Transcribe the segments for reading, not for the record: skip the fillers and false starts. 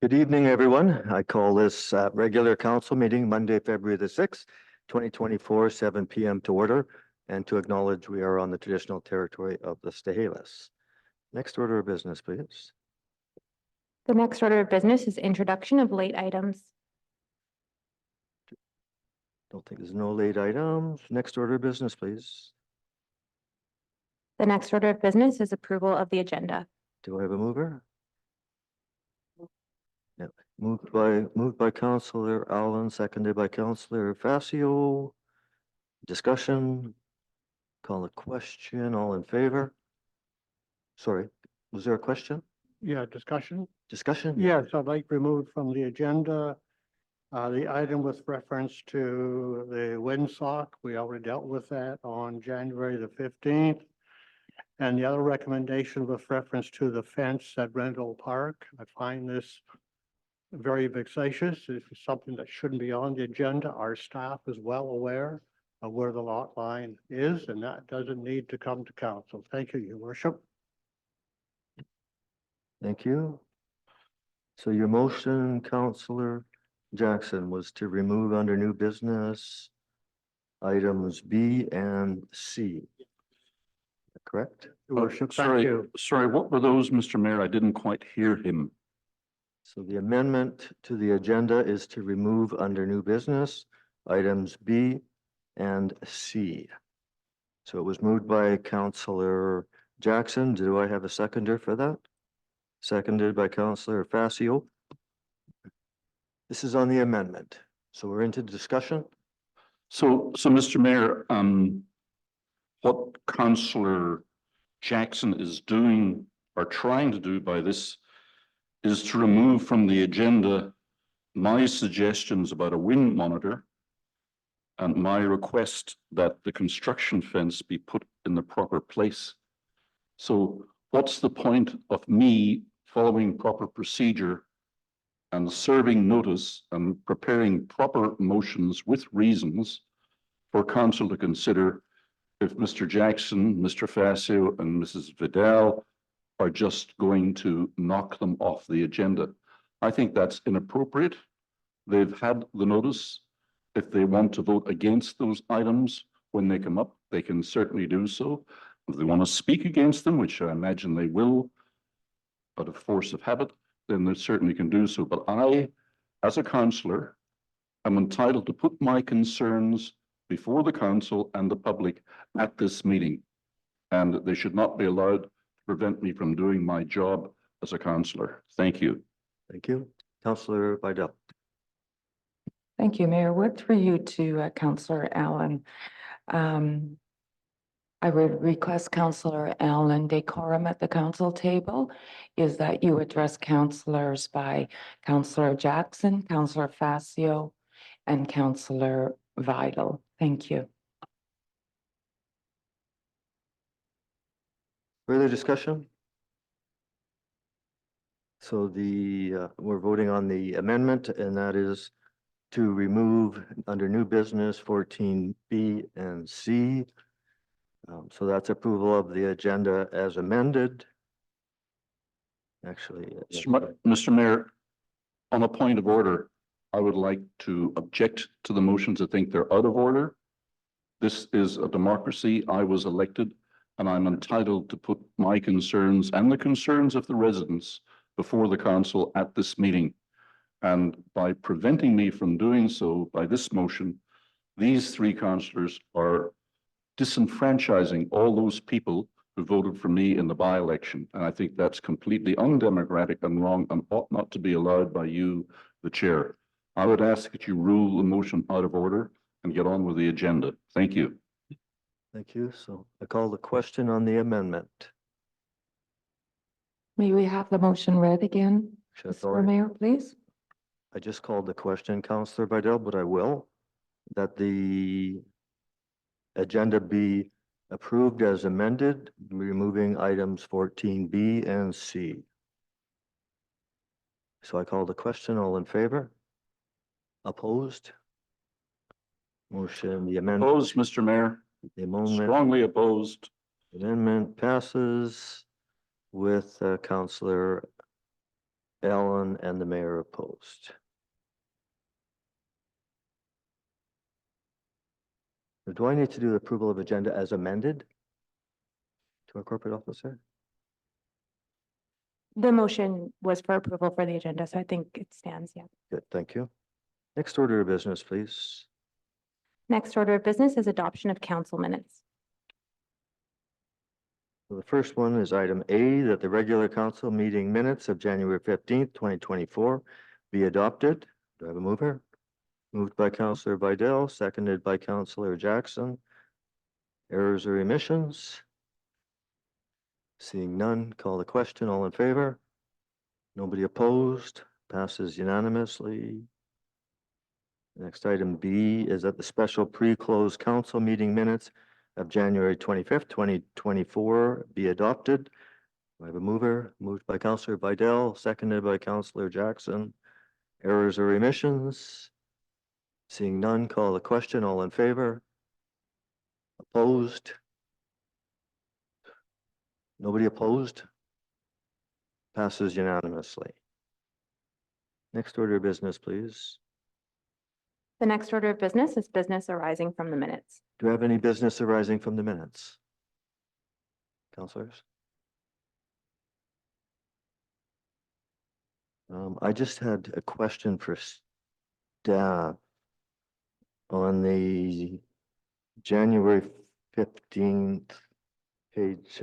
Good evening, everyone. I call this regular council meeting Monday, February the 6th, 2024, 7 p.m. to order, and to acknowledge we are on the traditional territory of the Stahelas. Next order of business, please. The next order of business is introduction of late items. Don't think there's no late items. Next order of business, please. The next order of business is approval of the agenda. Do I have a mover? Yeah. Moved by Councillor Allen, seconded by Councillor Facio. Discussion. Call a question. All in favor? Sorry, was there a question? Yeah, discussion. Discussion? Yes, I'd like removed from the agenda. The item with reference to the windsock, we already dealt with that on January the 15th. And the other recommendation with reference to the fence at Rendell Park, I find this very vexatious. It's something that shouldn't be on the agenda. Our staff is well aware of where the lot line is, and that doesn't need to come to council. Thank you, Your Worship. Thank you. So your motion, Councillor Jackson, was to remove under new business items B and C. Correct? Your Worship, thank Sorry, you. sorry, what were those, Mr. Mayor? I didn't quite hear him. So the amendment to the agenda is to remove under new business items B and C. So it was moved by Councillor Jackson. Do I have a seconder for that? Seconded by Councillor Facio. This is on the amendment. So we're into discussion. So Mr. Mayor, what Councillor Jackson is doing or trying to do by this is to remove from the agenda my suggestions about a wind monitor and my request that the construction fence be put in the proper place. So what's the point of me following proper procedure and serving notice and preparing proper motions with reasons for council to consider if Mr. Jackson, Mr. Facio, and Mrs. Vidal are just going to knock them off the agenda? I think that's inappropriate. They've had the notice. If they want to vote against those items when they come up, they can certainly do so. If they want to speak against them, which I imagine they will, out of force of habit, then they certainly can do so. But I, as a councillor, am entitled to put my concerns before the council and the public at this meeting. And they should not be allowed to prevent me from doing my job as a councillor. Thank you. Thank you. Councillor Vidal. Thank you, Mayor. Word through you to Councillor Allen. I would request Councillor Allen, decorum at the council table is that you address councillors by Councillor Jackson, Councillor Facio, and Councillor Vidal. Thank you. Further discussion? So we're voting on the amendment, and that is to remove under new business 14B and C. So that's approval of the agenda as amended. Actually, Mr. Mayor, on a point of order, I would like to object to the motions. I think they're out of order. This is a democracy. I was elected, and I'm entitled to put my concerns and the concerns of the residents before the council at this meeting. And by preventing me from doing so by this motion, these three councillors are disenfranchising all those people who voted for me in the by-election. And I think that's completely undemocratic and wrong and ought not to be allowed by you, the chair. I would ask that you rule the motion out of order and get on with the agenda. Thank you. thank you. So I call the question on the amendment. May we have the motion read again, Should I Mr. authority? Mayor, please? I just called the question, Councillor Vidal, but I will, that the agenda be approved as amended, removing items 14B and C. So I call the question. All in favor? Opposed? Motion, the amendment. Opposed, Mr. Mayor? The amendment, Strongly opposed. amendment passes with Councillor Alan and the mayor opposed. Do I need to do the approval of agenda as amended to our corporate officer? The motion was for approval for the agenda, so I think it stands, yeah. Good, thank you. Next order of business, please. Next order of business is adoption of council minutes. So the first one is item A, that the regular council meeting minutes of January 15th, 2024 be adopted. Do I have a mover? Moved by Councillor Vidal, seconded by Councillor Jackson. Errors or omissions? Seeing none, call the question. All in favor? Nobody opposed? Passes unanimously. Next item B is that the special pre-closed council meeting minutes of January 25th, 2024 be adopted. I have a mover, moved by Councillor Vidal, seconded by Councillor Jackson. Errors or omissions? Seeing none, call the question. All in favor? Opposed? Nobody opposed? Passes unanimously. Next order of business, please. The next order of business is business arising from the minutes. Do we have any business arising from the minutes? Councilors? I just had a question for staff on the January 15th, page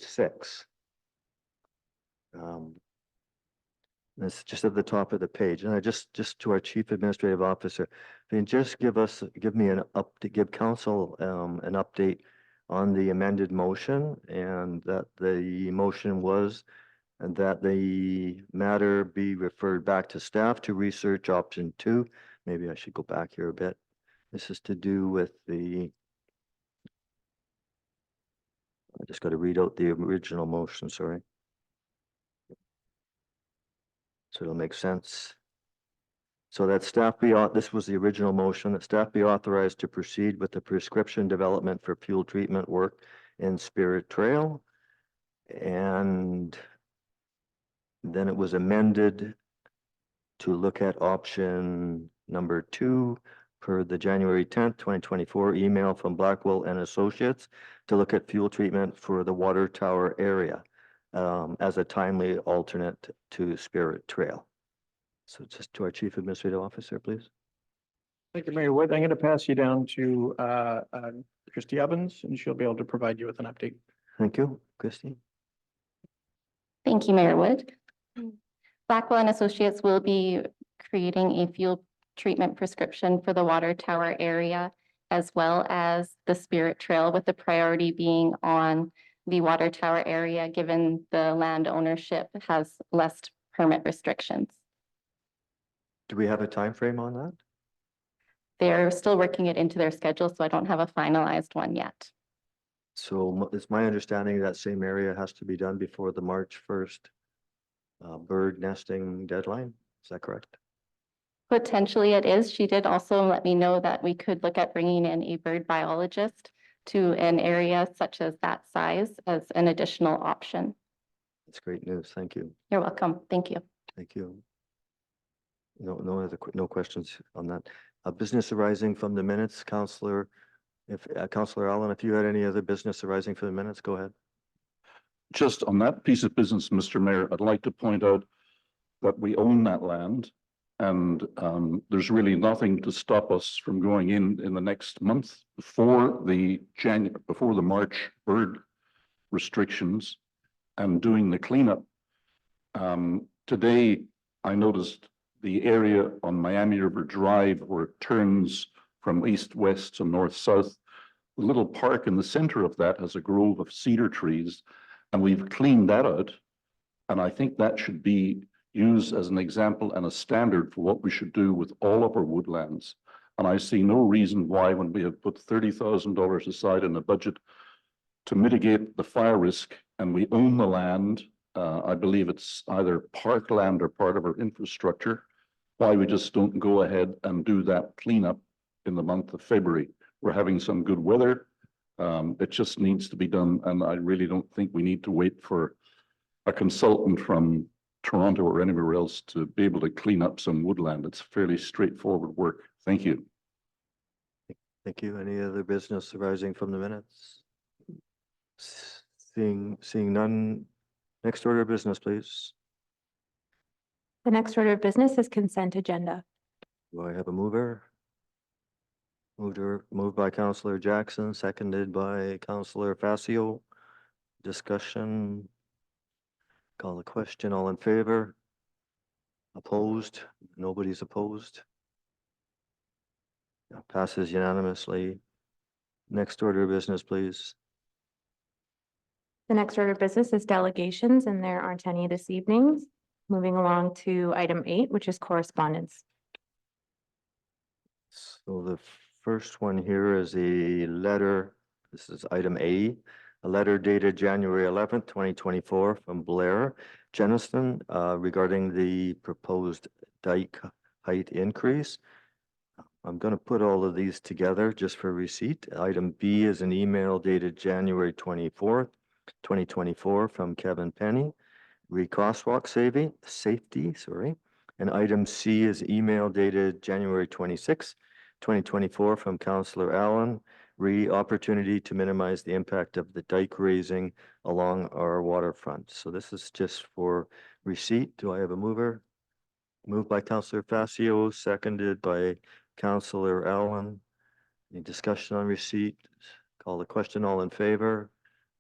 6. It's just at the top of the page, and I just to our Chief Administrative Officer, can you just give me an give council an update on the amended motion, and that the motion was and that the matter be referred back to staff to research option 2. Maybe I should go back here a bit. This is to do with I just got to read out the original motion, sorry. So it'll make sense. So that staff this was the original motion, that staff be authorized to proceed with the prescription development for fuel treatment work in Spirit Trail. And then it was amended to look at option number 2 per the January 10th, 2024 email from Blackwell and Associates to look at fuel treatment for the water tower area as a timely alternate to Spirit Trail. So just to our Chief Administrative Officer, please. Thank you, Mayor Wood. I'm going to pass you down to Christy Evans, and she'll be able to provide you with an update. Thank you, Christine. Thank you, Mayor Wood. Blackwell and Associates will be creating a fuel treatment prescription for the water tower area, as well as the Spirit Trail, with the priority being on the water tower area, given the land ownership has less permit restrictions. Do we have a time frame on that? They're still working it into their schedule, so I don't have a finalized one yet. So it's my understanding that same area has to be done before the March 1st bird nesting deadline. Is that correct? Potentially it is. She did also let me know that we could look at bringing in a bird biologist to an area such as that size as an additional option. That's great news. Thank you. You're welcome. Thank you. Thank you. No questions on that. Business arising from the minutes, Councillor. Councillor Allen, if you had any other business arising from the minutes, go ahead. Just on that piece of business, Mr. Mayor, I'd like to point out that we own that land, and there's really nothing to stop us from going in the next month before the March bird restrictions and doing the cleanup. Today, I noticed the area on Miami River Drive where it turns from east-west to north-south. The little park in the center of that has a grove of cedar trees, and we've cleaned that out. And I think that should be used as an example and a standard for what we should do with all of our woodlands. And I see no reason why, when we have put $30,000 aside in the budget to mitigate the fire risk, and we own the land, I believe it's either parkland or part of our infrastructure, why we just don't go ahead and do that cleanup in the month of February. We're having some good weather. It just needs to be done. And I really don't think we need to wait for a consultant from Toronto or anywhere else to be able to clean up some woodland. It's fairly straightforward work. Thank you. Thank you. Any other business arising from the minutes? Seeing none. Next order of business, please. The next order of business is consent agenda. Do I have a mover? Moved by Councillor Jackson, seconded by Councillor Facio. Discussion. Call the question. All in favor? Opposed? Nobody's opposed. Passes unanimously. Next order of business, please. The next order of business is delegations, and there aren't any this evening. Moving along to item 8, which is correspondence. So the first one here is a letter. This is item A, a letter dated January 11th, 2024 from Blair Jennison regarding the proposed dike height increase. I'm going to put all of these together just for receipt. Item B is an email dated January 24th, 2024 from Kevin Penny, crosswalk safety, sorry. And item C is email dated January 26th, 2024 from Councillor Allen, opportunity to minimize the impact of the dike raising along our waterfront. So this is just for receipt. Do I have a mover? Moved by Councillor Facio, seconded by Councillor Allen. Any discussion on receipt? Call the question. All in favor?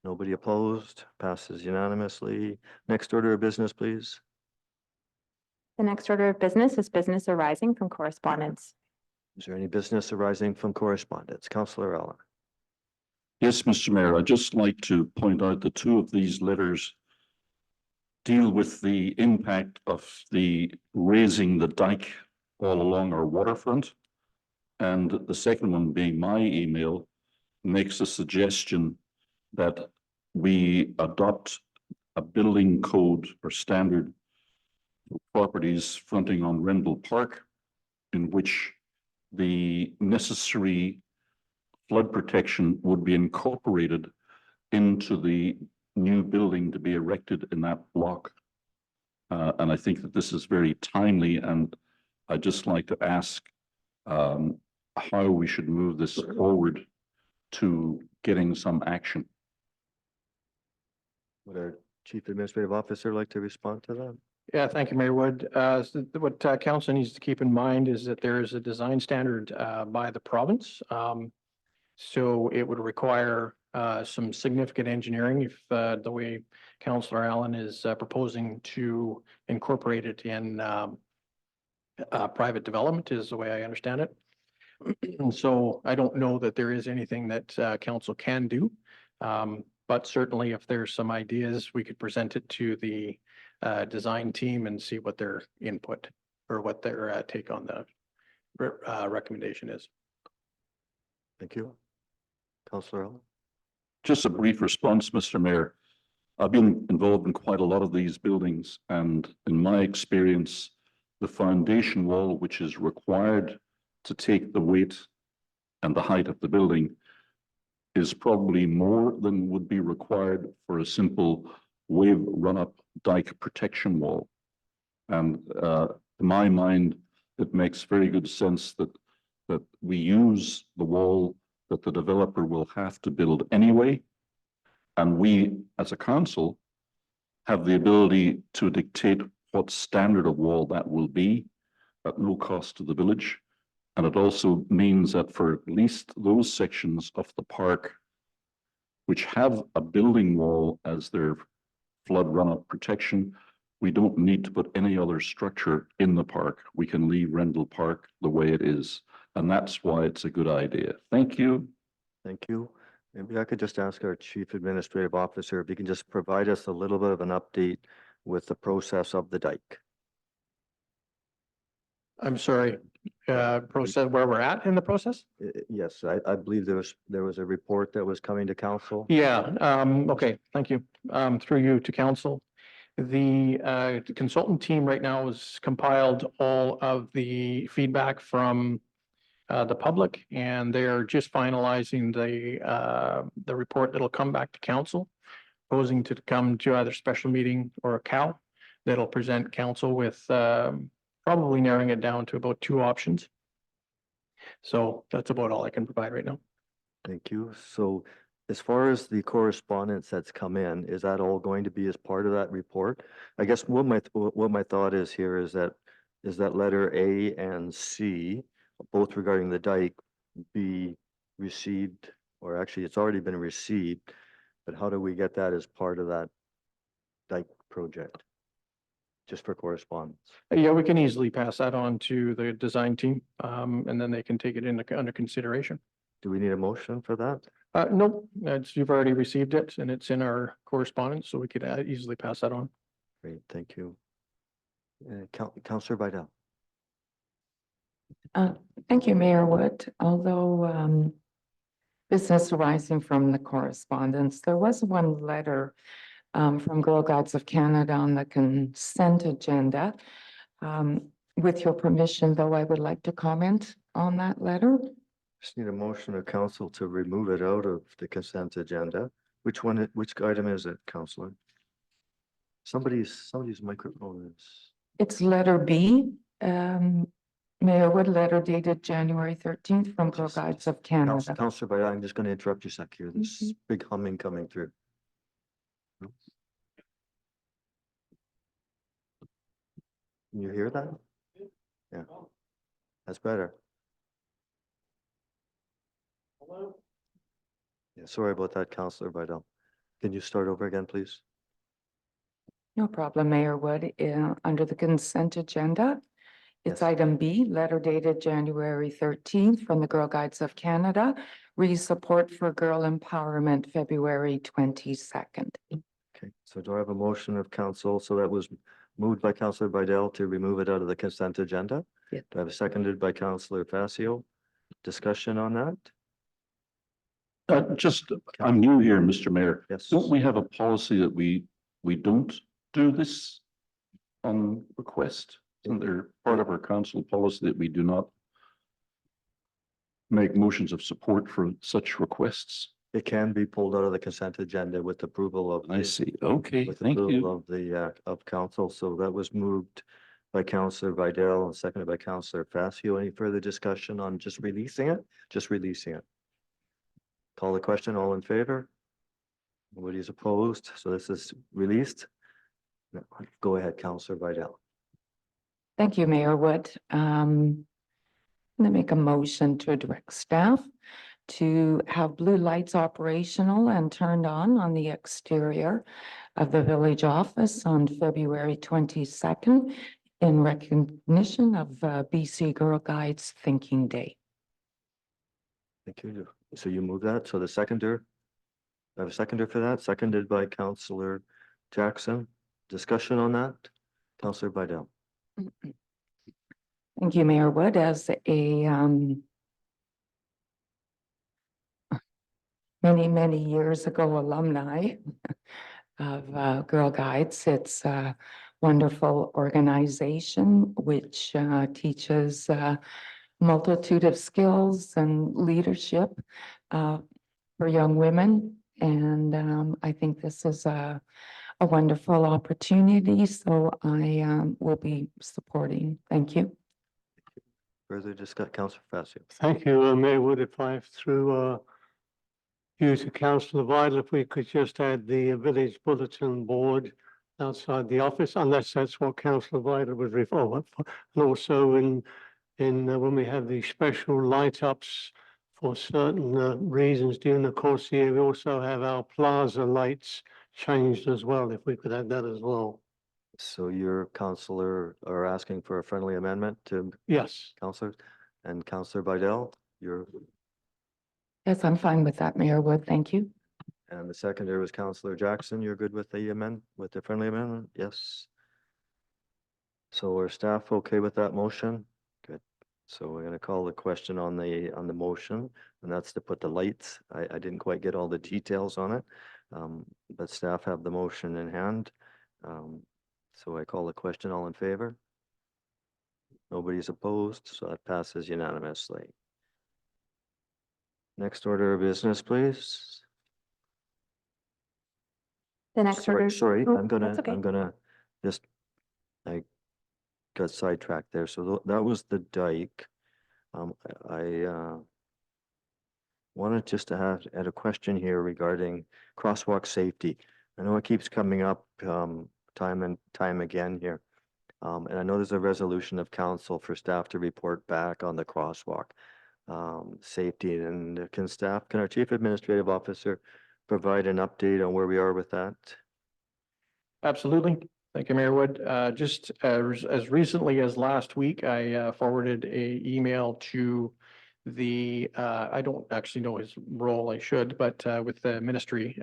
Nobody opposed? Passes unanimously. Next order of business, please. The next order of business is business arising from correspondence. Is there any business arising from correspondence? Councillor Allen. Yes, Mr. Mayor, I'd just like to point out that 2 of these letters deal with the impact of the raising the dike all along our waterfront. And the second one, being my email, makes a suggestion that we adopt a building code or standard for properties fronting on Rendell Park, in which the necessary flood protection would be incorporated into the new building to be erected in that block. And I think that this is very timely, and I'd just like to ask how we should move this forward to getting some action. Would our Chief Administrative Officer like to respond to that? Yeah, thank you, Mayor Wood. What council needs to keep in mind is that there is a design standard by the province. So it would require some significant engineering if the way Councillor Allen is proposing to incorporate it in private development is the way I understand it. So I don't know that there is anything that council can do. But certainly if there's some ideas, we could present it to the design team and see what their input or what their take on the recommendation is. Thank you. Councillor Allen. Just a brief response, Mr. Mayor. I've been involved in quite a lot of these buildings, and in my experience, the foundation wall, which is required to take the weight and the height of the building, is probably more than would be required for a simple wave run-up dike protection wall. And in my mind, it makes very good sense that we use the wall that the developer will have to build anyway. And we, as a council, have the ability to dictate what standard of wall that will be at no cost to the village. And it also means that for at least those sections of the park which have a building wall as their flood runoff protection, we don't need to put any other structure in the park. We can leave Rendell Park the way it is. And that's why it's a good idea. Thank you. Thank you. Maybe I could just ask our Chief Administrative Officer if he can just provide us a little bit of an update with the process of the dike. I'm sorry, process where we're at in the process? Yes, I believe there was a report that was coming to council. Yeah, okay, thank you. Through you to council. The consultant team right now has compiled all of the feedback from the public, and they're just finalizing the report that'll come back to council, proposing to come to either special meeting or a COW. that'll present council with probably narrowing it down to about 2 options. So that's about all I can provide right now. Thank you. So as far as the correspondence that's come in, is that all going to be as part of that report? I guess what my thought is here is that letter A and C, both regarding the dike, be received, or actually it's already been received, but how do we get that as part of that dike project? Just for correspondence. Yeah, we can easily pass that on to the design team, and then they can take it under consideration. Do we need a motion for that? Nope, you've already received it and it's in our correspondence, so we could easily pass that on. Great, thank you. Councillor Vidal. Thank you, Mayor Wood. Although business arising from the correspondence, there was one letter from Girl Guides of Canada on the consent agenda. With your permission, though, I would like to comment on that letter. Just need a motion of council to remove it out of the consent agenda. Which item is it, Councillor? Somebody's microphone is. It's letter B. Mayor Wood, letter dated January 13th from Girl Guides of Canada. Councillor Vidal, I'm just going to interrupt you a sec here. This big humming coming through. Can you hear that? Yeah, that's better. Yeah, sorry about that, Councillor Vidal. Can you start over again, please? No problem, Mayor Wood. Under the consent agenda, it's Yes. item B, letter dated January 13th from the Girl Guides of Canada, re-support for girl empowerment, February 22nd. Okay, so do I have a motion of council? So that was moved by Councillor Vidal to remove it out of the consent agenda. Yeah. Do I have a seconded by Councillor Facio? Discussion on that? I'm new here, Mr. Mayor. Yes. Don't we have a policy that we don't do this on request? Isn't there part of our council policy that we do not make motions of support for such requests? It can be pulled out of the consent agenda with approval of. I see. Okay, With thank approval you. of the, of council. So that was moved by Councillor Vidal and seconded by Councillor Facio. Any further discussion on just releasing it? Just releasing it. Call the question. All in favor? Nobody's opposed. So this is released. No, go ahead, Councillor Vidal. Thank you, Mayor Wood. I'm going to make a motion to direct staff to have blue lights operational and turned on the exterior of the village office on February 22nd in recognition of BC Girl Guides Thinking Day. Thank you. So you move that. So the seconder, I have a seconder for that, seconded by Councillor Jackson. Discussion on that? Councillor Vidal. Thank you, Mayor Wood. As a many years ago alumni of Girl Guides, it's a wonderful organization which teaches multitude of skills and leadership for young women. And I think this is a wonderful opportunity, so I will be supporting. Thank you. Further discuss, Councillor Facio. Thank you, Mayor Wood. If I through you to Councillor Vidal, if we could just add the village bulletin board outside the office, unless that's what Councillor Vidal would refer. And also in when we have the special light ups for certain reasons during the course of the year, we also have our plaza lights changed as well, if we could add that as well. So your councillor are asking for a friendly amendment to Yes. councillors and Councillor Vidal, you're, Yes, I'm fine with that, Mayor Wood. Thank you. and the seconder was Councillor Jackson. You're good with the friendly amendment? Yes. So are staff okay with that motion? Good. So we're gonna call the question on the motion, and that's to put the lights. I didn't quite get all the details on it. But staff have the motion in hand. So I call the question. All in favor? Nobody's opposed, so that passes unanimously. Next order of business, please. The next Sorry, order. sorry, Oh, I'm gonna, that's okay. I'm gonna just I got sidetracked there. So that was the dike. I wanted just to add a question here regarding crosswalk safety. I know it keeps coming up time and time again here. And I know there's a resolution of council for staff to report back on the crosswalk safety. And can our chief administrative officer provide an update on where we are with that? Absolutely. Thank you, Mayor Wood. Just as recently as last week, I forwarded a email to I don't actually know his role, I should, but with the ministry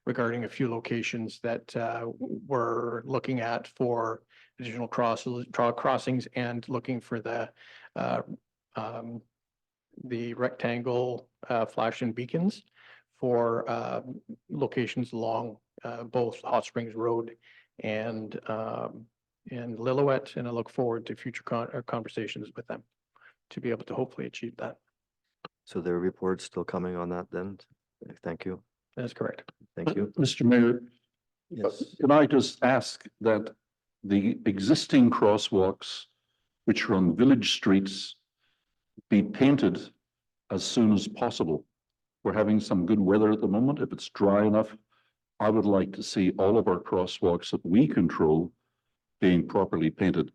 regarding a few locations that we're looking at for additional crossings and looking for the rectangle flashing beacons for locations along both Hot Springs Road and Lillooet, and I look forward to future conversations with them to be able to hopefully achieve that. So there are reports still coming on that then? Thank you. That's correct. Thank you. Mr. Mayor, Yes. can I just ask that the existing crosswalks, which are on village streets, be painted as soon as possible? We're having some good weather at the moment. If it's dry enough, I would like to see all of our crosswalks that we control being properly painted.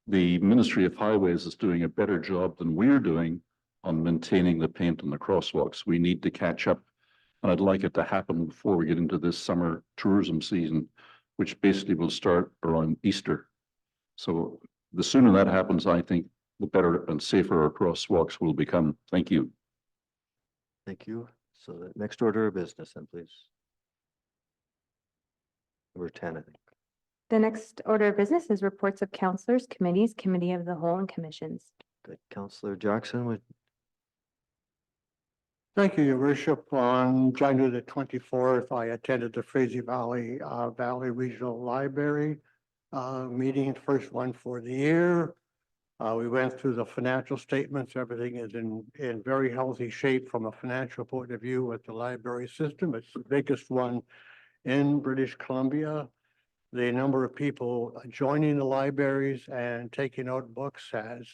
The Ministry of Highways is doing a better job than we're doing on maintaining the paint on the crosswalks. We need to catch up, and I'd like it to happen before we get into this summer tourism season, which basically will start around Easter. So the sooner that happens, I think the better and safer our crosswalks will become. Thank you. Thank you. So the next order of business then, please. Number 10, I think. The next order of business is reports of councilors, committees, committee of the whole, and commissions. Good. Councillor Jackson, would Thank you, Your Worship. On January the 24th, I attended the Fraser Valley Regional Library meeting, first one for the year. We went through the financial statements. Everything is in very healthy shape from a financial point of view with the library system. It's the biggest one in British Columbia. The number of people joining the libraries and taking out books has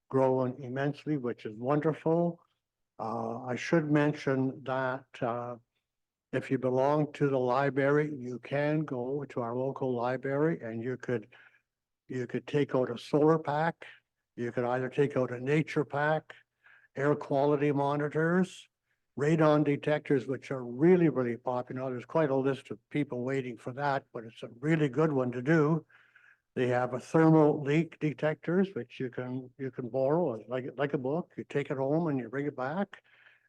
grown immensely, which is wonderful. I should mention that if you belong to the library, you can go to our local library and you could take out a solar pack. You could either take out a nature pack, air quality monitors, radon detectors, which are really, really popular. There's quite a list of people waiting for that, but it's a really good one to do. They have a thermal leak detectors, which you can borrow like a book. You take it home and you bring it back.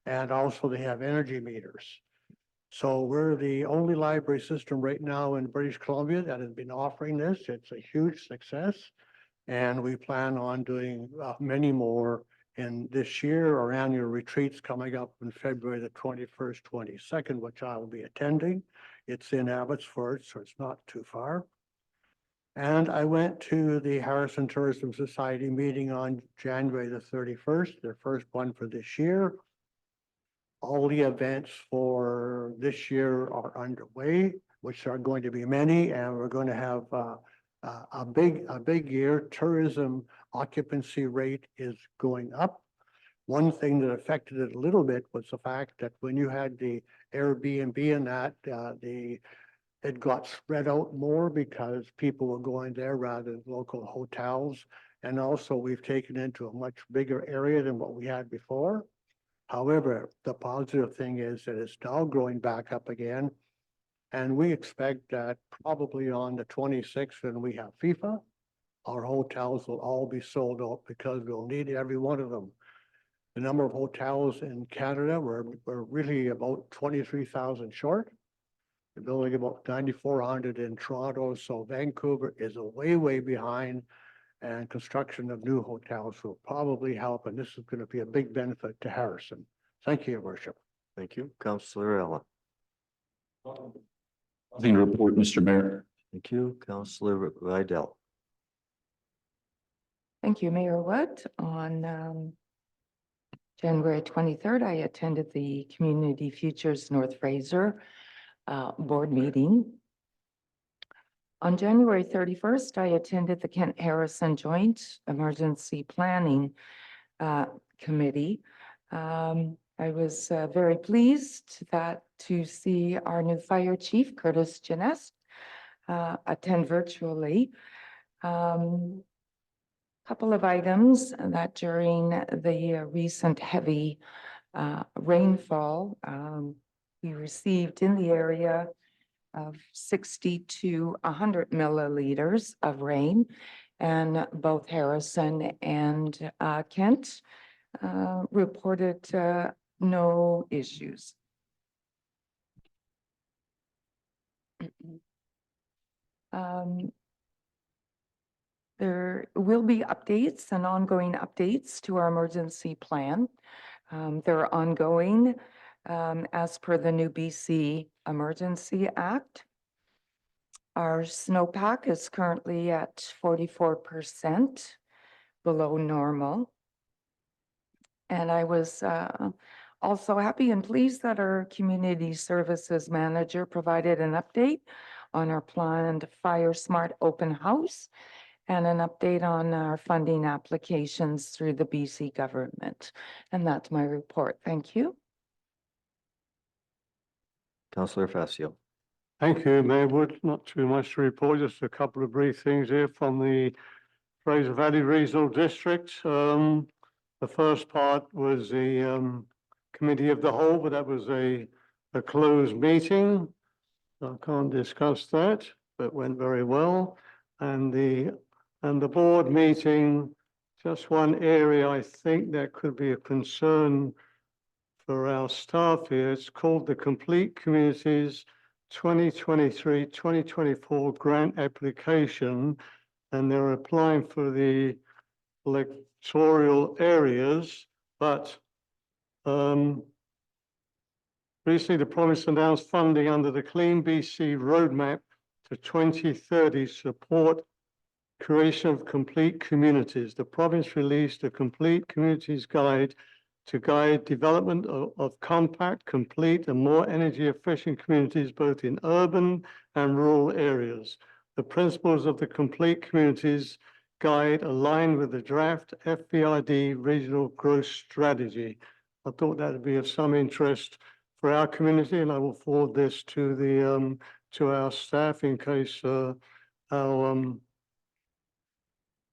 And also they have energy meters. So we're the only library system right now in British Columbia that has been offering this. It's a huge success. And we plan on doing many more in this year. Our annual retreat's coming up in February the 21st, 22nd, which I will be attending. It's in Abbotsford, so it's not too far. And I went to the Harrison Tourism Society meeting on January the 31st, their first one for this year. All the events for this year are underway, which are going to be many, and we're going to have a big year. Tourism occupancy rate is going up. One thing that affected it a little bit was the fact that when you had the Airbnb and that, it got spread out more because people were going there rather than local hotels. And also we've taken into a much bigger area than what we had before. However, the positive thing is that it's now growing back up again. And we expect that probably on the 26th, when we have FIFA, our hotels will all be sold out because we'll need every one of them. The number of hotels in Canada, we're really about 23,000 short. We're building about 9,400 in Toronto, so Vancouver is way behind, and construction of new hotels will probably help, and this is going to be a big benefit to Harrison. Thank you, Your Worship. Thank you. Councillor Allen. Nothing to report, Mr. Mayor. Thank you. Councillor Vidal. Thank you, Mayor Wood. On January 23rd, I attended the Community Futures North Fraser board meeting. On January 31st, I attended the Kent Harrison Joint Emergency Planning Committee. I was very pleased to see our new fire chief, Curtis Janess, attend virtually. Couple of items that during the recent heavy rainfall, we received in the area of 60 to 100 milliliters of rain, and both Harrison and Kent reported no issues. There will be updates and ongoing updates to our emergency plan. They're ongoing as per the new BC Emergency Act. Our snowpack is currently at 44% below normal. And I was also happy and pleased that our community services manager provided an update on our planned Fire Smart Open House and an update on our funding applications through the BC government. And that's my report. Thank you. Councillor Facio. Thank you, Mayor Wood. Not too much to report, just a couple of brief things here from the Fraser Valley Regional District. The first part was the committee of the whole, but that was a closed meeting. I can't discuss that, but went very well. And the board meeting, just one area I think that could be a concern for our staff here. It's called the Complete Communities 2023-2024 grant application, and they're applying for the electoral areas, but recently the province announced funding under the Clean BC Roadmap to 2030 support creation of complete communities. The province released a Complete Communities Guide to guide development of compact, complete, and more energy efficient communities, both in urban and rural areas. The principles of the Complete Communities Guide align with the draft FBRD Regional Growth Strategy. I thought that would be of some interest for our community, and I will forward this to the to our staff in case our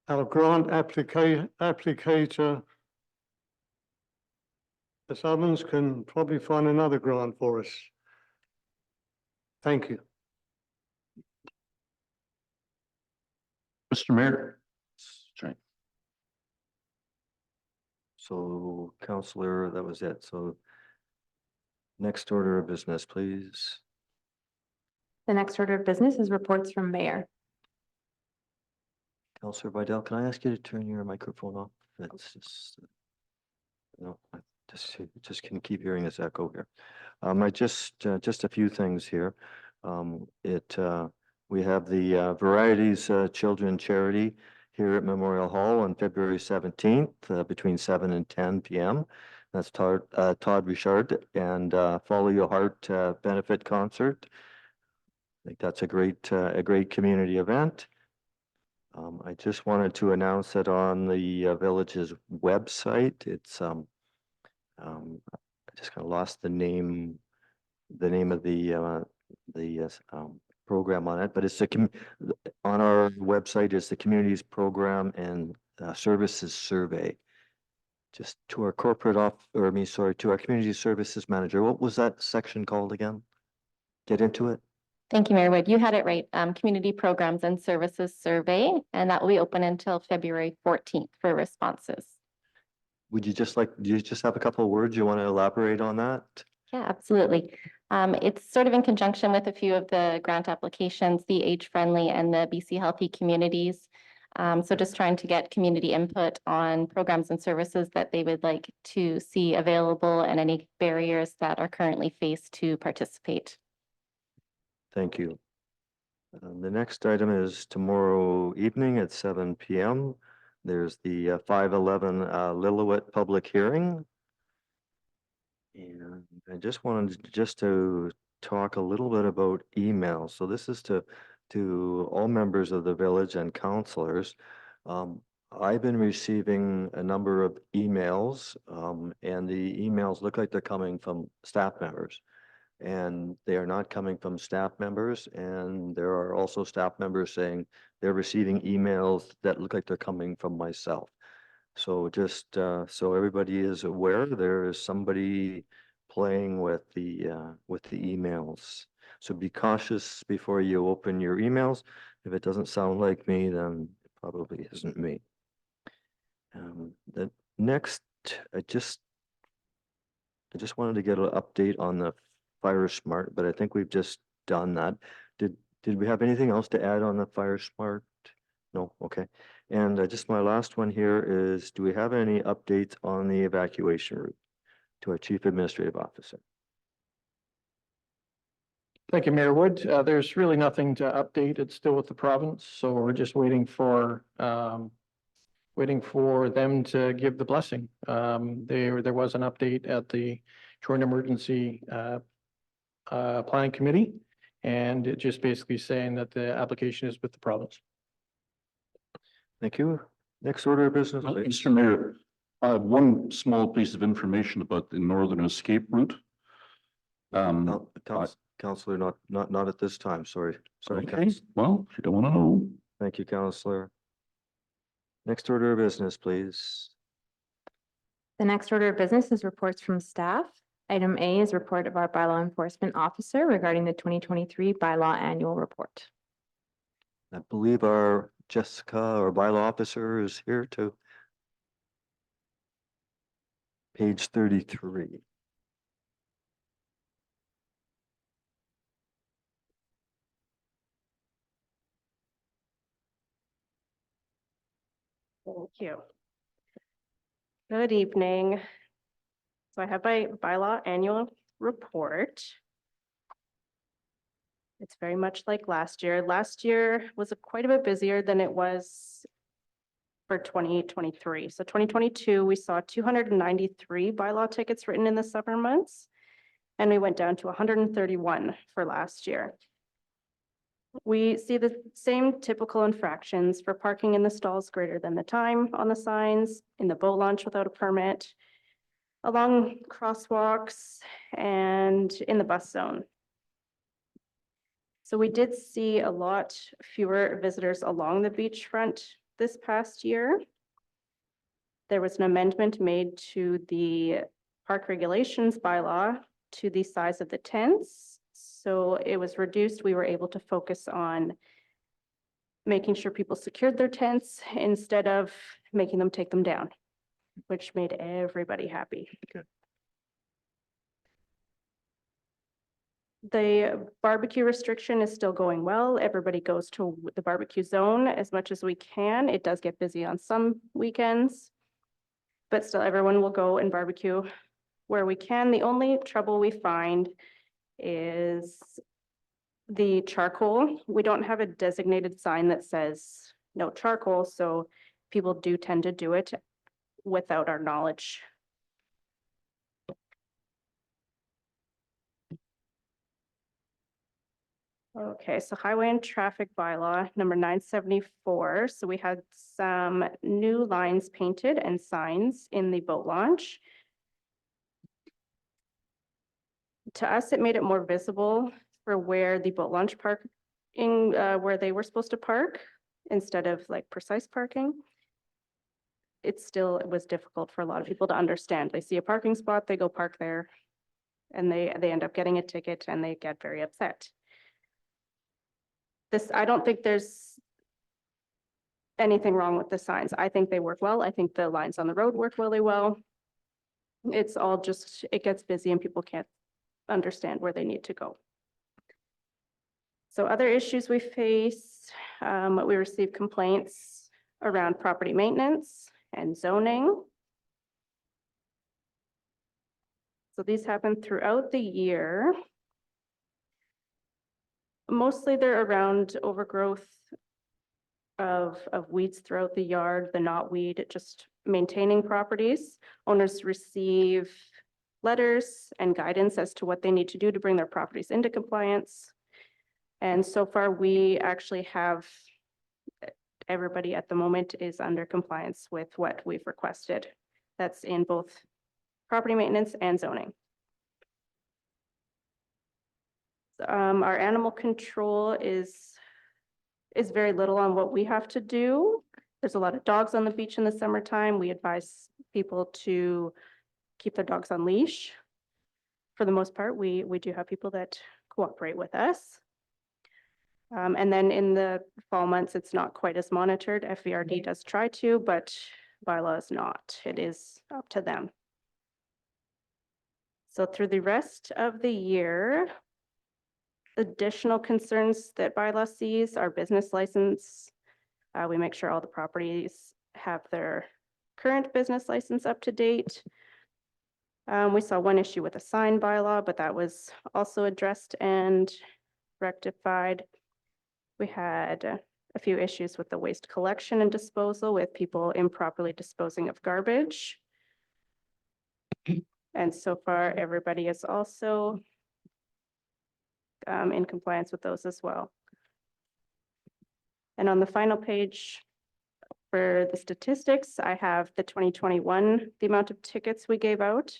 grant applicator, Ms. Ovens, can probably find another grant for us. Thank you. Mr. Mayor. Sorry. So Councillor, that was it. So next order of business, please. The next order of business is reports from mayor. Councillor Vidal, can I ask you to turn your microphone off? It's just, no, I just can keep hearing this echo here. I just a few things here. We have the Varieties Children Charity here at Memorial Hall on February 17th between 7 and 10 p.m. That's Todd Richard and Follow Your Heart benefit concert. I think that's a great community event. I just wanted to announce that on the village's website, it's I just kind of lost the name of the program on it, but it's on our website is the communities program and services survey. Just to our to our community services manager. What was that section called again? Get into it. Thank you, Mayor Wood. You had it right. Community Programs and Services Survey, and that will be open until February 14th for responses. Do you just have a couple of words you want to elaborate on that? Yeah, absolutely. It's sort of in conjunction with a few of the grant applications, the Age Friendly and the BC Healthy Communities. So just trying to get community input on programs and services that they would like to see available and any barriers that are currently faced to participate. Thank you. The next item is tomorrow evening at 7 p.m. There's the 511 Lillooet public hearing. And I just wanted to talk a little bit about email. So this is to to all members of the village and councilors. I've been receiving a number of emails, and the emails look like they're coming from staff members. And they are not coming from staff members, and there are also staff members saying they're receiving emails that look like they're coming from myself. So just so everybody is aware, there is somebody playing with the emails. So be cautious before you open your emails. If it doesn't sound like me, then it probably isn't me. The next, I just wanted to get an update on the Fire Smart, but I think we've just done that. Did we have anything else to add on the Fire Smart? No, okay. And just my last one here is, do we have any updates on the evacuation route to our Chief Administrative Officer? Thank you, Mayor Wood. There's really nothing to update. It's still with the province, so we're just waiting for them to give the blessing. There was an update at the Joint Emergency Planning Committee, and it just basically saying that the application is with the province. Thank you. Next order of business, Well, please. Mr. Mayor, I have one small piece of information about the Northern Escape Route. Counselor, not at this time, sorry. Sorry, Okay, Council. well, if you don't want to know. Thank you, Counselor. Next order of business, please. The next order of business is reports from staff. Item A is report of our bylaw enforcement officer regarding the 2023 bylaw annual report. I believe our Jessica, our bylaw officer, is here too. Page 33. Thank you. Good evening. So I have my bylaw annual report. It's very much like last year. Last year was quite a bit busier than it was for 2023. So 2022, we saw 293 bylaw tickets written in the summer months, and we went down to 131 for last year. We see the same typical infractions for parking in the stalls greater than the time on the signs, in the boat launch without a permit, along crosswalks, and in the bus zone. So we did see a lot fewer visitors along the beachfront this past year. There was an amendment made to the park regulations bylaw to the size of the tents. So it was reduced. We were able to focus on making sure people secured their tents instead of making them take them down, which made everybody happy. Okay. The barbecue restriction is still going well. Everybody goes to the barbecue zone as much as we can. It does get busy on some weekends, but still everyone will go and barbecue where we can. The only trouble we find is the charcoal. We don't have a designated sign that says no charcoal, so people do tend to do it without our knowledge. Okay, so highway and traffic bylaw number 974. So we had some new lines painted and signs in the boat launch. To us, it made it more visible for where the boat launch parking, where they were supposed to park instead of like precise parking. It was difficult for a lot of people to understand. They see a parking spot, they go park there, and they end up getting a ticket and they get very upset. I don't think there's anything wrong with the signs. I think they work well. I think the lines on the road work really well. It's all just, it gets busy and people can't understand where they need to go. So other issues we face, we receive complaints around property maintenance and zoning. So these happen throughout the year. Mostly they're around overgrowth of weeds throughout the yard, the knotweed, just maintaining properties. Owners receive letters and guidance as to what they need to do to bring their properties into compliance. And so far, we actually have, everybody at the moment is under compliance with what we've requested. That's in both property maintenance and zoning. Our animal control is very little on what we have to do. There's a lot of dogs on the beach in the summertime. We advise people to keep their dogs on leash. For the most part, we do have people that cooperate with us. And then in the fall months, it's not quite as monitored. FVRD does try to, but bylaw is not. It is up to them. So through the rest of the year, additional concerns that bylaw sees are business license. We make sure all the properties have their current business license up to date. We saw one issue with a sign bylaw, but that was also addressed and rectified. We had a few issues with the waste collection and disposal with people improperly disposing of garbage. And so far, everybody is also in compliance with those as well. And on the final page for the statistics, I have the 2021, the amount of tickets we gave out,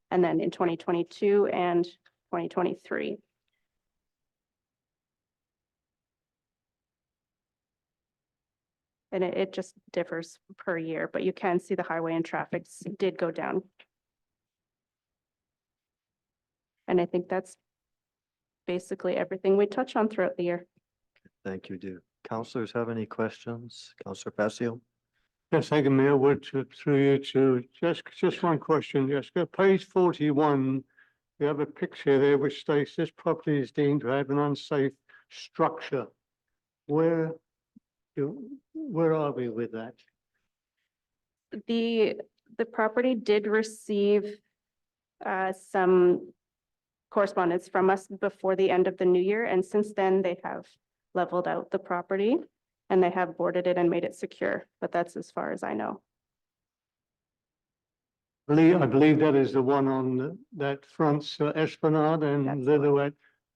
and then in 2022 and 2023. And it just differs per year, but you can see the highway and traffic did go down. And I think that's basically everything we touch on throughout the year. Thank you, do councilors have any questions? Councillor Passio? Yes, thank you, Mayor Wood, through you to, just one question, Jessica. Page 41, you have a picture there which states this property is deemed to have an unsafe structure. Where are we with that? The property did receive some correspondence from us before the end of the new year, and since then they have leveled out the property and they have boarded it and made it secure, but that's as far as I know. I believe that is the one on that fronts Esplanade and That's the one. Lillooet.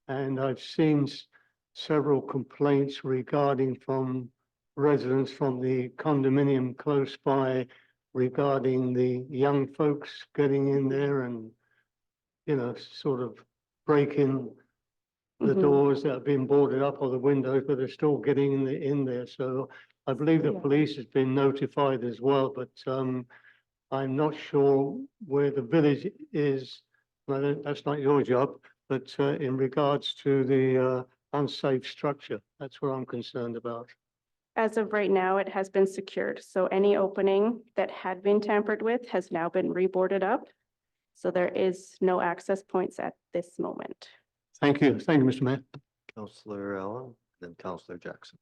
And I've seen several complaints regarding from residents from the condominium close by regarding the young folks getting in there and, you know, sort of breaking the Mhm. doors that have been boarded up or the windows, but they're still getting in there. So I believe the Yeah. police has been notified as well, but I'm not sure where the village is. That's not your job, but in regards to the unsafe structure, that's what I'm concerned about. As of right now, it has been secured. So any opening that had been tampered with has now been reboarded up. So there is no access points at this moment. Thank you. Thank you, Mr. Mayor. Councillor Allen, then Councillor Jackson.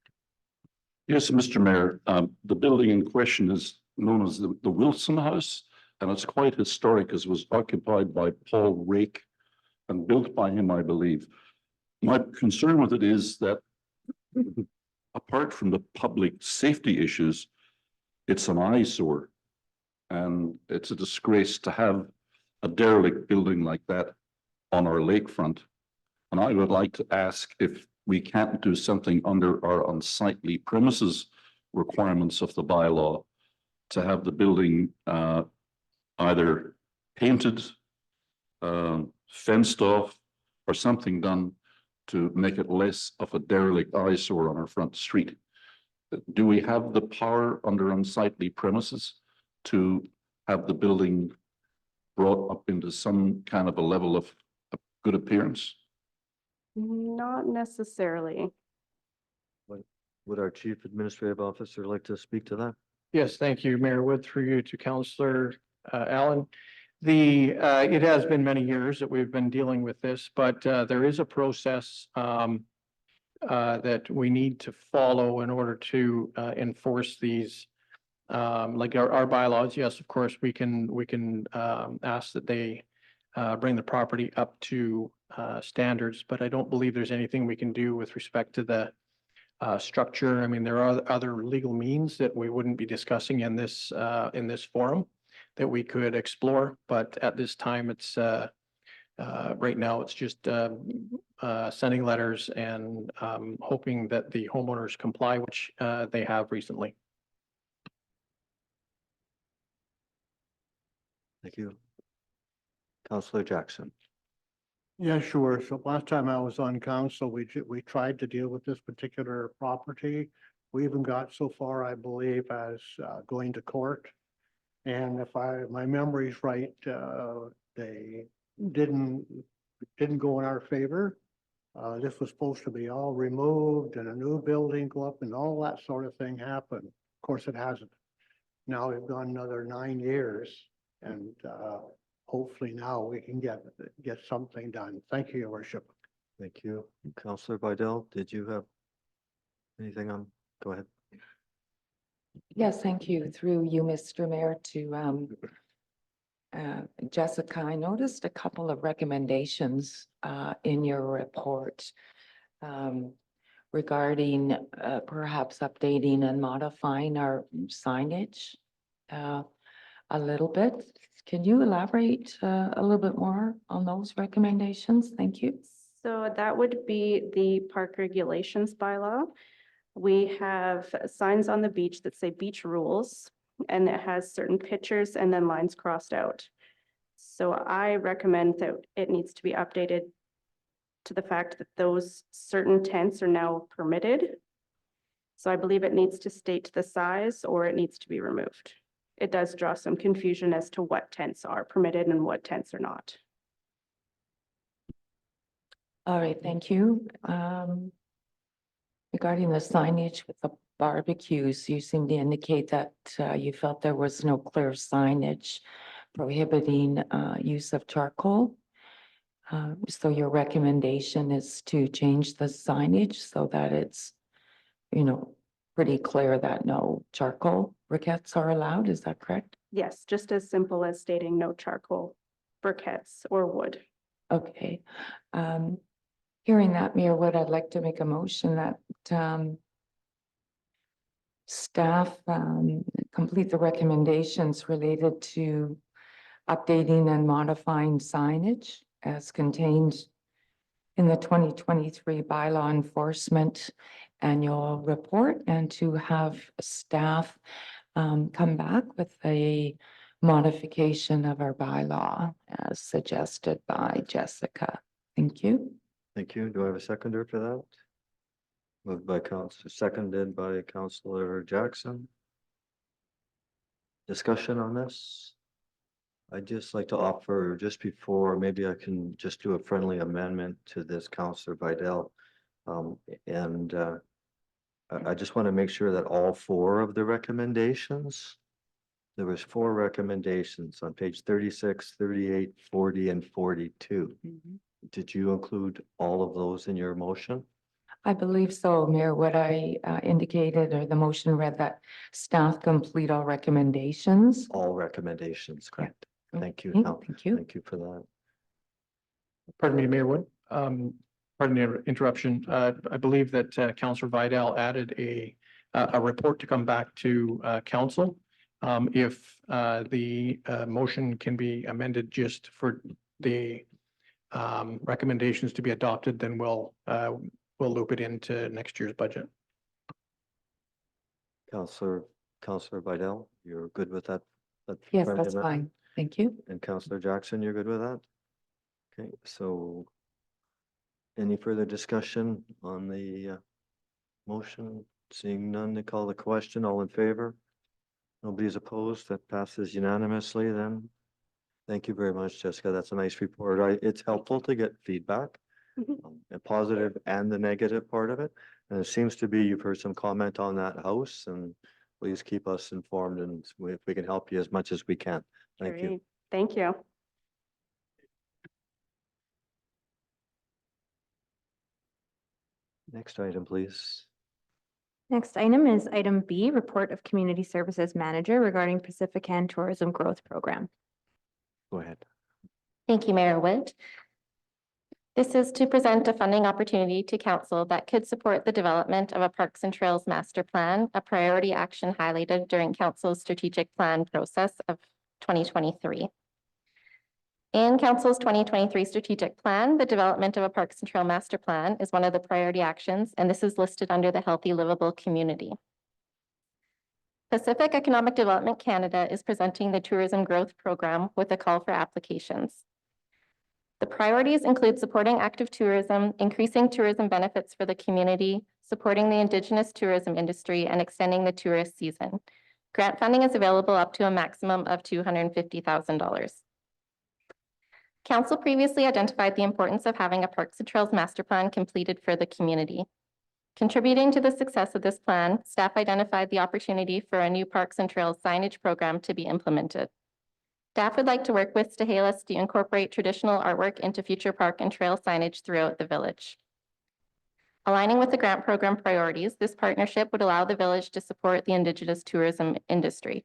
Yes, Mr. Mayor, the building in question is known as the Wilson House, and it's quite historic as was occupied by Paul Rake and built by him, I believe. My concern with it is that apart from the public safety issues, it's an eyesore. And it's a disgrace to have a derelict building like that on our lakefront. And I would like to ask if we can't do something under our unsightly premises requirements of the bylaw to have the building either painted, fenced off, or something done to make it less of a derelict eyesore on our front street. Do we have the power under unsightly premises to have the building brought up into some kind of a level of good appearance? Not necessarily. Would our chief administrative officer like to speak to that? Yes, thank you, Mayor Wood, through you to Councillor Allen. It has been many years that we've been dealing with this, but there is a process that we need to follow in order to enforce these. Like our bylaws, yes, of course, we can ask that they bring the property up to standards, but I don't believe there's anything we can do with respect to the structure. I mean, there are other legal means that we wouldn't be discussing in this forum that we could explore, but at this time, it's Right now, it's just sending letters and hoping that the homeowners comply, which they have recently. Thank you. Counselor Jackson. Yeah, sure. So last time I was on council, we tried to deal with this particular property. We even got so far, I believe, as going to court. And if my memory's right, they didn't go in our favor. This was supposed to be all removed and a new building go up and all that sort of thing happen. Of course, it hasn't. Now we've gone another 9 years and hopefully now we can get something done. Thank you, Your Worship. Thank you. Counselor Vidal, did you have anything on? Go ahead. Yes, thank you. Through you, Mr. Mayor, to Jessica, I noticed a couple of recommendations in your report regarding perhaps updating and modifying our signage a little bit. Can you elaborate a little bit more on those recommendations? Thank you. So that would be the park regulations bylaw. We have signs on the beach that say beach rules, and it has certain pictures and then lines crossed out. So I recommend that it needs to be updated to the fact that those certain tents are now permitted. So I believe it needs to state the size or it needs to be removed. It does draw some confusion as to what tents are permitted and what tents are not. All right, thank you. Regarding the signage with the barbecues, you seem to indicate that you felt there was no clear signage prohibiting use of charcoal. So your recommendation is to change the signage so that it's, pretty clear that no charcoal briquettes are allowed. Is that correct? Yes, just as simple as stating no charcoal briquettes or wood. Okay. Hearing that, Mayor Wood, I'd like to make a motion that staff complete the recommendations related to updating and modifying signage as contained in the 2023 bylaw enforcement annual report, and to have staff come back with a modification of our bylaw as suggested by Jessica. Thank you. Thank you. Do I have a seconder for that? Moved by Counselor, seconded by Counselor Jackson. Discussion on this? I'd just like to offer, just before, maybe I can just do a friendly amendment to this, Counselor Vidal. I just want to make sure that all 4 of the recommendations, there was 4 recommendations on page 36, 38, 40, and 42. Did you include all of those in your motion? I believe so, Mayor. What I indicated, or the motion read, that staff complete all recommendations. All recommendations, correct? Thank you. Okay, Now, Thank you. thank you for that. Pardon me, Mayor Wood. Pardon the interruption. I believe that Councillor Vidal added a report to come back to council. If the motion can be amended just for the recommendations to be adopted, then we'll loop it into next year's budget. Counselor Vidal, you're good with that? Yes, friendly that's amendment? fine. Thank you. And Counselor Jackson, you're good with that? Okay, so any further discussion on the motion? Seeing none, to call the question. All in favor? Nobody's opposed. That passes unanimously then. Thank you very much, Jessica. That's a nice report. It's helpful to get feedback, a positive and the negative part of it. And it seems to be you've heard some comment on that house, and please keep us informed, and if we can help you as much as we can. Thank you. Great. Thank you. Next item, please. Next item is item B, report of Community Services Manager regarding Pacifican Tourism Growth Program. Go ahead. Thank you, Mayor Wood. This is to present a funding opportunity to council that could support the development of a Parks and Trails Master Plan, a priority action highlighted during council's strategic plan process of 2023. In Council's 2023 strategic plan, the development of a Parks and Trail Master Plan is one of the priority actions, and this is listed under the Healthy Livable Community. Pacific Economic Development Canada is presenting the Tourism Growth Program with a call for applications. The priorities include supporting active tourism, increasing tourism benefits for the community, supporting the Indigenous tourism industry, and extending the tourist season. Grant funding is available up to a maximum of $250,000. Council previously identified the importance of having a Parks and Trails Master Plan completed for the community. Contributing to the success of this plan, staff identified the opportunity for a new Parks and Trails signage program to be implemented. Staff would like to work with Stahelis to incorporate traditional artwork into future park and trail signage throughout the village. Aligning with the grant program priorities, this partnership would allow the village to support the Indigenous tourism industry.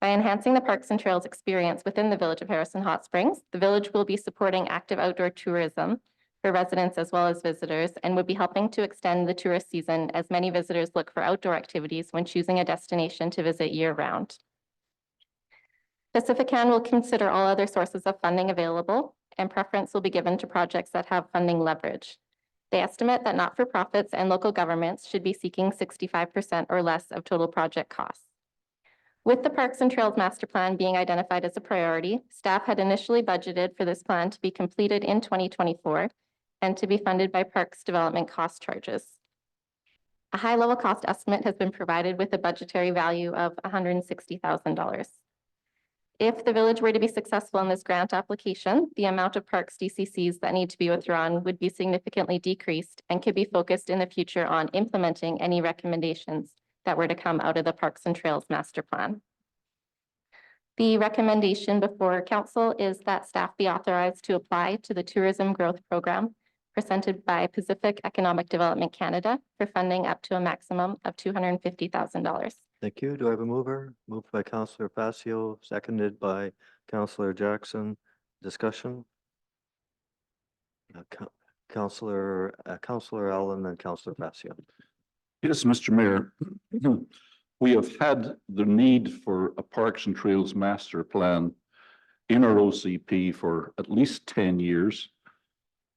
By enhancing the Parks and Trails experience within the village of Harrison Hot Springs, the village will be supporting active outdoor tourism for residents as well as visitors, and would be helping to extend the tourist season as many visitors look for outdoor activities when choosing a destination to visit year-round. Pacifican will consider all other sources of funding available, and preference will be given to projects that have funding leverage. They estimate that not-for-profits and local governments should be seeking 65% or less of total project costs. With the Parks and Trails Master Plan being identified as a priority, staff had initially budgeted for this plan to be completed in 2024 and to be funded by Parks Development cost charges. A high-level cost estimate has been provided with a budgetary value of $160,000. If the village were to be successful in this grant application, the amount of Parks DCCs that need to be withdrawn would be significantly decreased and could be focused in the future on implementing any recommendations that were to come out of the Parks and Trails Master Plan. The recommendation before council is that staff be authorized to apply to the Tourism Growth Program presented by Pacific Economic Development Canada for funding up to a maximum of $250,000. Thank you. Do I have a mover? Moved by Councillor Facio, seconded by Councillor Jackson. Discussion? Councillor Allen and Councillor Facio. Yes, Mr. Mayor, we have had the need for a Parks and Trails Master Plan in our OCP for at least 10 years,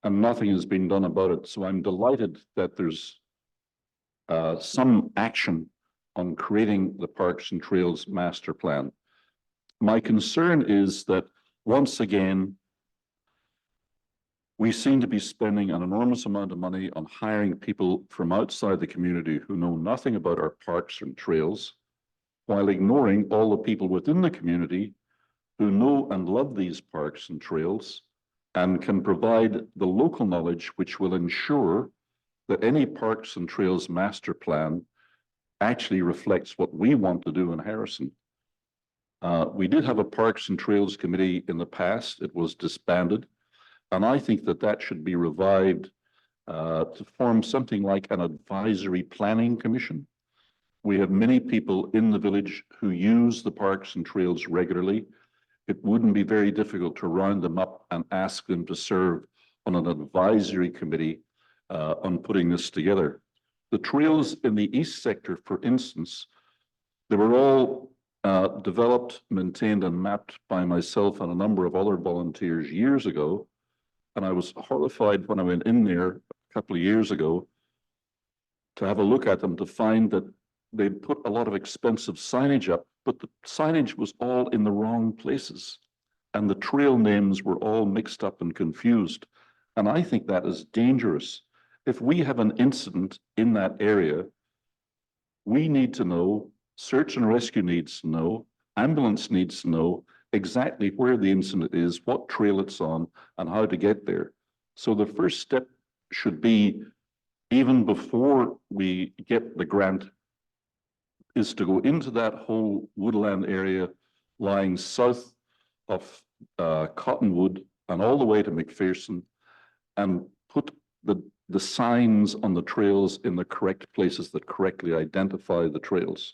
and nothing has been done about it. So I'm delighted that there's some action on creating the Parks and Trails Master Plan. My concern is that once again, we seem to be spending an enormous amount of money on hiring people from outside the community who know nothing about our parks and trails, while ignoring all the people within the community who know and love these parks and trails and can provide the local knowledge which will ensure that any Parks and Trails Master Plan actually reflects what we want to do in Harrison. We did have a Parks and Trails Committee in the past. It was disbanded. And I think that that should be revived to form something like an advisory planning commission. We have many people in the village who use the parks and trails regularly. It wouldn't be very difficult to round them up and ask them to serve on an advisory committee on putting this together. The trails in the east sector, for instance, they were all developed, maintained, and mapped by myself and a number of other volunteers years ago. And I was horrified when I went in there a couple of years ago to have a look at them to find that they'd put a lot of expensive signage up, but the signage was all in the wrong places. And the trail names were all mixed up and confused. And I think that is dangerous. If we have an incident in that area, we need to know, search and rescue needs to know, ambulance needs to know exactly where the incident is, what trail it's on, and how to get there. So the first step should be, even before we get the grant, is to go into that whole woodland area lying south of Cottonwood and all the way to McPherson, and put the signs on the trails in the correct places that correctly identify the trails.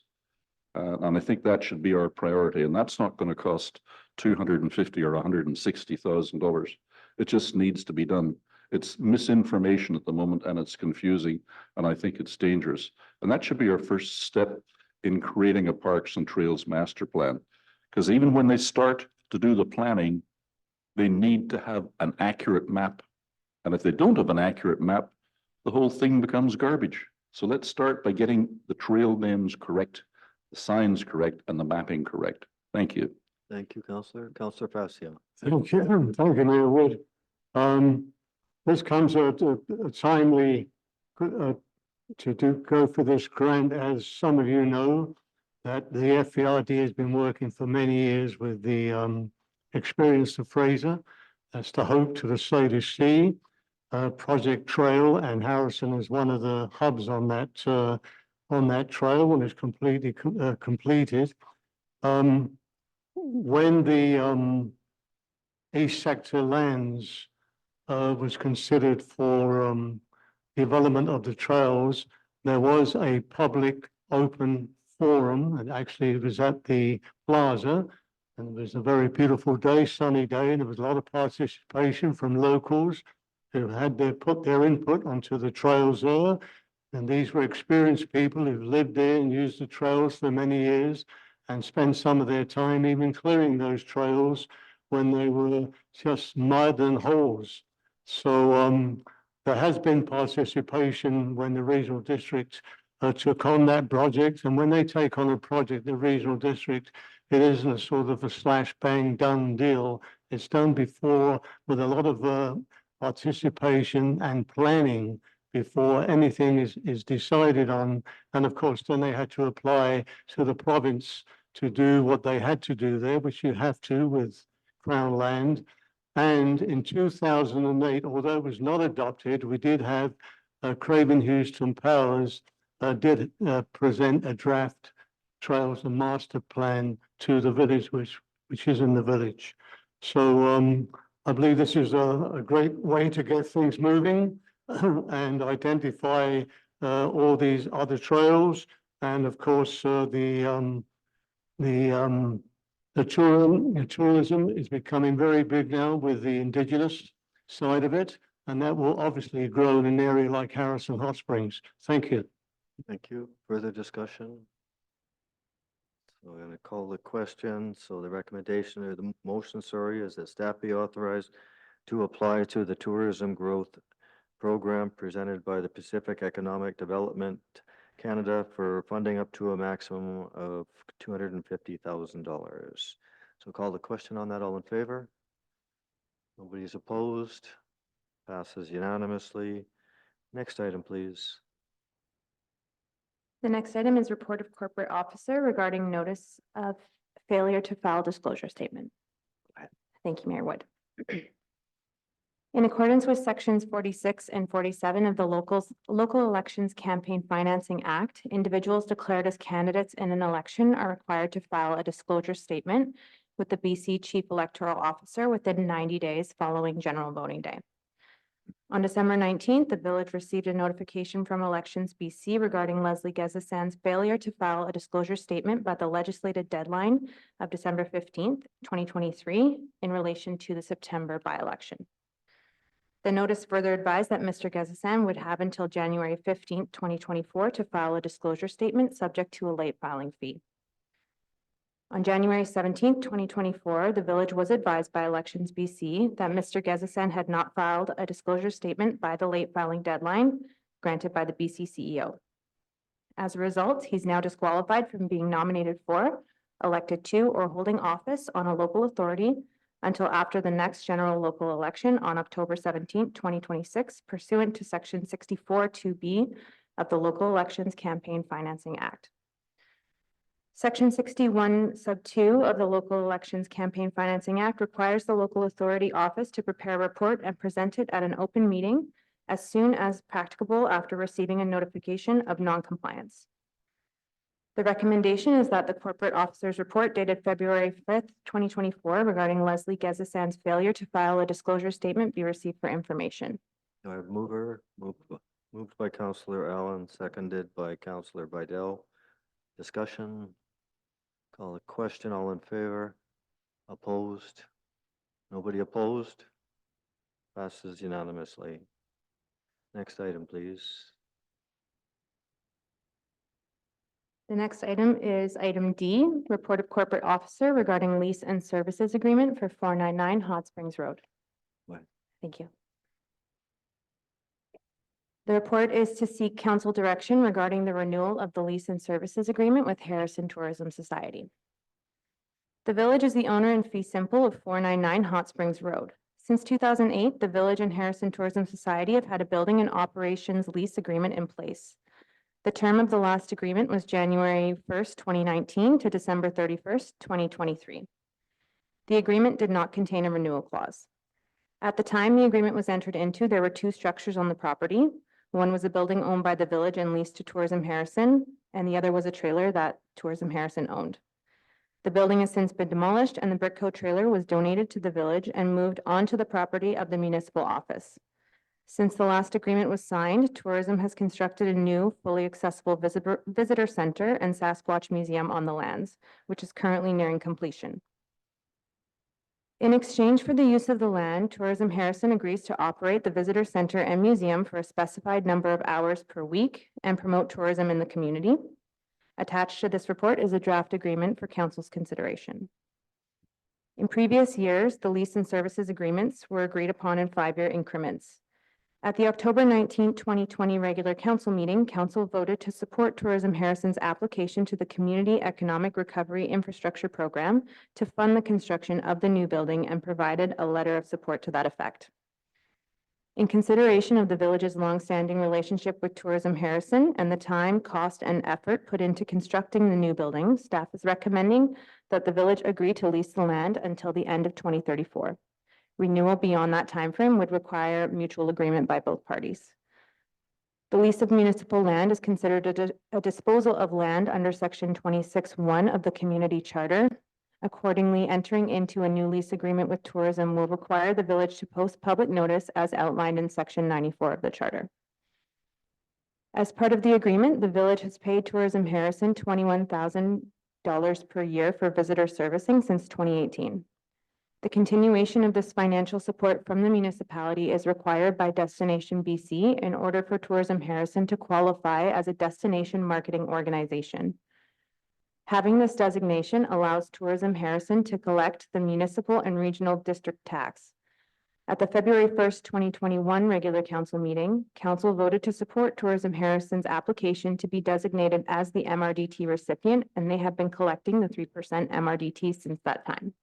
And I think that should be our priority. And that's not going to cost $250,000 or $160,000. It just needs to be done. It's misinformation at the moment and it's confusing. And I think it's dangerous. And that should be our first step in creating a Parks and Trails Master Plan. Because even when they start to do the planning, they need to have an accurate map. And if they don't have an accurate map, the whole thing becomes garbage. So let's start by getting the trail names correct, the signs correct, and the mapping correct. Thank you. Thank you, Counselor. Counselor Facio. Thank you, Mayor Wood. This comes at a timely go for this grant, as some of you know, that the FVRD has been working for many years with the Experience of Fraser. That's the Hope to the Slater Sea Project Trail, and Harrison is one of the hubs on that trail when it's completely completed. When the East Sector lands was considered for development of the trails, there was a public open forum, and actually it was at the plaza, and it was a very beautiful day, sunny day, and there was a lot of participation from locals who had put their input onto the trails there. And these were experienced people who've lived there and used the trails for many years and spent some of their time even clearing those trails when they were just mud and holes. So there has been participation when the regional district took on that project. And when they take on a project, the regional district, it isn't a sort of a slash bang done deal. It's done before with a lot of participation and planning before anything is decided on. And of course, then they had to apply to the province to do what they had to do there, which you have to with Crown land. And in 2008, although it was not adopted, we did have Craven Houston Powers did present a draft trails and master plan to the village, which is in the village. So I believe this is a great way to get things moving and identify all these other trails. And of course, the tourism is becoming very big now with the indigenous side of it, and that will obviously grow in an area like Harrison Hot Springs. Thank you. Thank you. Further discussion? So I'm going to call the question. So the recommendation or the motion, sorry, is that staff be authorized to apply to the tourism growth program presented by the Pacific Economic Development Canada for funding up to a maximum of $250,000. So call the question on that. All in favor? Nobody's opposed. Passes unanimously. Next item, please. The next item is report of corporate officer regarding notice of failure to file disclosure statement. Thank you, Mayor Wood. In accordance with sections 46 and 47 of the Local Elections Campaign Financing Act, individuals declared as candidates in an election are required to file a disclosure statement with the BC Chief Electoral Officer within 90 days following general voting day. On December 19th, the village received a notification from Elections BC regarding Leslie Gezasan's failure to file a disclosure statement by the legislated deadline of December 15th, 2023 in relation to the September by-election. The notice further advised that Mr. Gezasan would have until January 15th, 2024 to file a disclosure statement subject to a late filing fee. On January 17th, 2024, the village was advised by Elections BC that Mr. Gezasan had not filed a disclosure statement by the late filing deadline granted by the BC CEO. As a result, he's now disqualified from being nominated for, elected to, or holding office on a local authority until after the next general local election on October 17th, 2026, pursuant to Section 64(2)(b) of the Local Elections Campaign Financing Act. Section 61 sub 2 of the Local Elections Campaign Financing Act requires the local authority office to prepare a report and present it at an open meeting as soon as practicable after receiving a notification of non-compliance. The recommendation is that the corporate officer's report dated February 5th, 2024 regarding Leslie Gezasan's failure to file a disclosure statement be received for information. Do I have mover? Moved by Councillor Allen, seconded by Councillor Bidell. Discussion? Call the question. All in favor? Opposed? Nobody opposed? Passes unanimously. Next item, please. The next item is item D, Report of Corporate Officer regarding lease and services agreement for 499 Hot Springs Road. Go ahead. Thank you. The report is to seek council direction regarding the renewal of the lease and services agreement with Harrison Tourism Society. The village is the owner in fee simple of 499 Hot Springs Road. Since 2008, the village and Harrison Tourism Society have had a building and operations lease agreement in place. The term of the last agreement was January 1st, 2019 to December 31st, 2023. The agreement did not contain a renewal clause. At the time the agreement was entered into, there were two structures on the property. One was a building owned by the village and leased to Tourism Harrison, and the other was a trailer that Tourism Harrison owned. The building has since been demolished and the Brickco trailer was donated to the village and moved onto the property of the municipal office. Since the last agreement was signed, tourism has constructed a new, fully accessible visitor center and Sasquatch Museum on the lands, which is currently nearing completion. In exchange for the use of the land, Tourism Harrison agrees to operate the visitor center and museum for a specified number of hours per week and promote tourism in the community. Attached to this report is a draft agreement for council's consideration. In previous years, the lease and services agreements were agreed upon in 5-year increments. At the October 19, 2020 regular council meeting, council voted to support Tourism Harrison's application to the Community Economic Recovery Infrastructure Program to fund the construction of the new building and provided a letter of support to that effect. In consideration of the village's longstanding relationship with Tourism Harrison and the time, cost, and effort put into constructing the new building, staff is recommending that the village agree to lease the land until the end of 2034. Renewal beyond that timeframe would require mutual agreement by both parties. The lease of municipal land is considered a disposal of land under Section 26(1) of the Community Charter. Accordingly, entering into a new lease agreement with tourism will require the village to post public notice as outlined in Section 94 of the Charter. As part of the agreement, the village has paid Tourism Harrison $21,000 per year for visitor servicing since 2018. The continuation of this financial support from the municipality is required by Destination BC in order for Tourism Harrison to qualify as a destination marketing organization. Having this designation allows Tourism Harrison to collect the municipal and regional district tax. At the February 1st, 2021 regular council meeting, council voted to support Tourism Harrison's application to be designated as the MRDT recipient, and they have been collecting the 3% MRDT since that time.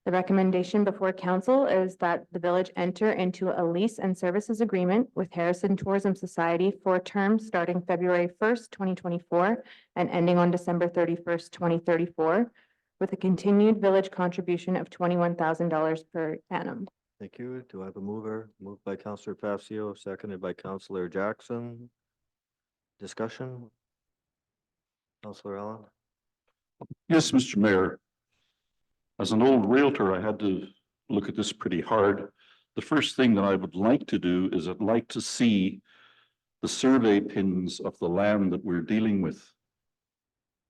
The recommendation before council is that the village enter into a lease and services agreement with Harrison Tourism Society for a term starting February 1st, 2024 and ending on December 31st, 2034, with a continued village contribution of $21,000 per annum. Thank you. Do I have a mover? Moved by Councillor Fazio, seconded by Councillor Jackson. Discussion? Councillor Allen? Yes, Mr. Mayor. As an old realtor, I had to look at this pretty hard. The first thing that I would like to do is I'd like to see the survey pins of the land that we're dealing with.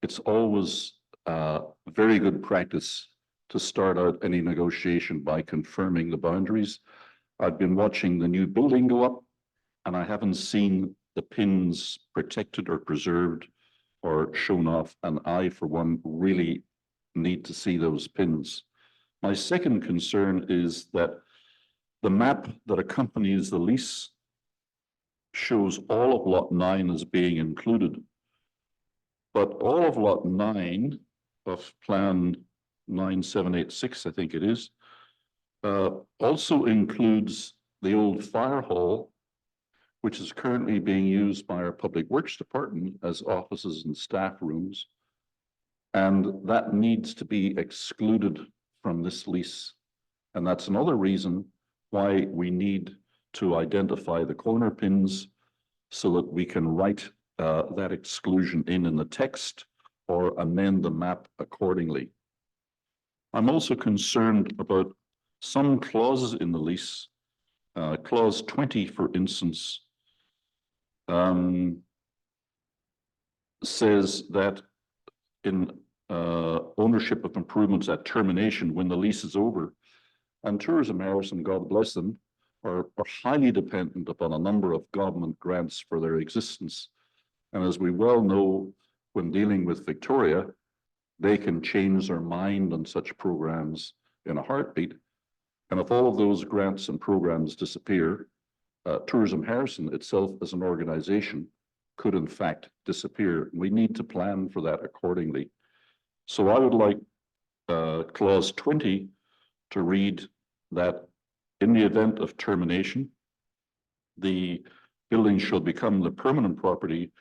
It's always very good practice to start out any negotiation by confirming the boundaries. I've been watching the new building go up and I haven't seen the pins protected or preserved or shown off, and I, for one, really need to see those pins. My second concern is that the map that accompanies the lease shows all of Lot 9 as being included. But all of Lot 9 of Plan 9786, I think it is, also includes the old fire hall, which is currently being used by our Public Works Department as offices and staff rooms. And that needs to be excluded from this lease. And that's another reason why we need to identify the corner pins so that we can write that exclusion in the text or amend the map accordingly. I'm also concerned about some clauses in the lease. Clause 20, for instance, says that in ownership of improvements at termination when the lease is over. And Tourism Harrison, God bless them, are highly dependent upon a number of government grants for their existence. And as we well know, when dealing with Victoria, they can change their mind on such programs in a heartbeat. And if all of those grants and programs disappear, Tourism Harrison itself as an organization could in fact disappear. We need to plan for that accordingly. So I would like clause 20 to read that in the event of termination, the building shall become the permanent property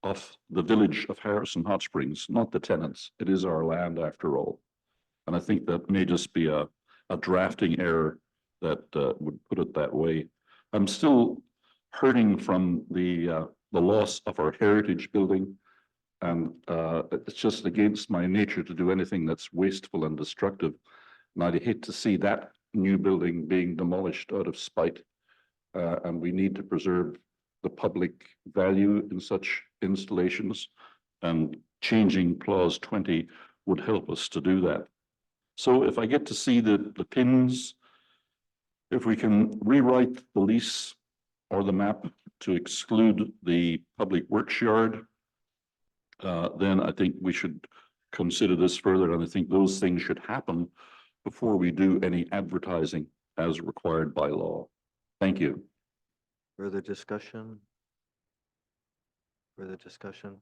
of the village of Harrison Hot Springs, not the tenants. It is our land after all. And I think that may just be a drafting error that would put it that way. I'm still hurting from the loss of our heritage building. And it's just against my nature to do anything that's wasteful and destructive. And I'd hate to see that new building being demolished out of spite. And we need to preserve the public value in such installations, and changing clause 20 would help us to do that. So if I get to see the pins, if we can rewrite the lease or the map to exclude the public works yard, then I think we should consider this further. And I think those things should happen before we do any advertising as required by law. Thank you. Further discussion? Further discussion?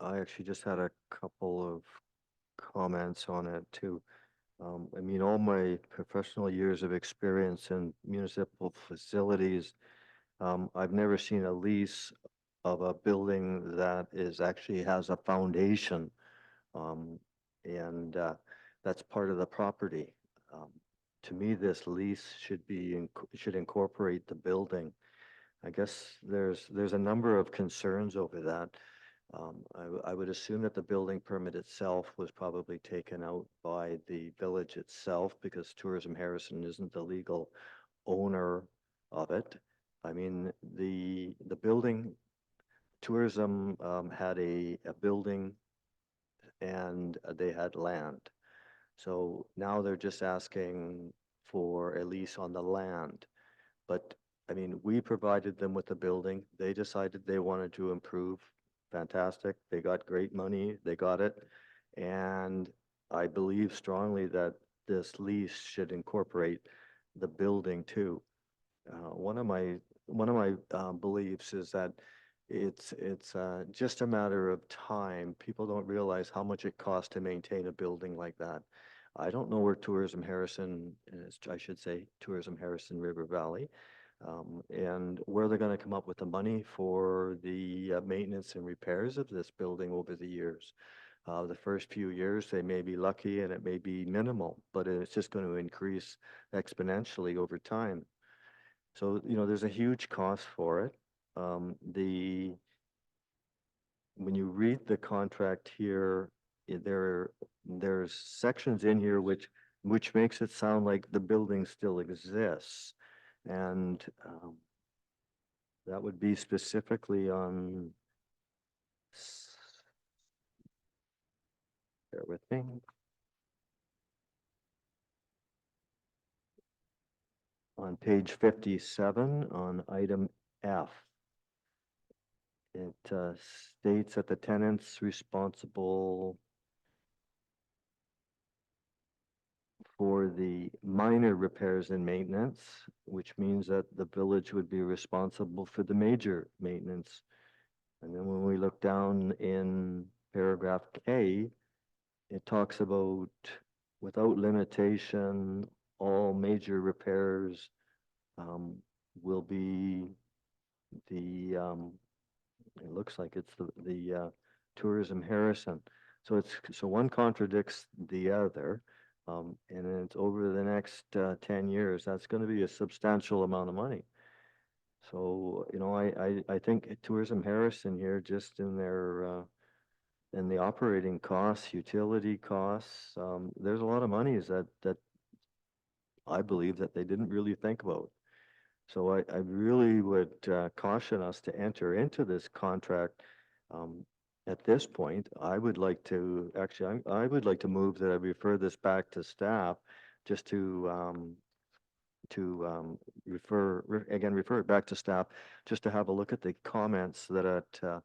I actually just had a couple of comments on it too. I mean, all my professional years of experience in municipal facilities, I've never seen a lease of a building that actually has a foundation. And that's part of the property. To me, this lease should incorporate the building. I guess there's a number of concerns over that. I would assume that the building permit itself was probably taken out by the village itself, because Tourism Harrison isn't the legal owner of it. I mean, the building, tourism had a building and they had land. So now they're just asking for a lease on the land. But I mean, we provided them with the building. They decided they wanted to improve. Fantastic. They got great money. They got it. And I believe strongly that this lease should incorporate the building too. One of my beliefs is that it's just a matter of time. People don't realize how much it costs to maintain a building like that. I don't know where Tourism Harrison is, I should say Tourism Harrison River Valley, and where they're going to come up with the money for the maintenance and repairs of this building over the years. The first few years, they may be lucky and it may be minimal, but it's just going to increase exponentially over time. So, you know, there's a huge cost for it. When you read the contract here, there's sections in here which makes it sound like the building still exists. And that would be specifically on, bear with me. On page 57 on item F. It states that the tenant's responsible for the minor repairs and maintenance, which means that the village would be responsible for the major maintenance. And then when we look down in paragraph K, it talks about without limitation, all major repairs will be the it looks like it's the Tourism Harrison. So one contradicts the other, and it's over the next 10 years. That's going to be a substantial amount of money. So you know, I think Tourism Harrison here, just in their in the operating costs, utility costs, there's a lot of monies that I believe that they didn't really think about. So I really would caution us to enter into this contract. At this point, I would like to, actually, I would like to move that I refer this back to staff, just to refer it back to staff, just to have a look at the comments that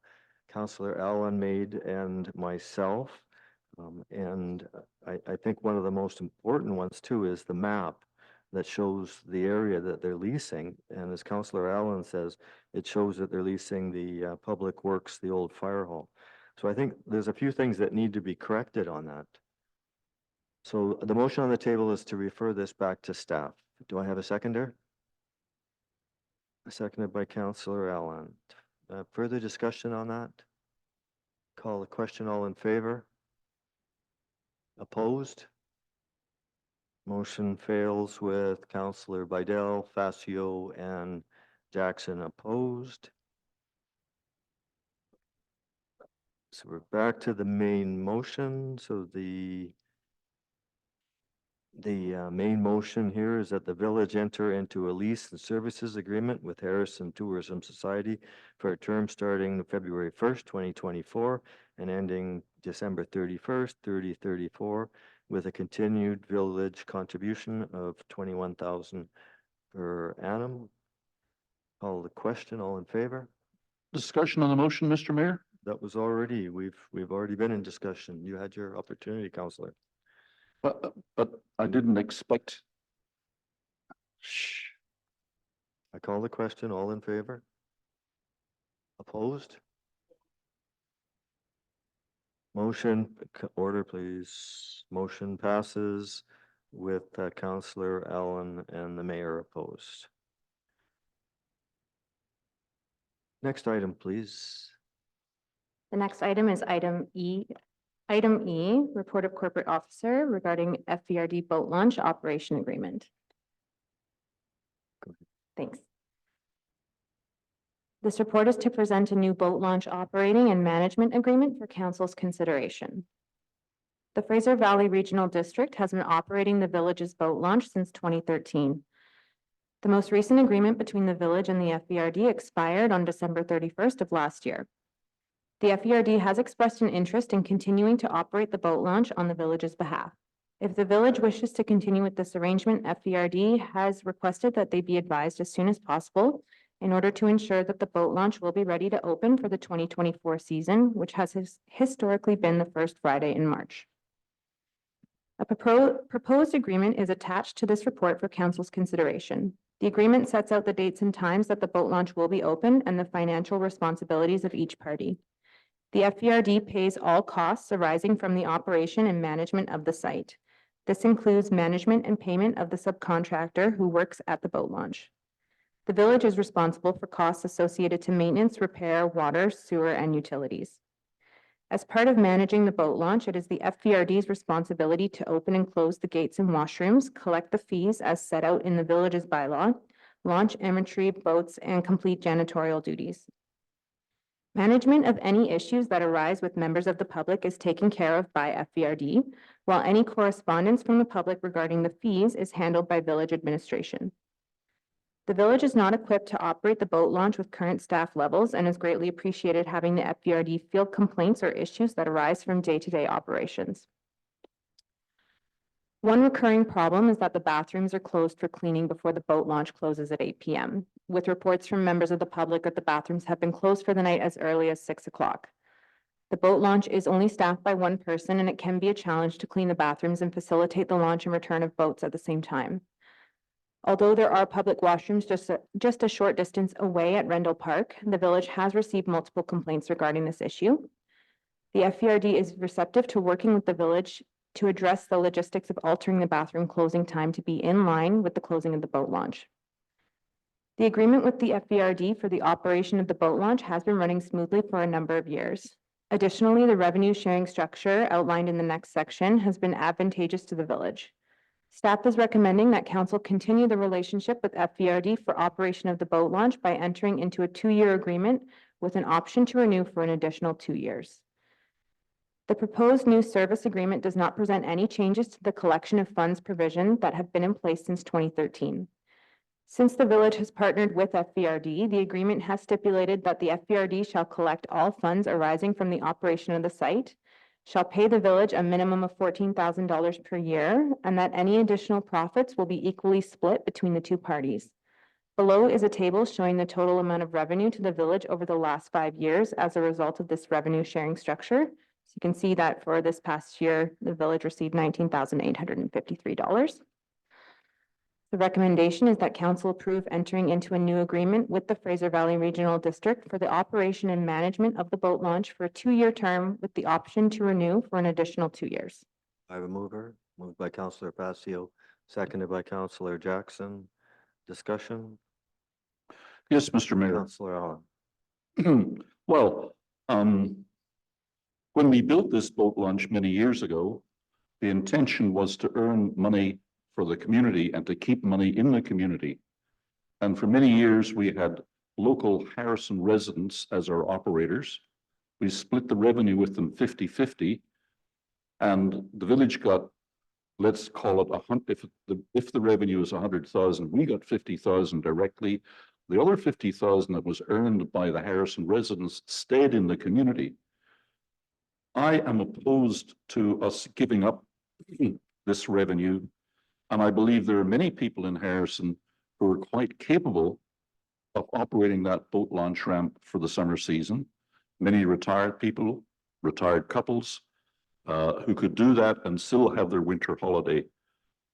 Councillor Allen made and myself. And I think one of the most important ones too is the map that shows the area that they're leasing. And as Councillor Allen says, it shows that they're leasing the Public Works, the old fire hall. So I think there's a few things that need to be corrected on that. So the motion on the table is to refer this back to staff. Do I have a seconder? Seconded by Councillor Allen. Further discussion on that? Call the question, all in favor? Opposed? Motion fails with Councillor Bidell, Facio, and Jackson opposed. So we're back to the main motion. So the main motion here is that the village enter into a lease and services agreement with Harrison Tourism Society for a term starting February 1st, 2024 and ending December 31st, 2034, with a continued village contribution of 21,000 per annum. Call the question, all in favor? Discussion on the motion, Mr. Mayor? That was already, we've already been in discussion. You had your opportunity, Councillor. But I didn't expect. Shh. I call the question, all in favor? Opposed? Motion, order please. Motion passes with Councillor Allen and the mayor opposed. Next item, please. The next item is item E. Item E, report of corporate officer regarding FVRD boat launch operation agreement. Go ahead. Thanks. This report is to present a new boat launch operating and management agreement for council's consideration. The Fraser Valley Regional District has been operating the village's boat launch since 2013. The most recent agreement between the village and the FVRD expired on December 31st of last year. The FVRD has expressed an interest in continuing to operate the boat launch on the village's behalf. If the village wishes to continue with this arrangement, FVRD has requested that they be advised as soon as possible in order to ensure that the boat launch will be ready to open for the 2024 season, which has historically been the first Friday in March. A proposed agreement is attached to this report for council's consideration. The agreement sets out the dates and times that the boat launch will be open and the financial responsibilities of each party. The FVRD pays all costs arising from the operation and management of the site. This includes management and payment of the subcontractor who works at the boat launch. The village is responsible for costs associated to maintenance, repair, water, sewer, and utilities. As part of managing the boat launch, it is the FVRD's responsibility to open and close the gates and washrooms, collect the fees as set out in the village's bylaw, launch imagery, boats, and complete janitorial duties. Management of any issues that arise with members of the public is taken care of by FVRD, while any correspondence from the public regarding the fees is handled by village administration. The village is not equipped to operate the boat launch with current staff levels and is greatly appreciated having the FVRD field complaints or issues that arise from day-to-day operations. One recurring problem is that the bathrooms are closed for cleaning before the boat launch closes at 8 p.m., with reports from members of the public that the bathrooms have been closed for the night as early as 6 o'clock. The boat launch is only staffed by one person, and it can be a challenge to clean the bathrooms and facilitate the launch and return of boats at the same time. Although there are public washrooms just a short distance away at Rendell Park, the village has received multiple complaints regarding this issue. The FVRD is receptive to working with the village to address the logistics of altering the bathroom closing time to be in line with the closing of the boat launch. The agreement with the FVRD for the operation of the boat launch has been running smoothly for a number of years. Additionally, the revenue sharing structure outlined in the next section has been advantageous to the village. Staff is recommending that council continue the relationship with FVRD for operation of the boat launch by entering into a 2-year agreement with an option to renew for an additional 2 years. The proposed new service agreement does not present any changes to the collection of funds provision that have been in place since 2013. Since the village has partnered with FVRD, the agreement has stipulated that the FVRD shall collect all funds arising from the operation of the site, shall pay the village a minimum of $14,000 per year, and that any additional profits will be equally split between the two parties. Below is a table showing the total amount of revenue to the village over the last 5 years as a result of this revenue sharing structure. So you can see that for this past year, the village received $19,853. The recommendation is that council approve entering into a new agreement with the Fraser Valley Regional District for the operation and management of the boat launch for a 2-year term with the option to renew for an additional 2 years. I have a mover, moved by Counselor Facio, seconded by Counselor Jackson. Discussion, Yes, Mr. Mayor. Counselor Allen. Well, when we built this boat launch many years ago, the intention was to earn money for the community and to keep money in the community. And for many years, we had local Harrison residents as our operators. We split the revenue with them 50-50. And the village got, let's call it if the revenue is 100,000, we got 50,000 directly. The other 50,000 that was earned by the Harrison residents stayed in the community. I am opposed to us giving up this revenue, and I believe there are many people in Harrison who are quite capable of operating that boat launch ramp for the summer season. Many retired people, retired couples, who could do that and still have their winter holiday.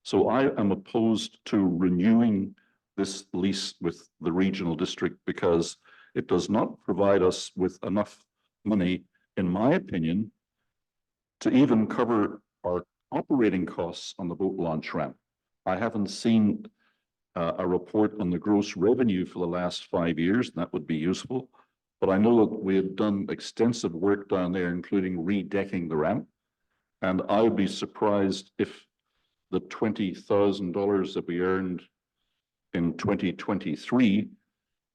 So I am opposed to renewing this lease with the regional district because it does not provide us with enough money, in my opinion, to even cover our operating costs on the boat launch ramp. I haven't seen a report on the gross revenue for the last 5 years, and that would be useful. But I know that we have done extensive work down there, including redecking the ramp. And I would be surprised if the $20,000 that we earned in 2023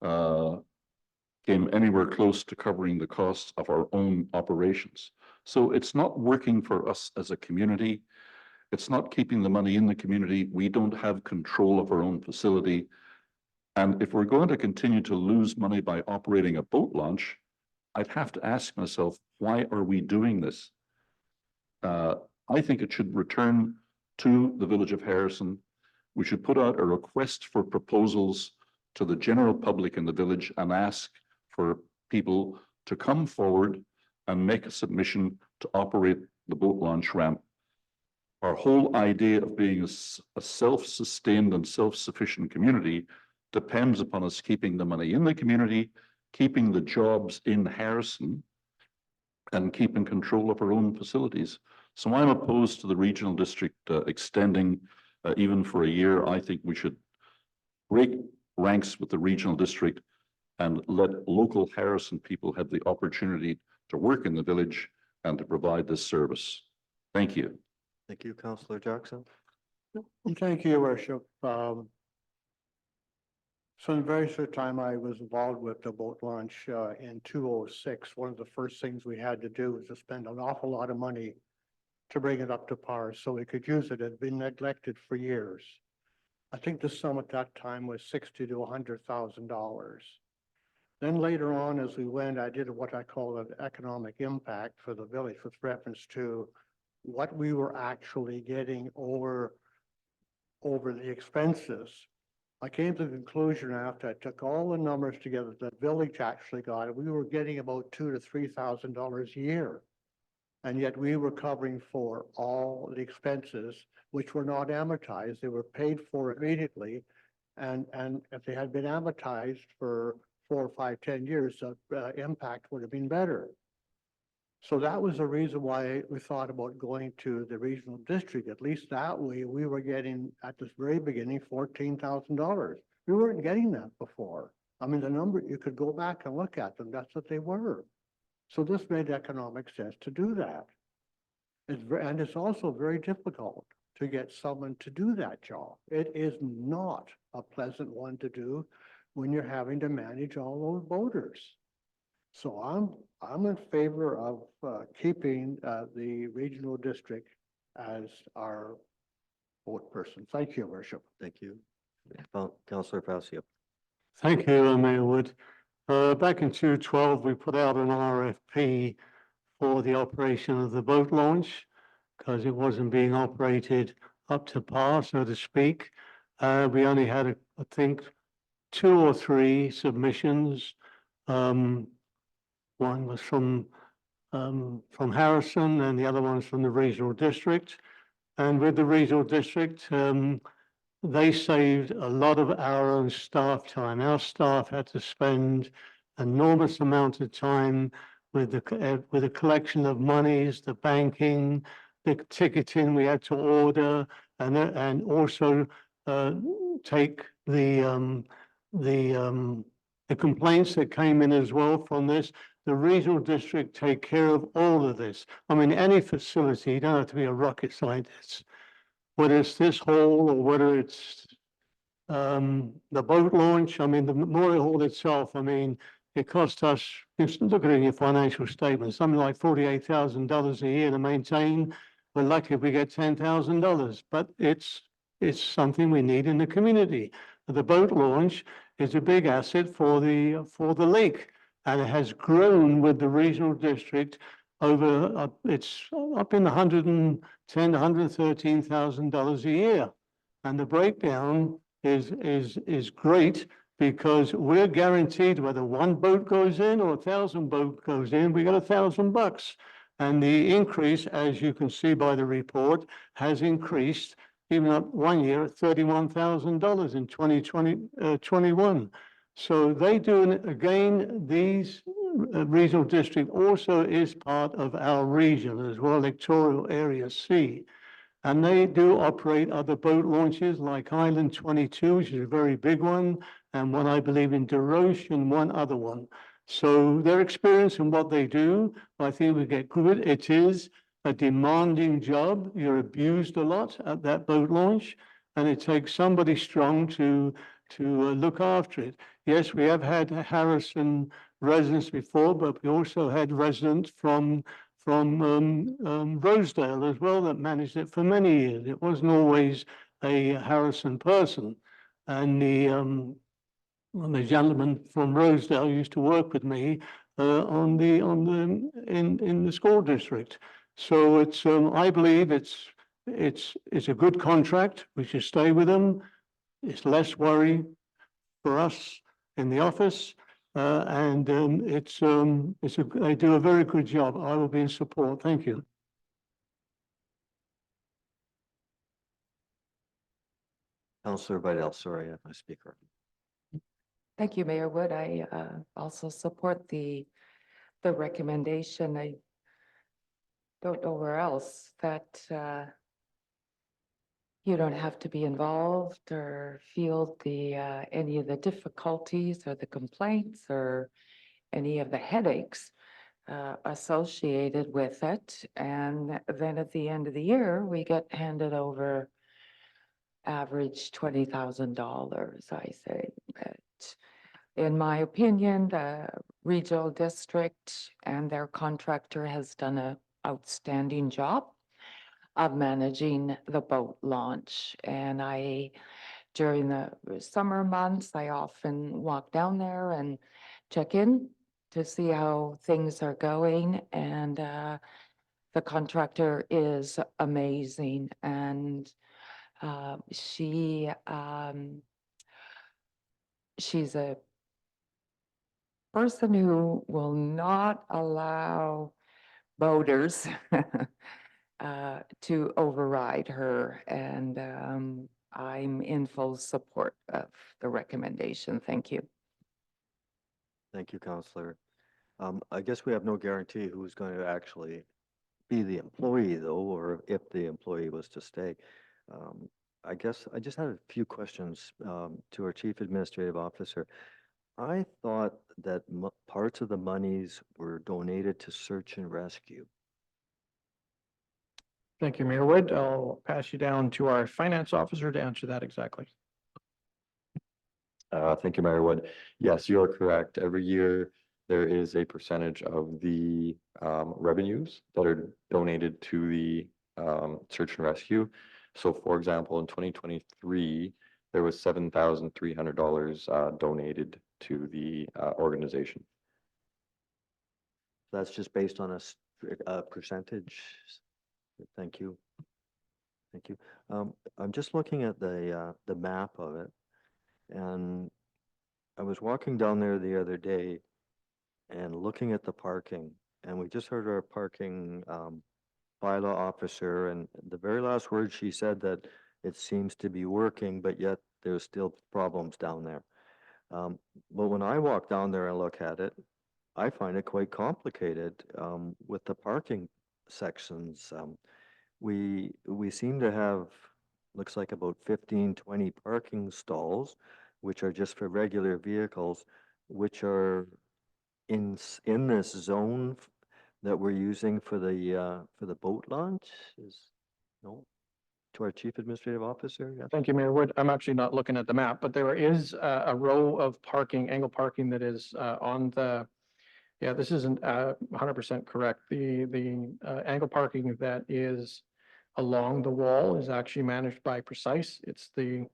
came anywhere close to covering the costs of our own operations. So it's not working for us as a community. It's not keeping the money in the community. We don't have control of our own facility. And if we're going to continue to lose money by operating a boat launch, I'd have to ask myself, why are we doing this? I think it should return to the village of Harrison. We should put out a request for proposals to the general public in the village and ask for people to come forward and make a submission to operate the boat launch ramp. Our whole idea of being a self-sustained and self-sufficient community depends upon us keeping the money in the community, keeping the jobs in Harrison, and keeping control of our own facilities. So I'm opposed to the regional district extending even for a year. I think we should break ranks with the regional district and let local Harrison people have the opportunity to work in the village and to provide this service. Thank you. Thank you, Counselor Jackson. Thank you, Your Worship. So in the very short time I was involved with the boat launch in 2006, one of the first things we had to do was to spend an awful lot of money to bring it up to par so we could use it. It had been neglected for years. I think the sum at that time was $60,000 to $100,000. Then later on, as we went, I did what I call an economic impact for the village with reference to what we were actually getting over the expenses. I came to the conclusion after I took all the numbers together, the village actually got it. We were getting about $2,000 to $3,000 a year. And yet we were covering for all the expenses, which were not amortized. They were paid for immediately. And if they had been amortized for 4, 5, 10 years, the impact would have been better. So that was the reason why we thought about going to the regional district. At least that way, we were getting at the very beginning $14,000. We weren't getting that before. I mean, the number, you could go back and look at them. That's what they were. So this made economic sense to do that. And it's also very difficult to get someone to do that job. It is not a pleasant one to do when you're having to manage all those boaters. So I'm in favor of keeping the regional district as our boat person. Thank you, Your Worship. Thank you. Counselor Facio. Thank you, Mayor Wood. Back in 2012, we put out an RFP for the operation of the boat launch because it wasn't being operated up to par, so to speak. We only had, I think, two or three submissions. One was from Harrison and the other one's from the regional district. And with the regional district, they saved a lot of our own staff time. Our staff had to spend enormous amount of time with the collection of monies, the banking, the ticketing we had to order, and also take the complaints that came in as well from this. The regional district take care of all of this. I mean, any facility, you don't have to be a rocket scientist. Whether it's this hall or whether it's the boat launch, I mean, the Memorial Hall itself, I mean, it cost us, just look at it in your financial statement, something like $48,000 a year to maintain. We're lucky if we get $10,000, but it's something we need in the community. The boat launch is a big asset for the lake, and it has grown with the regional district over, it's up in the $110,000 to $113,000 a year. And the breakdown is great because we're guaranteed whether one boat goes in or 1,000 boat goes in, we got $1,000. And the increase, as you can see by the report, has increased even up 1 year at $31,000 in 2021. So they do, again, these regional district also is part of our region as well, electoral area C. And they do operate other boat launches like Island 22, which is a very big one, and one I believe in Desroches and one other one. So their experience in what they do, I think we get good. It is a demanding job. You're abused a lot at that boat launch, and it takes somebody strong to look after it. Yes, we have had Harrison residents before, but we also had residents from Rosedale as well that managed it for many years. It wasn't always a Harrison person. And the gentleman from Rosedale used to work with me in the school district. So it's I believe it's a good contract. We should stay with them. It's less worry for us in the office. And they do a very good job. I will be in support. Thank you. Councillor Vidal, sorry, I have my speaker. Thank you, Mayor Wood. I also support the recommendation. I don't know where else that you don't have to be involved or feel any of the difficulties or the complaints or any of the headaches associated with it. And then at the end of the year, we get handed over average $20,000, I say. But in my opinion, the regional district and their contractor has done an outstanding job of managing the boat launch. And during the summer months, I often walk down there and check in to see how things are going. And the contractor is amazing. And she's a person who will not allow boaters to override her, and I'm in full support of the recommendation. Thank you. Thank you, Councillor. I guess we have no guarantee who's going to actually be the employee though, or if the employee was to stay. I guess I just had a few questions to our Chief Administrative Officer. I thought that parts of the monies were donated to search and rescue. Thank you, Mayor Wood. I'll pass you down to our finance officer to answer that exactly. Thank you, Mayor Wood. Yes, you are correct. Every year, there is a percentage of the revenues that are donated to the search and rescue. So for example, in 2023, there was $7,300 donated to the organization. That's just based on a percentage. Thank you. Thank you. I'm just looking at the map of it, and I was walking down there the other day and looking at the parking, and we just heard our parking bylaw officer, and the very last word she said that it seems to be working, but yet there's still problems down there. But when I walk down there and look at it, I find it quite complicated with the parking sections. We seem to have, looks like about 15, 20 parking stalls, which are just for regular vehicles, which are in this zone that we're using for the boat launch is, no? To our chief administrative officer, yes? Thank you, Mayor Wood. I'm actually not looking at the map, but there is a row of parking, angle parking that is on the, yeah, this isn't 100% correct. The angle parking that is along the wall is actually managed by Precise. It's the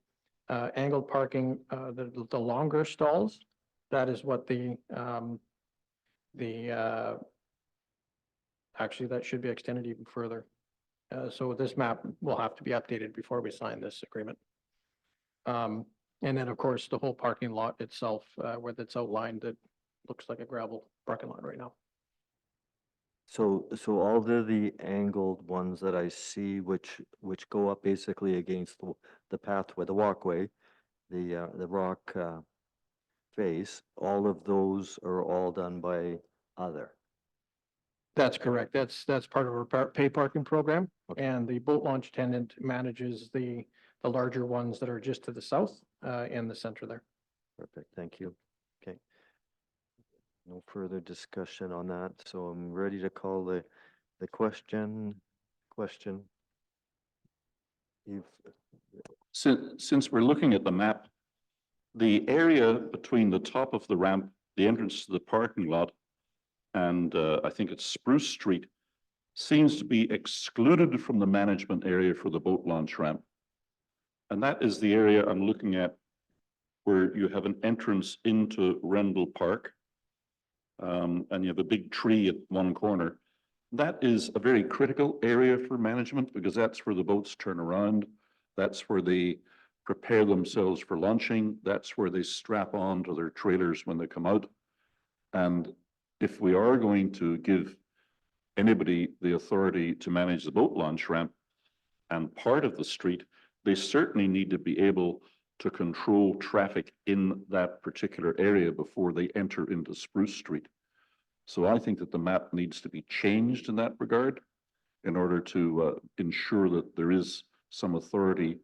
angled parking, the longer stalls. That is what actually, that should be extended even further. So this map will have to be updated before we sign this agreement. And then, of course, the whole parking lot itself, where that's outlined, it looks like a gravel parking lot right now. So all the angled ones that I see, which go up basically against the pathway, the walkway, the rock face, all of those are all done by other. That's correct. That's part of our pay parking program. Okay. And the boat launch attendant manages the larger ones that are just to the south, in the center there. Perfect, thank you. Okay. No further discussion on that, so I'm ready to call the question. You've, Since we're looking at the map, the area between the top of the ramp, the entrance to the parking lot, and I think it's Spruce Street, seems to be excluded from the management area for the boat launch ramp. And that is the area I'm looking at where you have an entrance into Rendell Park. And you have a big tree at one corner. That is a very critical area for management because that's where the boats turn around. That's where they prepare themselves for launching. That's where they strap on to their trailers when they come out. And if we are going to give anybody the authority to manage the boat launch ramp and part of the street, they certainly need to be able to control traffic in that particular area before they enter into Spruce Street. So I think that the map needs to be changed in that regard in order to ensure that there is some authority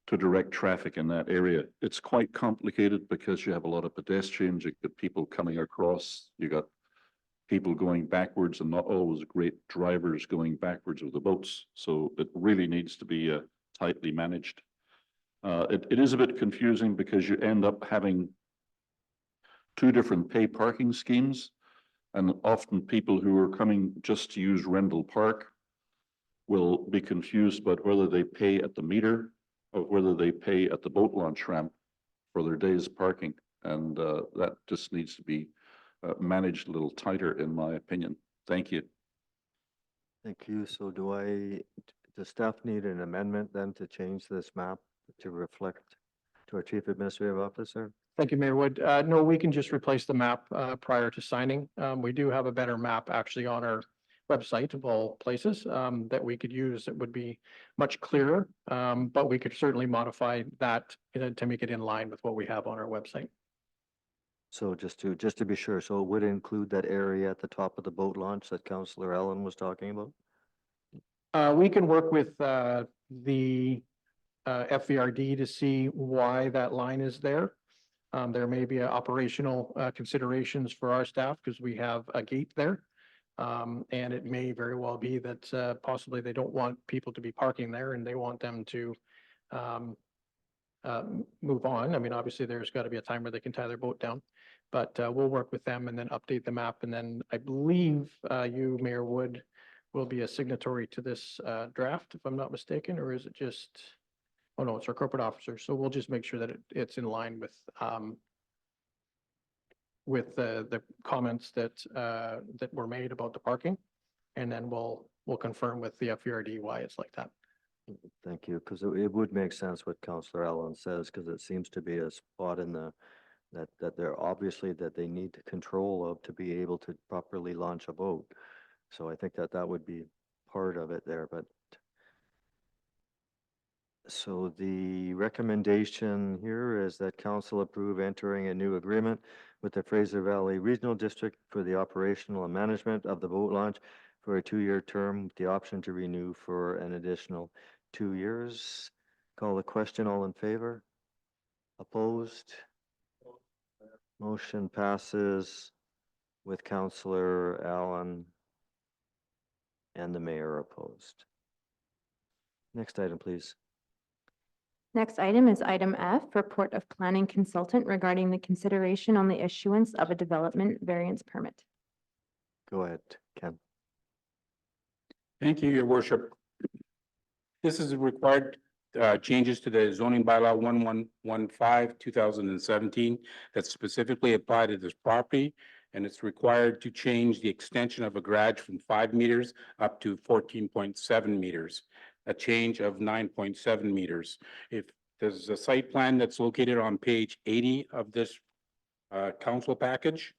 to direct traffic in that area. It's quite complicated because you have a lot of pedestrians, you get people coming across, you got people going backwards and not always great drivers going backwards with the boats. So it really needs to be tightly managed. It is a bit confusing because you end up having two different pay parking schemes. And often people who are coming just to use Rendell Park will be confused about whether they pay at the meter or whether they pay at the boat launch ramp for their day's parking. And that just needs to be managed a little tighter, in my opinion. Thank you. thank you. So does staff need an amendment then to change this map to reflect to our chief administrative officer? Thank you, Mayor Wood. No, we can just replace the map prior to signing. We do have a better map actually on our website of all places that we could use. It would be much clearer, but we could certainly modify that to make it in line with what we have on our website. So just to be sure, so it would include that area at the top of the boat launch that Councillor Allen was talking about? We can work with the FVRD to see why that line is there. There may be operational considerations for our staff because we have a gate there. And it may very well be that possibly they don't want people to be parking there and they want them to move on. I mean, obviously, there's got to be a time where they can tie their boat down. But we'll work with them and then update the map. And then I believe you, Mayor Wood, will be a signatory to this draft, if I'm not mistaken, or is it just, oh no, it's our corporate officer. So we'll just make sure that it's in line with the comments that were made about the parking. And then we'll confirm with the FVRD why it's like that. Thank you, because it would make sense what Councillor Allen says, because it seems to be a spot in the that they're obviously that they need control of to be able to properly launch a boat. So I think that that would be part of it there, but so the recommendation here is that council approve entering a new agreement with the Fraser Valley Regional District for the operational and management of the boat launch for a 2-year term with the option to renew for an additional 2 years. Call the question, all in favor? Opposed? Motion passes with Councillor Allen and the mayor opposed. Next item, please. Next item is item F, report of planning consultant regarding the consideration on the issuance of a development variance permit. Go ahead, Ken. Thank you, your worship. This is required changes to the zoning bylaw 1115/2017 that specifically apply to this property. And it's required to change the extension of a garage from 5 meters up to 14.7 meters, a change of 9.7 meters. If there's a site plan that's located on page 80 of this council package.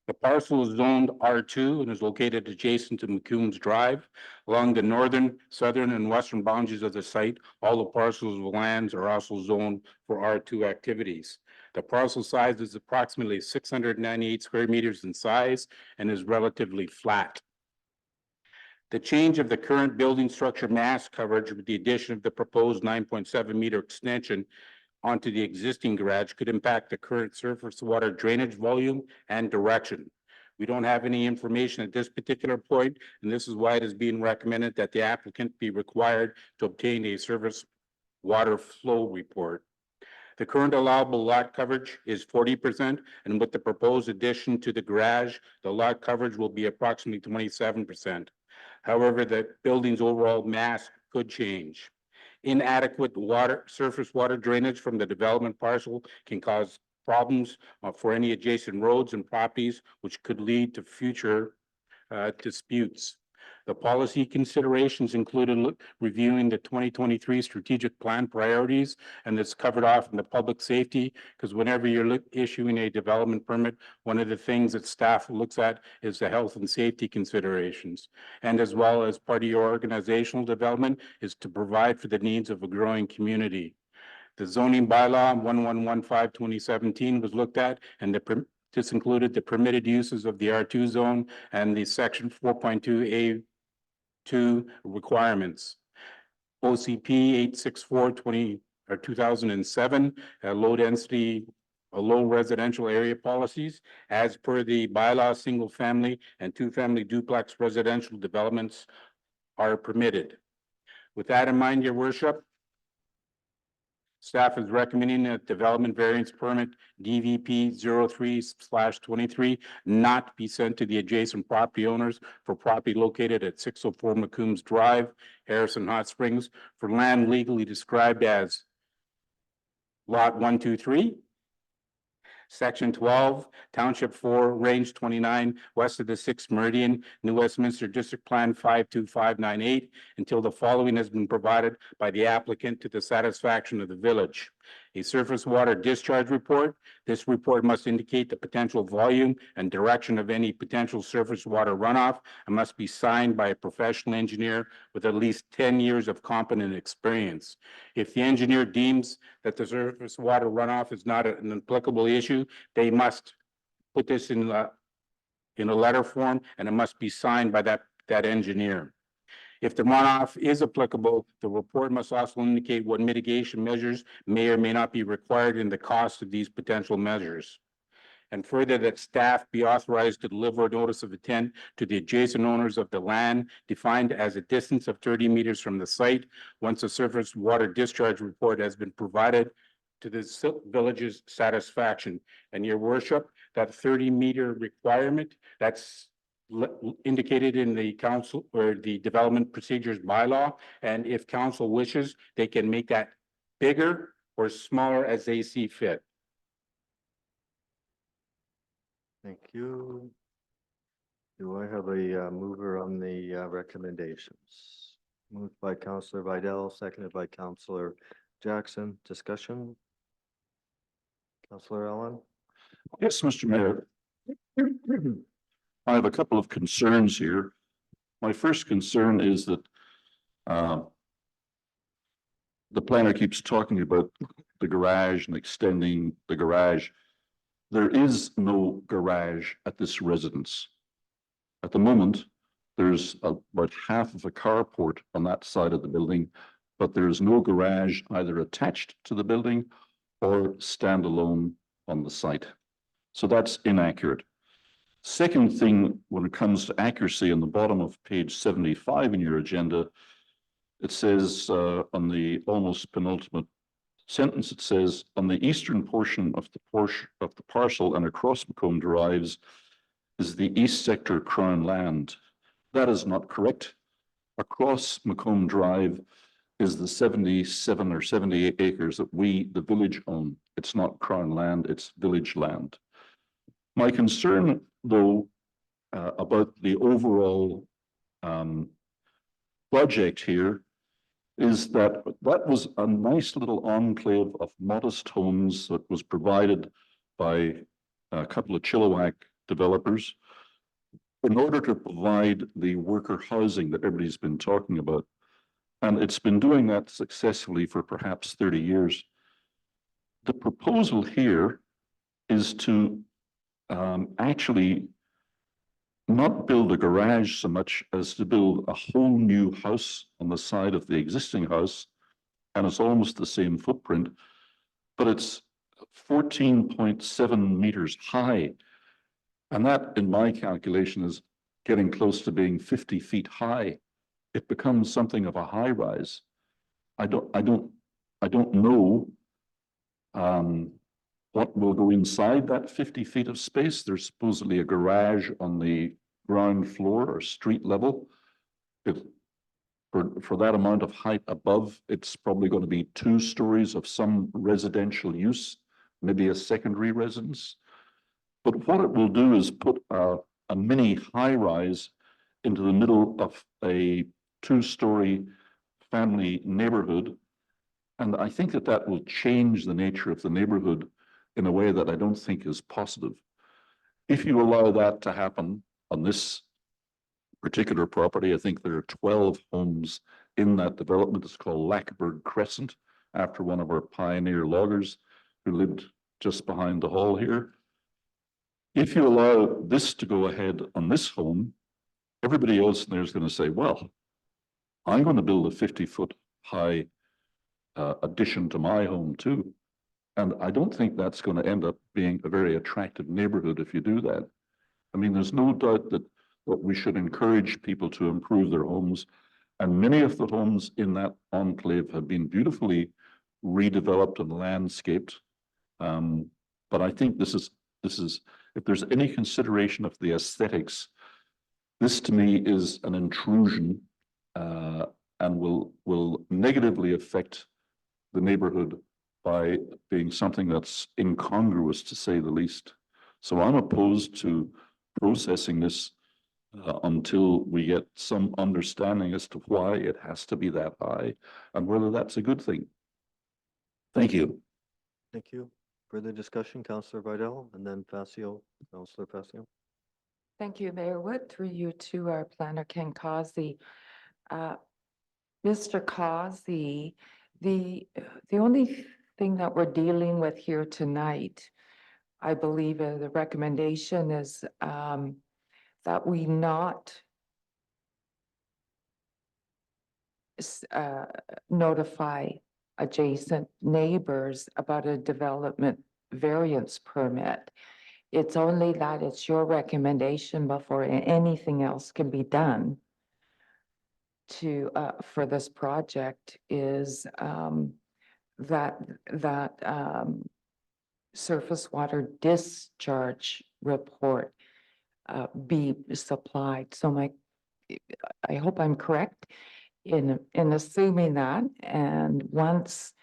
The parcel is zoned R2 and is located adjacent to McCombs Drive. Along the northern, southern, and western boundaries of the site, all the parcels of lands are also zoned for R2 activities. The parcel size is approximately 698 square meters in size and is relatively flat. The change of the current building structure mass coverage with the addition of the proposed 9.7 meter extension onto the existing garage could impact the current surface water drainage volume and direction. We don't have any information at this particular point, and this is why it is being recommended that the applicant be required to obtain a surface water flow report. The current allowable lot coverage is 40%, and with the proposed addition to the garage, the lot coverage will be approximately 27%. However, the building's overall mass could change. Inadequate surface water drainage from the development parcel can cause problems for any adjacent roads and properties, which could lead to future disputes. The policy considerations included reviewing the 2023 strategic plan priorities, and it's covered off in the public safety, because whenever you're issuing a development permit, one of the things that staff looks at is the health and safety considerations. And as well as part of your organizational development is to provide for the needs of a growing community. The zoning bylaw 1115/2017 was looked at, and this included the permitted uses of the R2 zone and the section 4.2A2 requirements. OCP 864/2007, low residential area policies. As per the bylaw, single family and 2-family duplex residential developments are permitted. With that in mind, your worship, staff is recommending that development variance permit DVP 03/23 not be sent to the adjacent property owners for property located at 604 McCombs Drive, Harrison Hot Springs, for land legally described as Lot 123, Section 12, Township 4, Range 29, west of the 6th Meridian, New Westminster District Plan 52598, until the following has been provided by the applicant to the satisfaction of the village. A surface water discharge report. This report must indicate the potential volume and direction of any potential surface water runoff and must be signed by a professional engineer with at least 10 years of competent experience. If the engineer deems that the surface water runoff is not an applicable issue, they must put this in a letter form, and it must be signed by that engineer. If the runoff is applicable, the report must also indicate what mitigation measures may or may not be required and the cost of these potential measures. And further, that staff be authorized to deliver a notice of intent to the adjacent owners of the land defined as a distance of 30 meters from the site once a surface water discharge report has been provided to the village's satisfaction. And your worship, that 30-meter requirement, that's indicated in the council or the development procedures bylaw. And if council wishes, they can make that bigger or smaller as they see fit. Thank you. Do I have a mover on the recommendations? Moved by Councillor Vidal, seconded by Councillor Jackson. Discussion? Counselor Allen? Yes, Mr. Mayor. I have a couple of concerns here. My first concern is that the planner keeps talking about the garage and extending the garage. There is no garage at this residence. At the moment, there's about half of a carport on that side of the building, but there is no garage either attached to the building or standalone on the site. So that's inaccurate. Second thing, when it comes to accuracy, on the bottom of page 75 in your agenda, it says on the almost penultimate sentence, it says on the eastern portion of the parcel and across Macomb Drives is the east sector Crown land. That is not correct. Across Macomb Drive is the 77 or 78 acres that we, the village, own. It's not Crown land, it's village land. My concern, though, about the overall project here is that that was a nice little enclave of modest homes that was provided by a couple of Chilliwack developers in order to provide the worker housing that everybody's been talking about. And it's been doing that successfully for perhaps 30 years. The proposal here is to actually not build a garage so much as to build a whole new house on the side of the existing house. And it's almost the same footprint, but it's 14.7 meters high. And that, in my calculation, is getting close to being 50 feet high. It becomes something of a high rise. I don't know what will go inside that 50 feet of space. There's supposedly a garage on the ground floor or street level. For that amount of height above, it's probably going to be 2 stories of some residential use, maybe a secondary residence. But what it will do is put a mini high rise into the middle of a 2-story family neighborhood. And I think that that will change the nature of the neighborhood in a way that I don't think is positive. If you allow that to happen on this particular property, I think there are 12 homes in that development. It's called Lackberg Crescent, after one of our pioneer loggers who lived just behind the hall here. If you allow this to go ahead on this home, everybody else in there is going to say, well, I'm going to build a 50-foot high addition to my home too. And I don't think that's going to end up being a very attractive neighborhood if you do that. I mean, there's no doubt that we should encourage people to improve their homes. And many of the homes in that enclave have been beautifully redeveloped and landscaped. But I think this is, if there's any consideration of the aesthetics, this to me is an intrusion and will negatively affect the neighborhood by being something that's incongruous, to say the least. So I'm opposed to processing this until we get some understanding as to why it has to be that high and whether that's a good thing. Thank you. Thank you. Further discussion, Councillor Vidal, and then Facio, Councillor Facio. Thank you, Mayor Wood. Through you to our planner, Ken Causey. Mr. Causey, the only thing that we're dealing with here tonight, I believe the recommendation is that we not notify adjacent neighbors about a development variance permit. It's only that it's your recommendation before anything else can be done to for this project is that surface water discharge report be supplied. So I hope I'm correct in assuming that, and once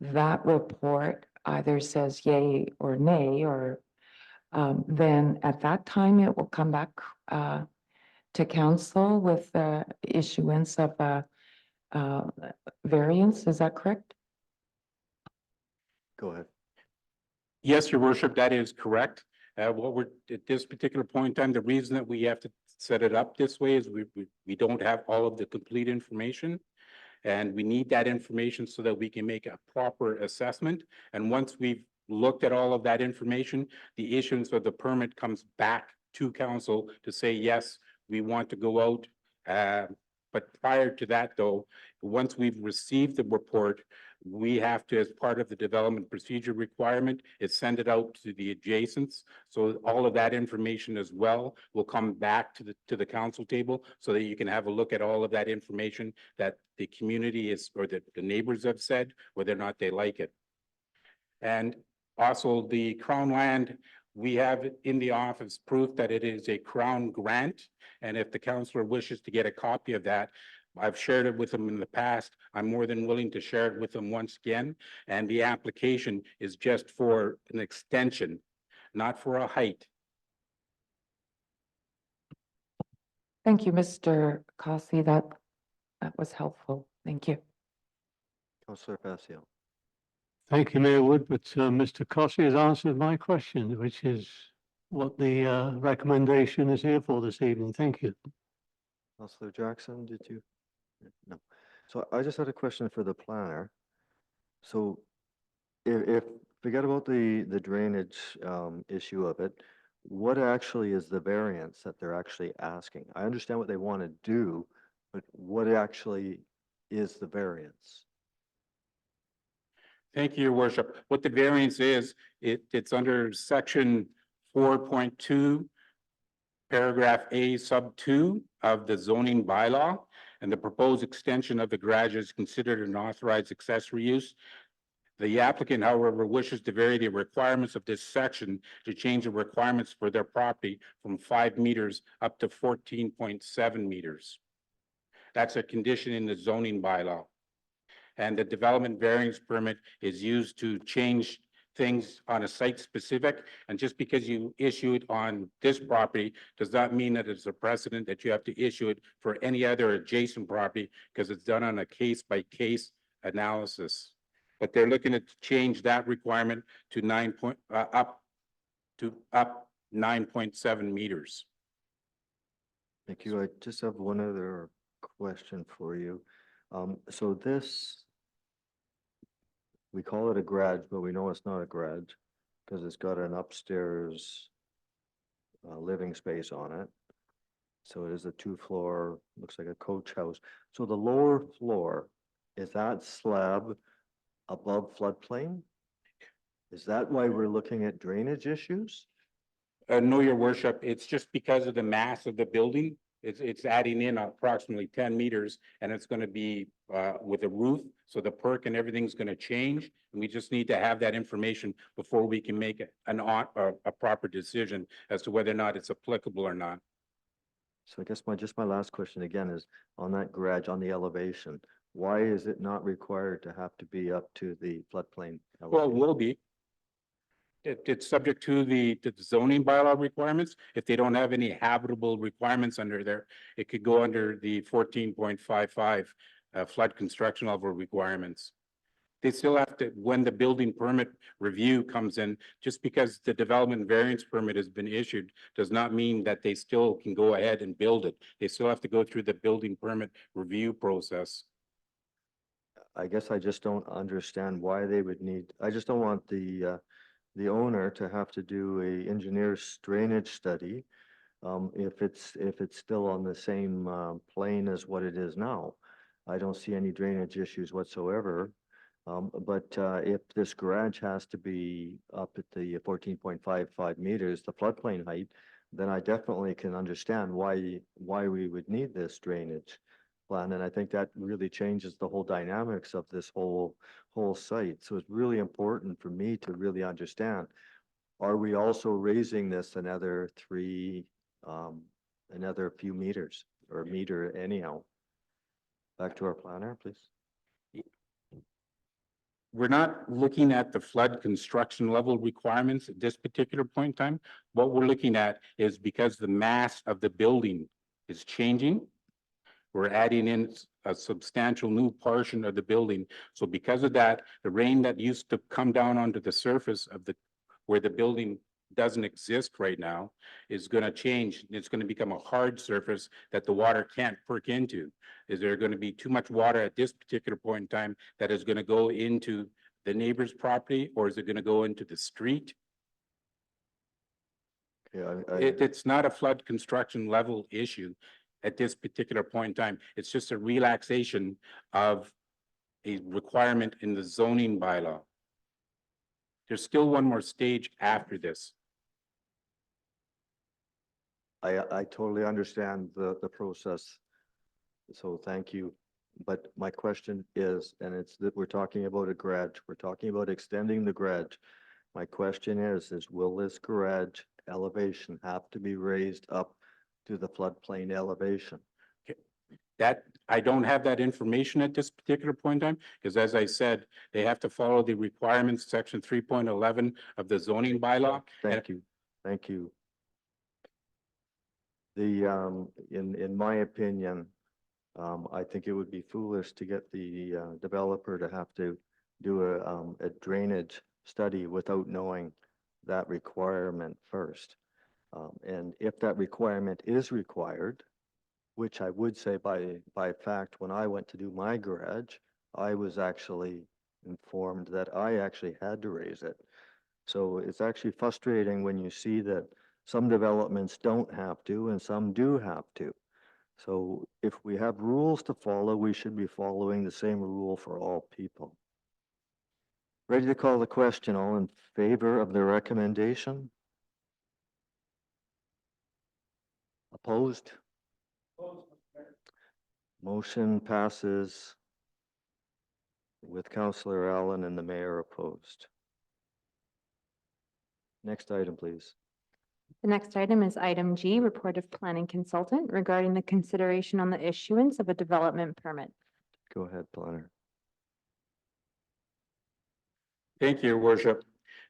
that report either says yay or nay, or then at that time it will come back to council with the issuance of a variance. Is that correct? Go ahead. Yes, your worship, that is correct. What we're, at this particular point in time, the reason that we have to set it up this way is we don't have all of the complete information. And we need that information so that we can make a proper assessment. And once we've looked at all of that information, the issuance of the permit comes back to council to say, yes, we want to go out. But prior to that, though, once we've received the report, we have to, as part of the development procedure requirement, is send it out to the adjacents. So all of that information as well will come back to the council table so that you can have a look at all of that information that the community is, or the neighbors have said, whether or not they like it. And also the Crown land, we have in the office proof that it is a Crown grant. And if the councillor wishes to get a copy of that, I've shared it with them in the past. I'm more than willing to share it with them once again. And the application is just for an extension, not for a height. Thank you, Mr. Cossey. That was helpful. Thank you. Councillor Facio. Thank you, Mayor Wood, but Mr. Cossey has answered my question, which is what the recommendation is here for this evening. Thank you. Councillor Jackson, did you? No. So I just had a question for the planner. So if forget about the drainage issue of it, what actually is the variance that they're actually asking? I understand what they want to do, but what actually is the variance? Thank you, your worship. What the variance is, it's under section 4.2, paragraph A sub 2 of the zoning bylaw. And the proposed extension of the garage is considered an authorized accessory use. The applicant, however, wishes to vary the requirements of this section to change the requirements for their property from 5 meters up to 14.7 meters. That's a condition in the zoning bylaw. And the development variance permit is used to change things on a site specific. And just because you issue it on this property does not mean that it's a precedent that you have to issue it for any other adjacent property, because it's done on a case by case analysis. But they're looking to change that requirement to up 9.7 meters. Thank you. I just have one other question for you. So this, we call it a garage, but we know it's not a garage because it's got an upstairs living space on it. So it is a 2-floor, looks like a coach house. So the lower floor, is that slab above floodplain? Is that why we're looking at drainage issues? No, your worship, it's just because of the mass of the building. It's adding in approximately 10 meters, and it's going to be with a roof. So the perk and everything's going to change. And we just need to have that information before we can make a proper decision as to whether or not it's applicable or not. So I guess my last question again is on that garage, on the elevation, why is it not required to have to be up to the floodplain? Well, it elevation? will be. It's subject to the zoning bylaw requirements. If they don't have any habitable requirements under there, it could go under the 14.55 flood construction level requirements. They still have to, when the building permit review comes in, just because the development variance permit has been issued does not mean that they still can go ahead and build it. They still have to go through the building permit review process. I guess I just don't understand why they would need, I just don't want the owner to have to do a engineer's drainage study if it's still on the same plane as what it is now. I don't see any drainage issues whatsoever. But if this garage has to be up at the 14.55 meters, the floodplain height, then I definitely can understand why we would need this drainage plan. And I think that really changes the whole dynamics of this whole site. So it's really important for me to really understand, are we also raising this another another few meters or a meter anyhow? Back to our planner, please. We're not looking at the flood construction level requirements at this particular point in time. What we're looking at is because the mass of the building is changing, we're adding in a substantial new portion of the building. So because of that, the rain that used to come down onto the surface of the where the building doesn't exist right now is going to change. It's going to become a hard surface that the water can't perk into. Is there going to be too much water at this particular point in time that is going to go into the neighbor's property, or is it going to go into the street? Yeah, It's not a flood construction level issue at this particular point in time. It's just a relaxation of a requirement in the zoning bylaw. There's still one more stage after this. I totally understand the process. So thank you. But my question is, and it's that we're talking about a garage, we're talking about extending the garage. My question is will this garage elevation have to be raised up to the floodplain elevation? That, I don't have that information at this particular point in time, because as I said, they have to follow the requirements, section 3.11 of the zoning bylaw. Thank you, thank you. The, in my opinion, I think it would be foolish to get the developer to have to do a drainage study without knowing that requirement first. And if that requirement is required, which I would say by fact, when I went to do my garage, I was actually informed that I actually had to raise it. So it's actually frustrating when you see that some developments don't have to and some do have to. So if we have rules to follow, we should be following the same rule for all people. Ready to call the question. All in favor of the recommendation? Opposed? Motion passes with Councillor Allen and the mayor opposed. Next item, please. The next item is item G, report of planning consultant regarding the consideration on the issuance of a development permit. Go ahead, planner. Thank you, Your Worship.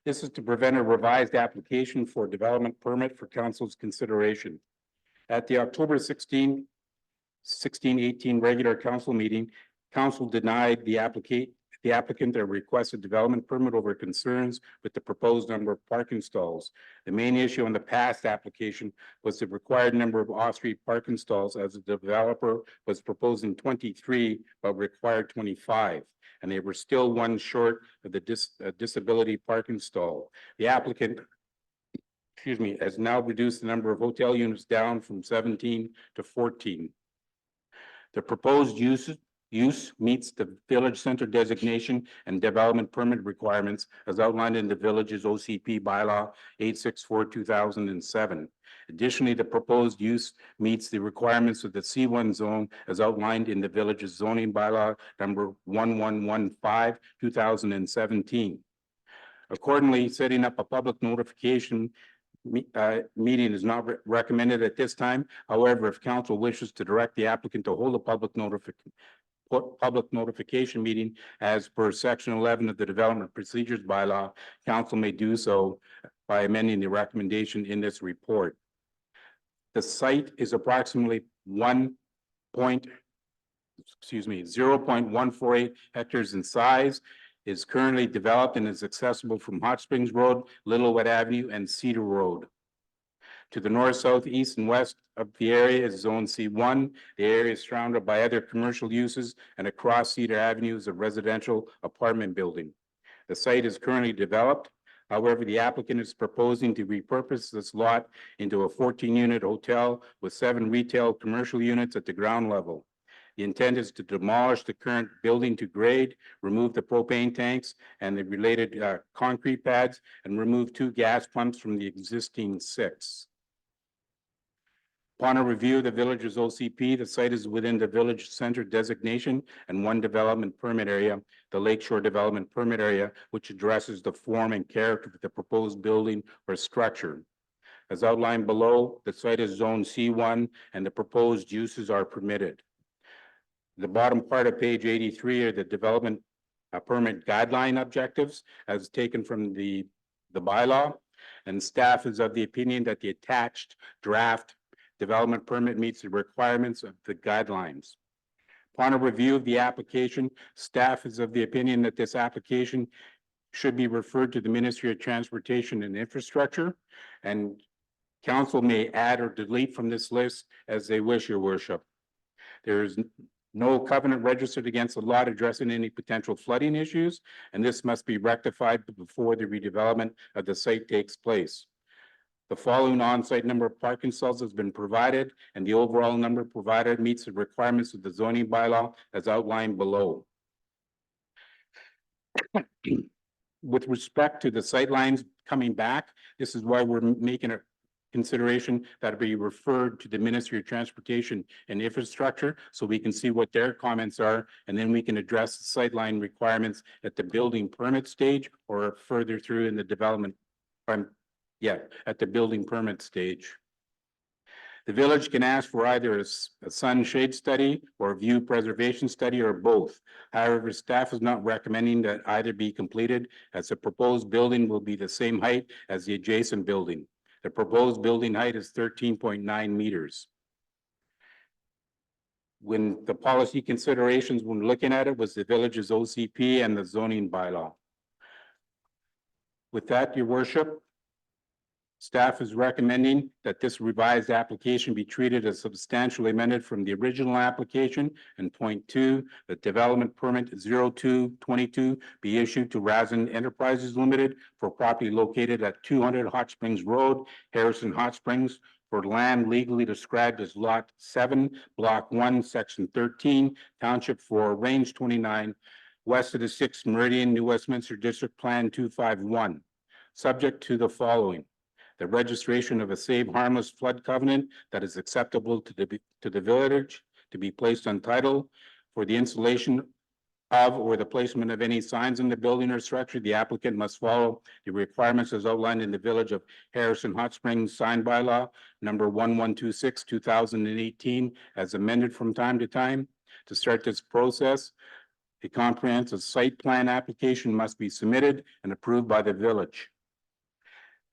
This is to prevent a revised application for development permit for council's consideration. At the October 1618 regular council meeting, council denied the applicant a requested development permit over concerns with the proposed number of parking stalls. The main issue on the past application was the required number of off-street parking stalls, as the developer was proposing 23, but required 25. And they were still one short of the disability parking stall. The applicant, has now reduced the number of hotel units down from 17 to 14. The proposed use meets the village center designation and development permit requirements as outlined in the village's OCP bylaw 864/2007. Additionally, the proposed use meets the requirements of the C1 zone as outlined in the village's zoning bylaw number 1115/2017. Accordingly, setting up a public notification meeting is not recommended at this time. However, if council wishes to direct the applicant to hold a public notification meeting as per section 11 of the development procedures bylaw, council may do so by amending the recommendation in this report. The site is approximately 0.148 hectares in size, is currently developed and is accessible from Hot Springs Road, Littlewood Avenue, and Cedar Road. To the north, south, east, and west of the area is Zone C1. The area is surrounded by other commercial uses, and across Cedar Avenue is a residential apartment building. The site is currently developed. However, the applicant is proposing to repurpose this lot into a 14-unit hotel with 7 retail commercial units at the ground level. The intent is to demolish the current building to grade, remove the propane tanks and the related concrete pads, and remove 2 gas pumps from the existing 6. Upon a review of the village's OCP, the site is within the village center designation and 1 development permit area, the Lakeshore Development Permit Area, which addresses the form and character of the proposed building or structure. As outlined below, the site is Zone C1 and the proposed uses are permitted. The bottom part of page 83 are the development permit guideline objectives as taken from the bylaw, and staff is of the opinion that the attached draft development permit meets the requirements of the guidelines. Upon a review of the application, staff is of the opinion that this application should be referred to the Ministry of Transportation and Infrastructure, and council may add or delete from this list as they wish, your worship. There is no covenant registered against the lot addressing any potential flooding issues, and this must be rectified before the redevelopment of the site takes place. The following on-site number of parking stalls has been provided, and the overall number provided meets the requirements of the zoning bylaw as outlined below. With respect to the sightlines coming back, this is why we're making a consideration that be referred to the Ministry of Transportation and Infrastructure, so we can see what their comments are, and then we can address the sightline requirements at the building permit stage or further through in the development. At the building permit stage. The village can ask for either a sunshade study or a view preservation study or both. However, staff is not recommending that either be completed, as the proposed building will be the same height as the adjacent building. The proposed building height is 13.9 meters. When the policy considerations when looking at it was the village's OCP and the zoning bylaw. With that, your worship, staff is recommending that this revised application be treated as substantially amended from the original application. And point two, the development permit 0222 be issued to Razin Enterprises Limited for property located at 200 Hot Springs Road, Harrison Hot Springs, for land legally described as Lot 7, Block 1, Section 13, Township 4, Range 29, west of the 6th Meridian, New Westminster District Plan 251, subject to the following: the registration of a Save Harmless Flood Covenant that is acceptable to the village to be placed on title. For the installation of or the placement of any signs in the building or structure, the applicant must follow the requirements as outlined in the Village of Harrison Hot Springs sign bylaw number 1126, 2018, as amended from time to time. To start this process, a comprehensive site plan application must be submitted and approved by the village.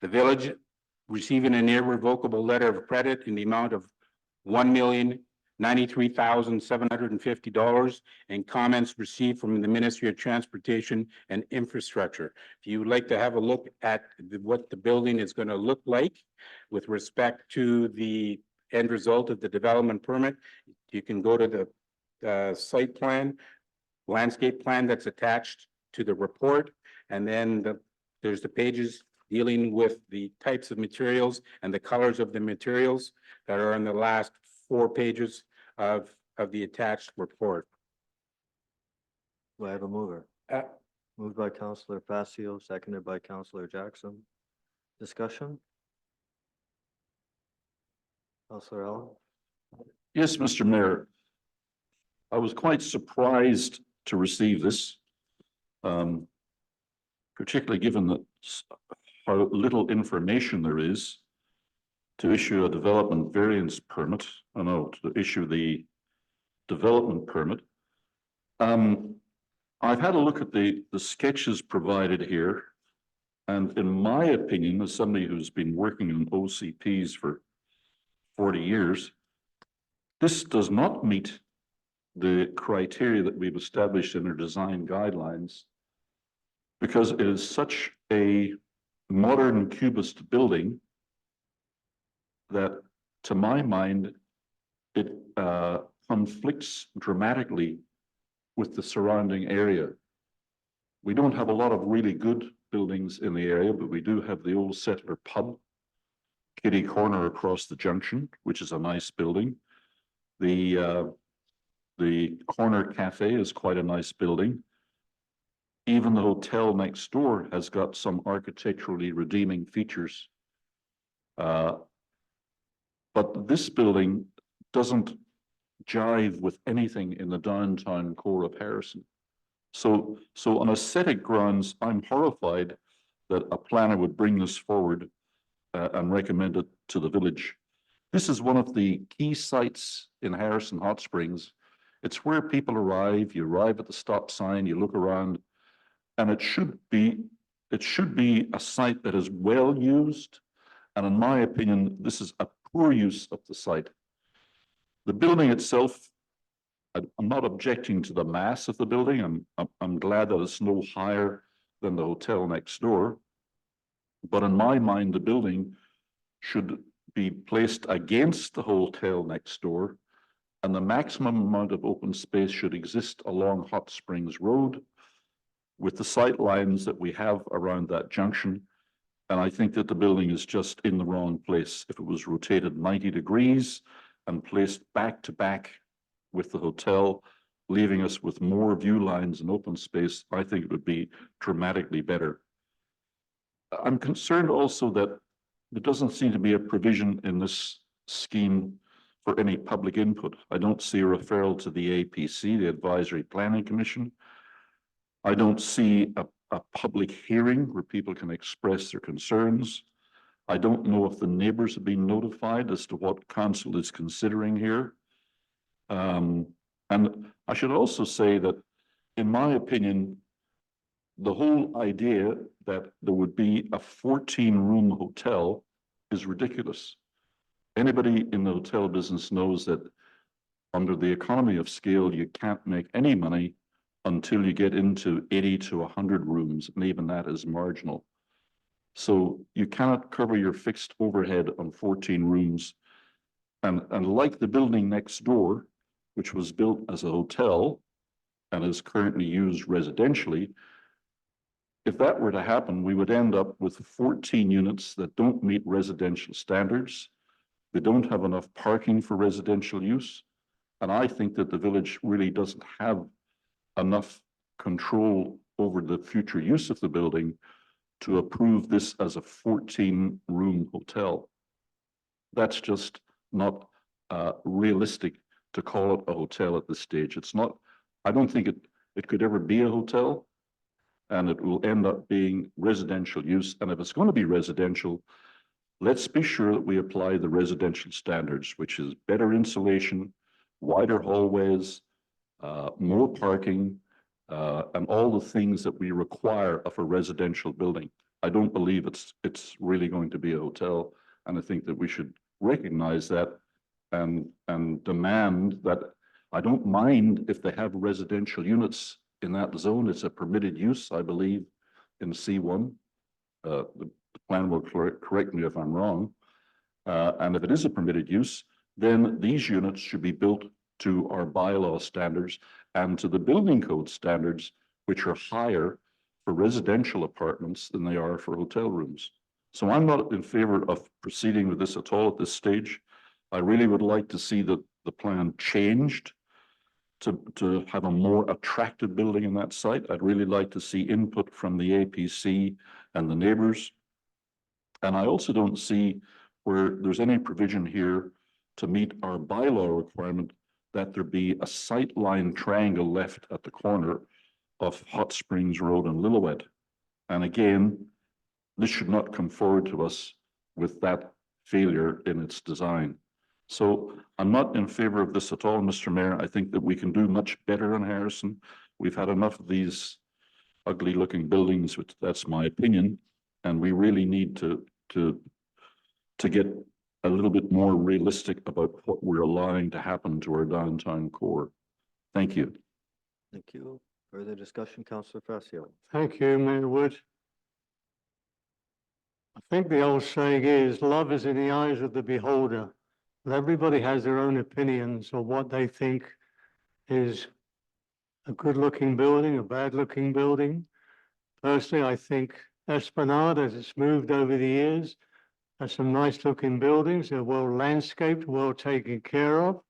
The village receiving an irrevocable letter of credit in the amount of $1,093,750 and comments received from the Ministry of Transportation and Infrastructure. If you would like to have a look at what the building is going to look like with respect to the end result of the development permit, you can go to the site plan, landscape plan that's attached to the report, and then there's the pages dealing with the types of materials and the colors of the materials that are in the last 4 pages of the attached report. Do I have a mover? Moved by Councillor Facio, seconded by Councillor Jackson. Discussion? Councillor Allen? Yes, Mr. Mayor. I was quite surprised to receive this, particularly given that how little information there is to issue a development variance permit, to issue the development permit. I've had a look at the sketches provided here, and in my opinion, as somebody who's been working in OCPs for 40 years, this does not meet the criteria that we've established in our design guidelines, because it is such a modern cubist building that, to my mind, it conflicts dramatically with the surrounding area. We don't have a lot of really good buildings in the area, but we do have the Old Settler Pub, Kitty Corner across the junction, which is a nice building. The Corner Cafe is quite a nice building. Even the hotel next door has got some architecturally redeeming features. But this building doesn't jive with anything in the downtown core of Harrison. So on aesthetic grounds, I'm horrified that a planner would bring this forward and recommend it to the village. This is one of the key sites in Harrison Hot Springs. It's where people arrive. You arrive at the stop sign, you look around, and it should be a site that is well used. And in my opinion, this is a poor use of the site. The building itself, I'm not objecting to the mass of the building. I'm glad that it's no higher than the hotel next door. But in my mind, the building should be placed against the hotel next door, and the maximum amount of open space should exist along Hot Springs Road with the sight lines that we have around that junction. And I think that the building is just in the wrong place. If it was rotated 90 degrees and placed back to back with the hotel, leaving us with more view lines and open space, I think it would be dramatically better. I'm concerned also that there doesn't seem to be a provision in this scheme for any public input. I don't see a referral to the APC, the Advisory Planning Commission. I don't see a public hearing where people can express their concerns. I don't know if the neighbors have been notified as to what council is considering here. And I should also say that, in my opinion, the whole idea that there would be a 14-room hotel is ridiculous. Anybody in the hotel business knows that under the economy of scale, you can't make any money until you get into 80 to 100 rooms, and even that is marginal. So you cannot cover your fixed overhead on 14 rooms. And like the building next door, which was built as a hotel and is currently used residentially, if that were to happen, we would end up with 14 units that don't meet residential standards. They don't have enough parking for residential use. And I think that the village really doesn't have enough control over the future use of the building to approve this as a 14-room hotel. That's just not realistic to call it a hotel at this stage. It's not, I don't think it could ever be a hotel, and it will end up being residential use. And if it's going to be residential, let's be sure that we apply the residential standards, which is better insulation, wider hallways, more parking, and all the things that we require of a residential building. I don't believe it's really going to be a hotel, and I think that we should recognize that and demand that. I don't mind if they have residential units in that zone. It's a permitted use, I believe, in C1. The plan will correct me if I'm wrong. And if it is a permitted use, then these units should be built to our bylaw standards and to the building code standards, which are higher for residential apartments than they are for hotel rooms. So I'm not in favor of proceeding with this at all at this stage. I really would like to see the plan changed to have a more attractive building in that site. I'd really like to see input from the APC and the neighbors. And I also don't see where there's any provision here to meet our bylaw requirement that there be a sightline triangle left at the corner of Hot Springs Road and Lillooet. And again, this should not come forward to us with that failure in its design. So I'm not in favor of this at all, Mr. Mayor. I think that we can do much better in Harrison. We've had enough of these ugly looking buildings, which that's my opinion. And we really need to get a little bit more realistic about what we're allowing to happen to our downtown core. Thank you. Thank you. Further discussion, Councillor Facio. Thank you, Mayor Wood. I think the old saying is, love is in the eyes of the beholder. And everybody has their own opinions of what they think is a good-looking building, a bad-looking building. Personally, I think Esplanade, as it's moved over the years, has some nice-looking buildings. They're well landscaped, well taken care of.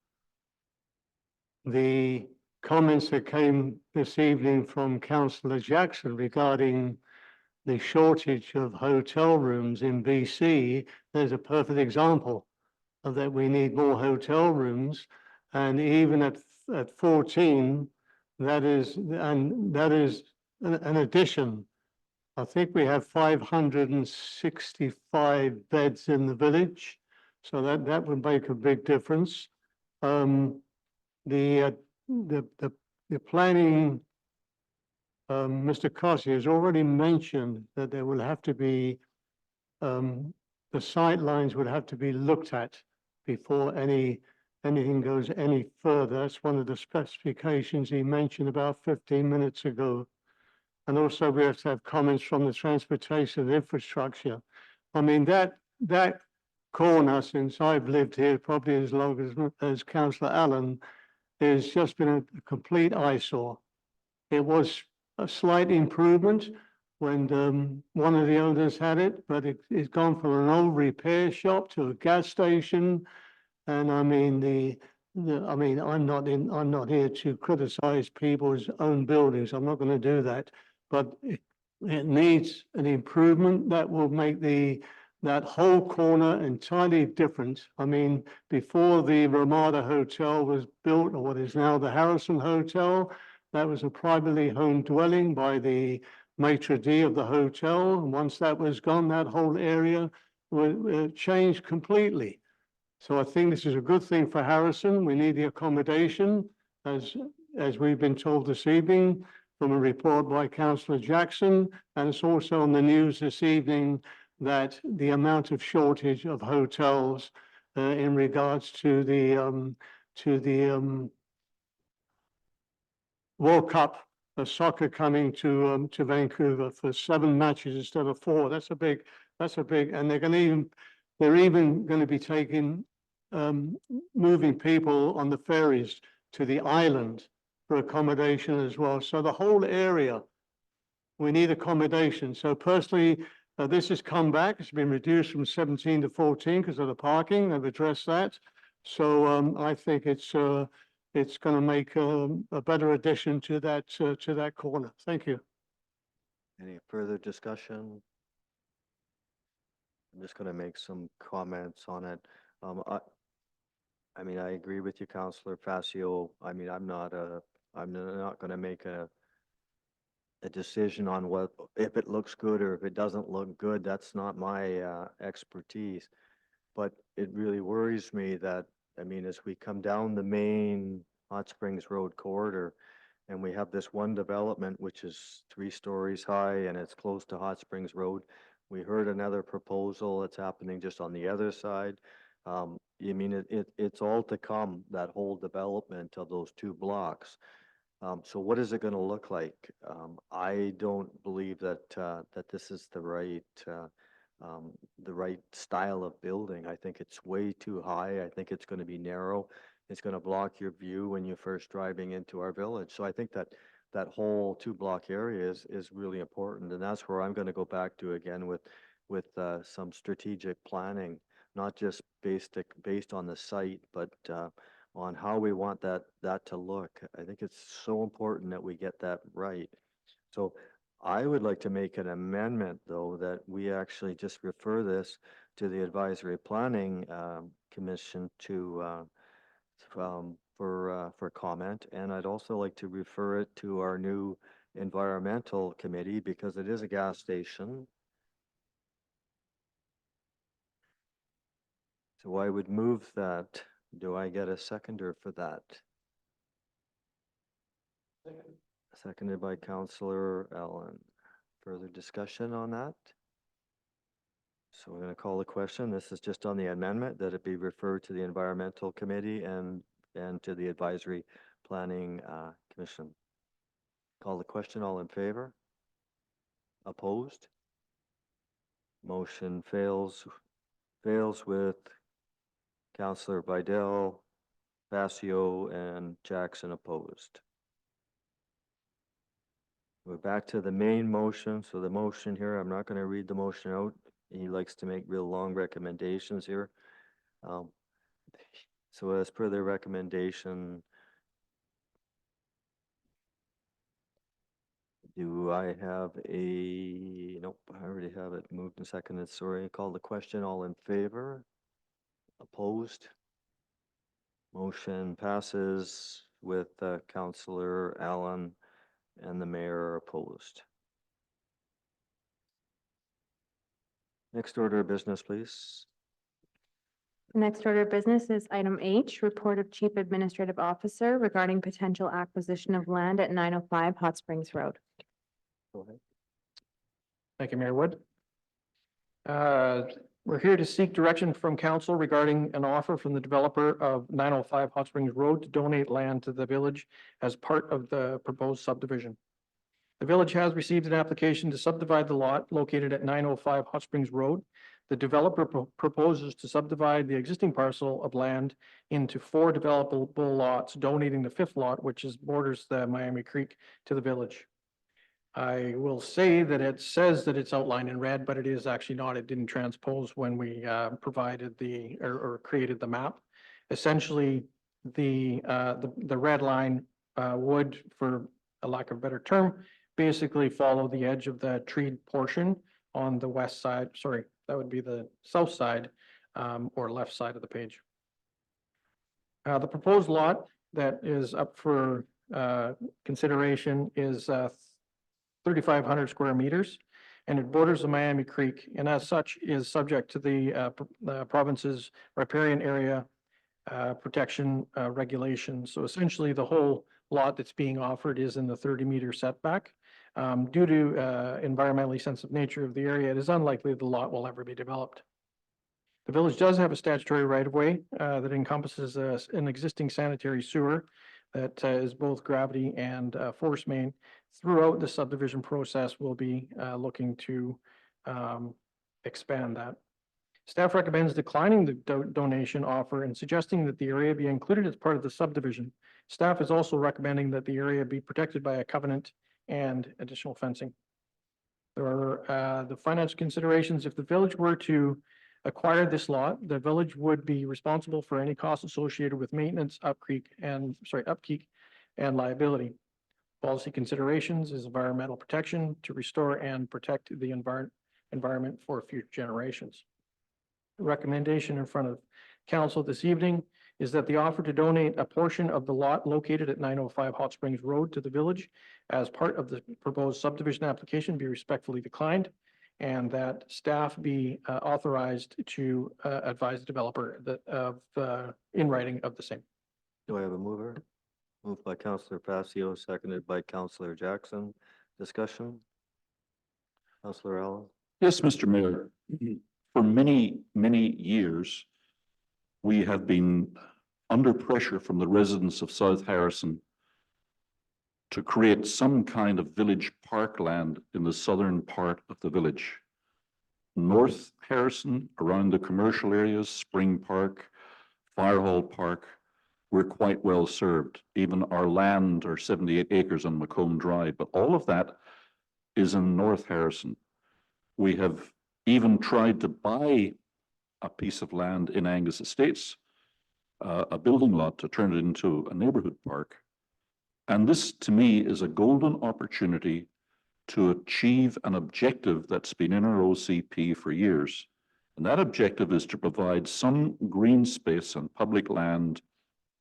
The comments that came this evening from Councillor Jackson regarding the shortage of hotel rooms in BC, there's a perfect example of that. We need more hotel rooms, and even at 14, that is an addition. I think we have 565 beds in the village, so that would make a big difference. The planning, Mr. Cossie has already mentioned that there will have to be, the sight lines would have to be looked at before anything goes any further. That's one of the specifications he mentioned about 15 minutes ago. And also we have to have comments from the transportation and infrastructure. I mean, that corner, since I've lived here probably as long as Councillor Allen, has just been a complete eyesore. It was a slight improvement when one of the owners had it, but it's gone from an old repair shop to a gas station. And I mean, I mean, I'm not here to criticize people's own buildings. I'm not going to do that. But it needs an improvement that will make that whole corner entirely different. I mean, before the Ramada Hotel was built, or what is now the Harrison Hotel, that was a privately owned dwelling by the maitre d' of the hotel. And once that was gone, that whole area changed completely. So I think this is a good thing for Harrison. We need the accommodation, as we've been told this evening from a report by Councillor Jackson. And it's also on the news this evening that the amount of shortage of hotels in regards to the World Cup soccer coming to Vancouver for 7 matches instead of 4. That's a big, and they're even going to be taking, moving people on the ferries to the island for accommodation as well. So the whole area, we need accommodation. So personally, this has come back. It's been reduced from 17 to 14 because of the parking. They've addressed that. So I think it's going to make a better addition to that corner. Thank you. Any further discussion? I'm just going to make some comments on it. I mean, I agree with you, Councillor Facio. I mean, I'm not going to make a decision on if it looks good or if it doesn't look good. That's not my expertise. But it really worries me that, I mean, as we come down the main Hot Springs Road corridor, and we have this one development which is 3 stories high and it's close to Hot Springs Road. We heard another proposal that's happening just on the other side. You mean it's all to come, that whole development of those 2 blocks. So what is it going to look like? I don't believe that that this is the right style of building. I think it's way too high. I think it's going to be narrow. It's going to block your view when you're first driving into our village. So I think that whole 2-block area is really important, and that's where I'm going to go back to again with some strategic planning, not just based on the site, but on how we want that to look. I think it's so important that we get that right. So I would like to make an amendment, though, that we actually just refer this to the Advisory Planning Commission for comment, and I'd also like to refer it to our new Environmental Committee because it is a gas station. So I would move that. Do I get a seconder for that? Seconded by Councillor Allen. Further discussion on that? So we're going to call the question. This is just on the amendment that it be referred to the Environmental Committee and to the Advisory Planning Commission. Call the question. All in favor? Opposed? Motion fails with Councillor Vidal, Facio, and Jackson opposed. We're back to the main motion. So the motion here, I'm not going to read the motion out. He likes to make real long recommendations here. So as per their recommendation, do I have nope, I already have it moved and seconded. Sorry, call the question. All in favor? Opposed? Motion passes with Councillor Allen and the mayor opposed. Next order of business, please. The next order of business is item H, report of Chief Administrative Officer regarding potential acquisition of land at 905 Hot Springs Road. Go ahead. Thank you, Mayor Wood. We're here to seek direction from council regarding an offer from the developer of 905 Hot Springs Road to donate land to the village as part of the proposed subdivision. The village has received an application to subdivide the lot located at 905 Hot Springs Road. The developer proposes to subdivide the existing parcel of land into 4 developable lots, donating the 5th lot, which borders the Miami Creek, to the village. I will say that it says that it's outlined in red, but it is actually not. It didn't transpose when we provided or created the map. Essentially, the red line would, for a lack of a better term, basically follow the edge of the treed portion on the west side. Sorry, that would be the south side or left side of the page. The proposed lot that is up for consideration is 3,500 square meters, and it borders the Miami Creek, and as such is subject to the province's riparian area protection regulations. So essentially, the whole lot that's being offered is in the 30-meter setback. Due to environmentally sensitive nature of the area, it is unlikely the lot will ever be developed. The village does have a statutory right-of-way that encompasses an existing sanitary sewer that is both gravity and force main. Throughout the subdivision process, we'll be looking to expand that. Staff recommends declining the donation offer and suggesting that the area be included as part of the subdivision. Staff is also recommending that the area be protected by a covenant and additional fencing. There are the financial considerations. If the village were to acquire this lot, the village would be responsible for any costs associated with maintenance, upkeep, and liability. Policy considerations is environmental protection to restore and protect the environment for future generations. The recommendation in front of council this evening is that the offer to donate a portion of the lot located at 905 Hot Springs Road to the village as part of the proposed subdivision application be respectfully declined, and that staff be authorized to advise the developer in writing of the same. Do I have a mover? Moved by Councillor Facio, seconded by Councillor Jackson. Discussion? Councillor Allen? Yes, Mr. Mayor. For many, many years, we have been under pressure from the residents of South Harrison to create some kind of village parkland in the southern part of the village. North Harrison, around the commercial areas, Spring Park, Firehall Park, we're quite well served. Even our land, our 78 acres on Macomb Drive, but all of that is in North Harrison. We have even tried to buy a piece of land in Angus Estates, a building lot, to turn it into a neighborhood park. And this, to me, is a golden opportunity to achieve an objective that's been in our OCP for years. And that objective is to provide some green space and public land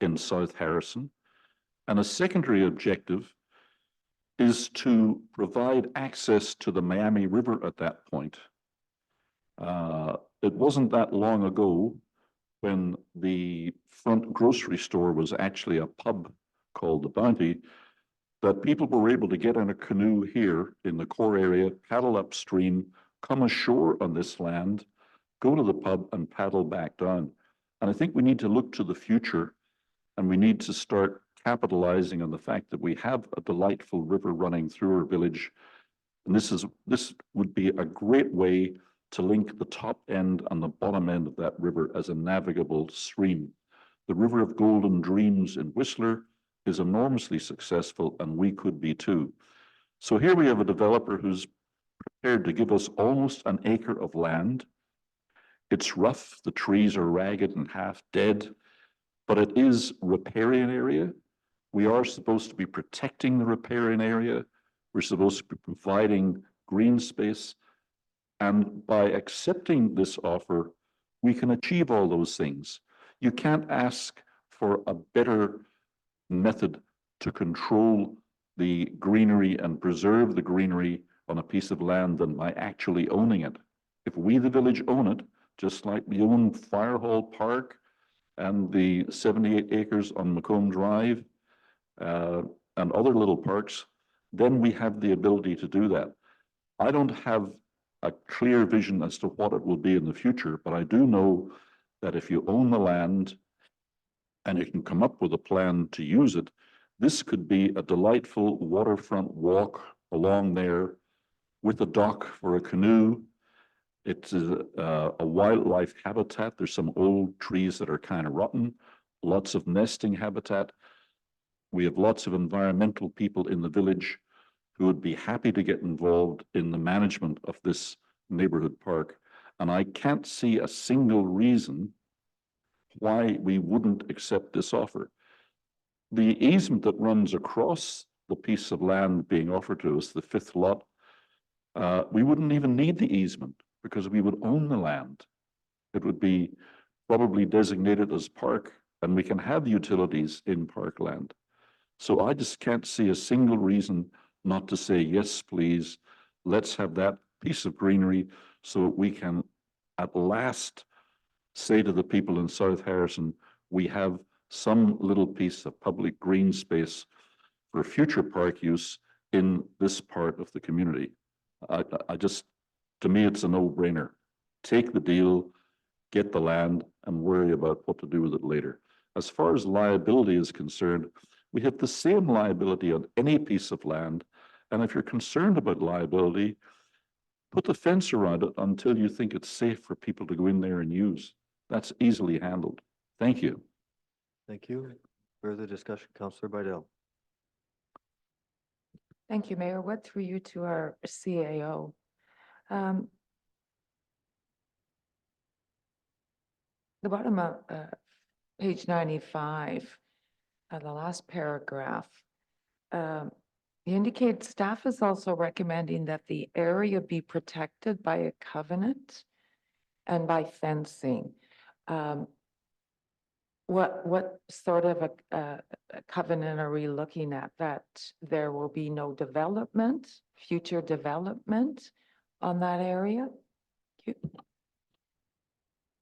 in South Harrison. And a secondary objective is to provide access to the Miami River at that point. It wasn't that long ago when the front grocery store was actually a pub called the Bounty, that people were able to get in a canoe here in the core area, paddle upstream, come ashore on this land, go to the pub and paddle back down. And I think we need to look to the future, and we need to start capitalizing on the fact that we have a delightful river running through our village. And this would be a great way to link the top end and the bottom end of that river as a navigable stream. The River of Golden Dreams in Whistler is enormously successful, and we could be too. So here we have a developer who's prepared to give us almost an acre of land. It's rough, the trees are ragged and half dead, but it is riparian area. We are supposed to be protecting the riparian area. We're supposed to be providing green space. And by accepting this offer, we can achieve all those things. You can't ask for a better method to control the greenery and preserve the greenery on a piece of land than by actually owning it. If we, the village, own it, just like we own Firehall Park and the 78 acres on Macomb Drive and other little parks, then we have the ability to do that. I don't have a clear vision as to what it will be in the future, but I do know that if you own the land and you can come up with a plan to use it, this could be a delightful waterfront walk along there with a dock for a canoe. It's a wildlife habitat. There's some old trees that are kind of rotten, lots of nesting habitat. We have lots of environmental people in the village who would be happy to get involved in the management of this neighborhood park. And I can't see a single reason why we wouldn't accept this offer. The easement that runs across the piece of land being offered to us, the 5th lot, we wouldn't even need the easement because we would own the land. It would be probably designated as park, and we can have utilities in parkland. So I just can't see a single reason not to say, yes, please, let's have that piece of greenery so we can at last say to the people in South Harrison, we have some little piece of public green space for future park use in this part of the community. I just, to me, it's a no-brainer. Take the deal, get the land, and worry about what to do with it later. As far as liability is concerned, we have the same liability on any piece of land. And if you're concerned about liability, put the fence around it until you think it's safe for people to go in there and use. That's easily handled. Thank you. Thank you. Further discussion, Councillor Bidell. Thank you, Mayor. What through you to our CAO? The bottom of page 95, the last paragraph, indicates staff is also recommending that the area be protected by a covenant and by fencing. What sort of a covenant are we looking at? That there will be no development, future development on that area? Thank you.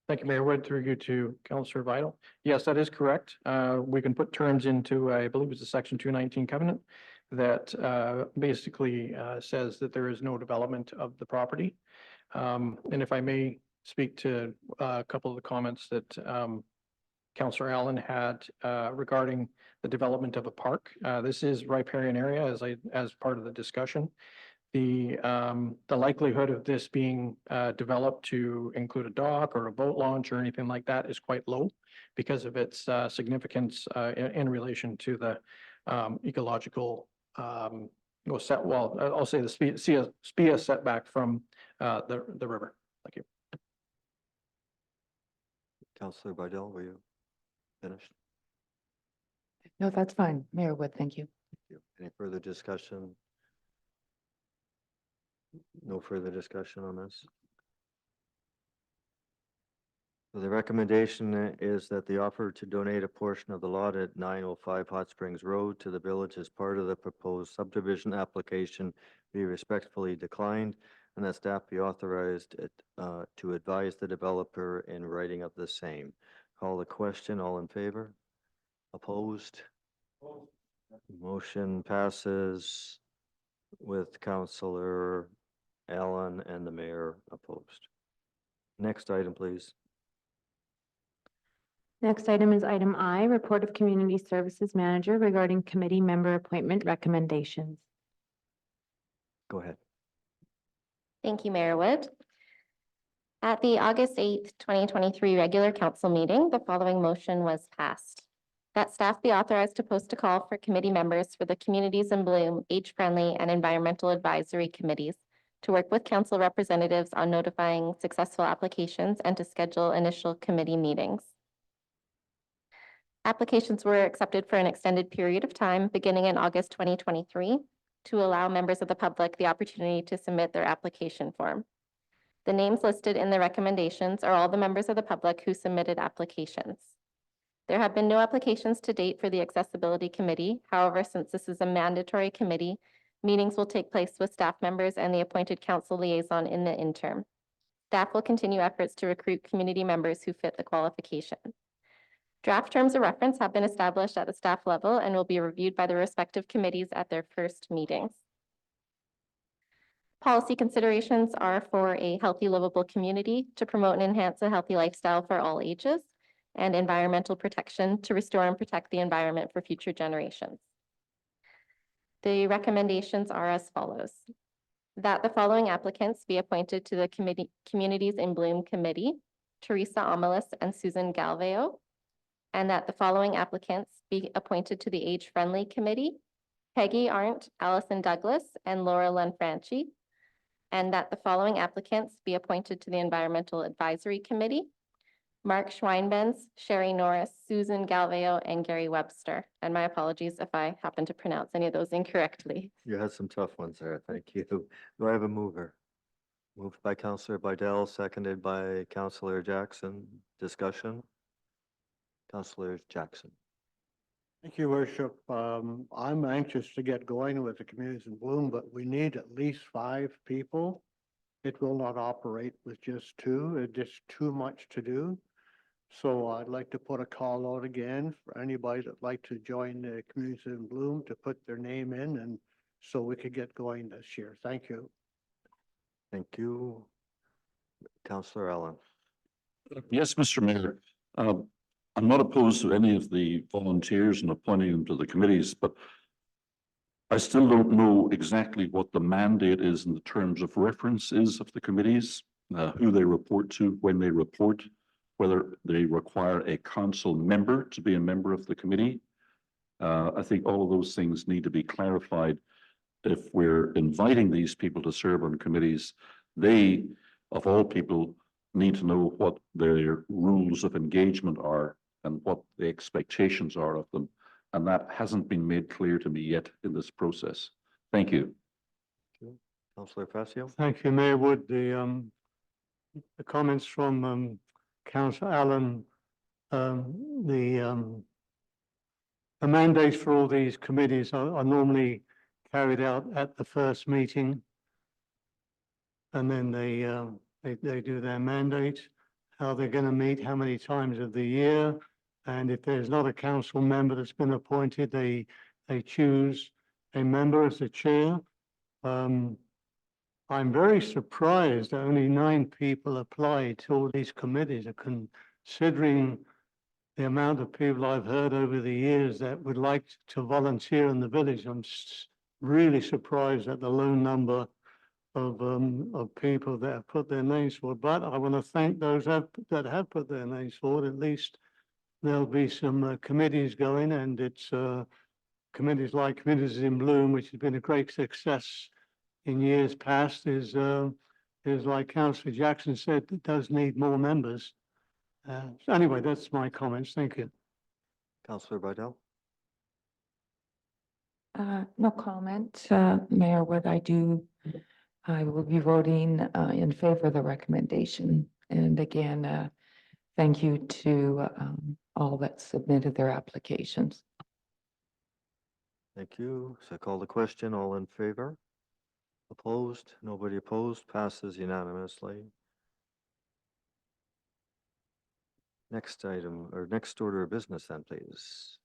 Thank you, Mayor Wood. Through you to Councillor Vital. Yes, that is correct. We can put terms into, I believe it's a section 219 covenant that basically says that there is no development of the property. And if I may speak to a couple of the comments that Councillor Allen had regarding the development of a park. This is riparian area as part of the discussion. The likelihood of this being developed to include a dock or a boat launch or anything like that is quite low because of its significance in relation to the ecological I'll say the SPIA setback from the river. Thank you. Councillor Bidell, were you finished? No, that's fine. Mayor Wood, thank you. Thank you. Any further discussion? No further discussion on this. So the recommendation is that the offer to donate a portion of the lot at 905 Hot Springs Road to the village as part of the proposed subdivision application be respectfully declined, and that staff be authorized to advise the developer in writing of the same. Call the question. All in favor? Opposed? Motion passes with Councillor Allen and the mayor opposed. Next item, please. Next item is item I, Report of Community Services Manager regarding committee member appointment recommendations. Go ahead. Thank you, Mayor Wood. At the August 8th, 2023 regular council meeting, the following motion was passed. That staff be authorized to post a call for committee members for the Communities in Bloom, Age-Friendly, and Environmental Advisory Committees to work with council representatives on notifying successful applications and to schedule initial committee meetings. Applications were accepted for an extended period of time beginning in August 2023 to allow members of the public the opportunity to submit their application form. The names listed in the recommendations are all the members of the public who submitted applications. There have been no applications to date for the Accessibility Committee. However, since this is a mandatory committee, meetings will take place with staff members and the appointed council liaison in the interim. Staff will continue efforts to recruit community members who fit the qualification. Draft terms of reference have been established at the staff level and will be reviewed by the respective committees at their first meetings. Policy considerations are for a healthy, livable community, to promote and enhance a healthy lifestyle for all ages, and environmental protection to restore and protect the environment for future generations. The recommendations are as follows. That the following applicants be appointed to the Communities in Bloom Committee, Teresa Omelis and Susan Galveo. And that the following applicants be appointed to the Age Friendly Committee, Peggy Arndt, Allison Douglas, and Laura Lanfranchi. And that the following applicants be appointed to the Environmental Advisory Committee, Mark Schweinbenz, Sherry Norris, Susan Galveo, and Gary Webster. And my apologies if I happen to pronounce any of those incorrectly. You had some tough ones there. Thank you. Do I have a mover? Moved by Counselor Bidell, seconded by Counselor Jackson. Discussion? Counselor Jackson. Thank you, Worship. I'm anxious to get going with the Communities in Bloom, but we need at least 5 people. It will not operate with just 2. It's just too much to do. So I'd like to put a call out again for anybody that'd like to join the Communities in Bloom to put their name in, and so we could get going this year. Thank you. Thank you. Counselor Allen. Yes, Mr. Mayor. I'm not opposed to any of the volunteers and appointing them to the committees, but I still don't know exactly what the mandate is in the terms of reference is of the committees, who they report to, when they report, whether they require a council member to be a member of the committee. I think all of those things need to be clarified. If we're inviting these people to serve on committees, they, of all people, need to know what their rules of engagement are and what the expectations are of them. And that hasn't been made clear to me yet in this process. Thank you. Counselor Facio. Thank you, Mayor Wood. The comments from Councillor Allen, the mandates for all these committees are normally carried out at the first meeting. And then they do their mandate, how they're going to meet, how many times of the year. And if there's not a council member that's been appointed, they choose a member as the chair. I'm very surprised that only 9 people applied to all these committees, considering the amount of people I've heard over the years that would like to volunteer in the village. I'm really surprised at the low number of people that have put their names forward. But I want to thank those that have put their names forward. At least there'll be some committees going, and it's committees like Communities in Bloom, which has been a great success in years past, is like Councillor Jackson said, it does need more members. Anyway, that's my comments. Thank you. Counselor Bidell. No comment, Mayor Wood. I will be voting in favor of the recommendation. And again, thank you to all that submitted their applications. Thank you. So I call the question. All in favor? Opposed? Nobody opposed? Passes unanimously. Next item, or next order of business then, please.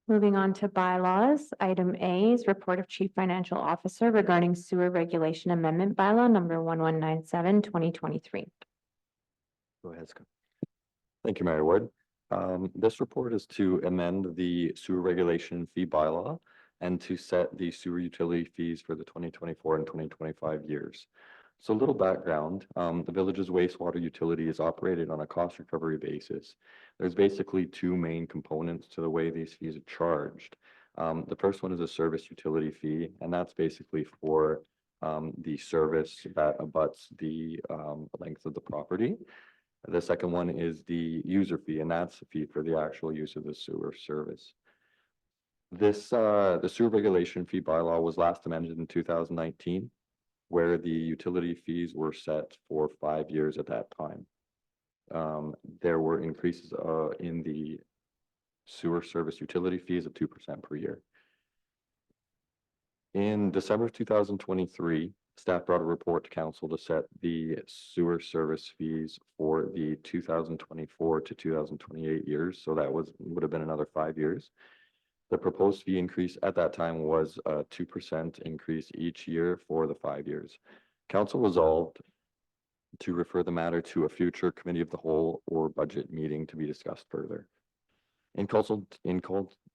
Moving on to bylaws, item A is report of chief financial officer regarding sewer regulation amendment bylaw number 1197, 2023. Go ahead, Scott. Thank you, Mayor Wood. This report is to amend the sewer regulation fee bylaw and to set the sewer utility fees for the 2024 and 2025 years. So a little background, the village's wastewater utility is operated on a cost recovery basis. There's basically 2 main components to the way these fees are charged. The first one is a service utility fee, and that's basically for the service that abuts the length of the property. The second one is the user fee, and that's the fee for the actual use of the sewer service. This, the sewer regulation fee bylaw was last amended in 2019, where the utility fees were set for 5 years at that time. There were increases in the sewer service utility fees of 2% per year. In December of 2023, staff brought a report to council to set the sewer service fees for the 2024 to 2028 years. So that would have been another 5 years. The proposed fee increase at that time was a 2% increase each year for the 5 years. Council resolved to refer the matter to a future committee of the whole or budget meeting to be discussed further.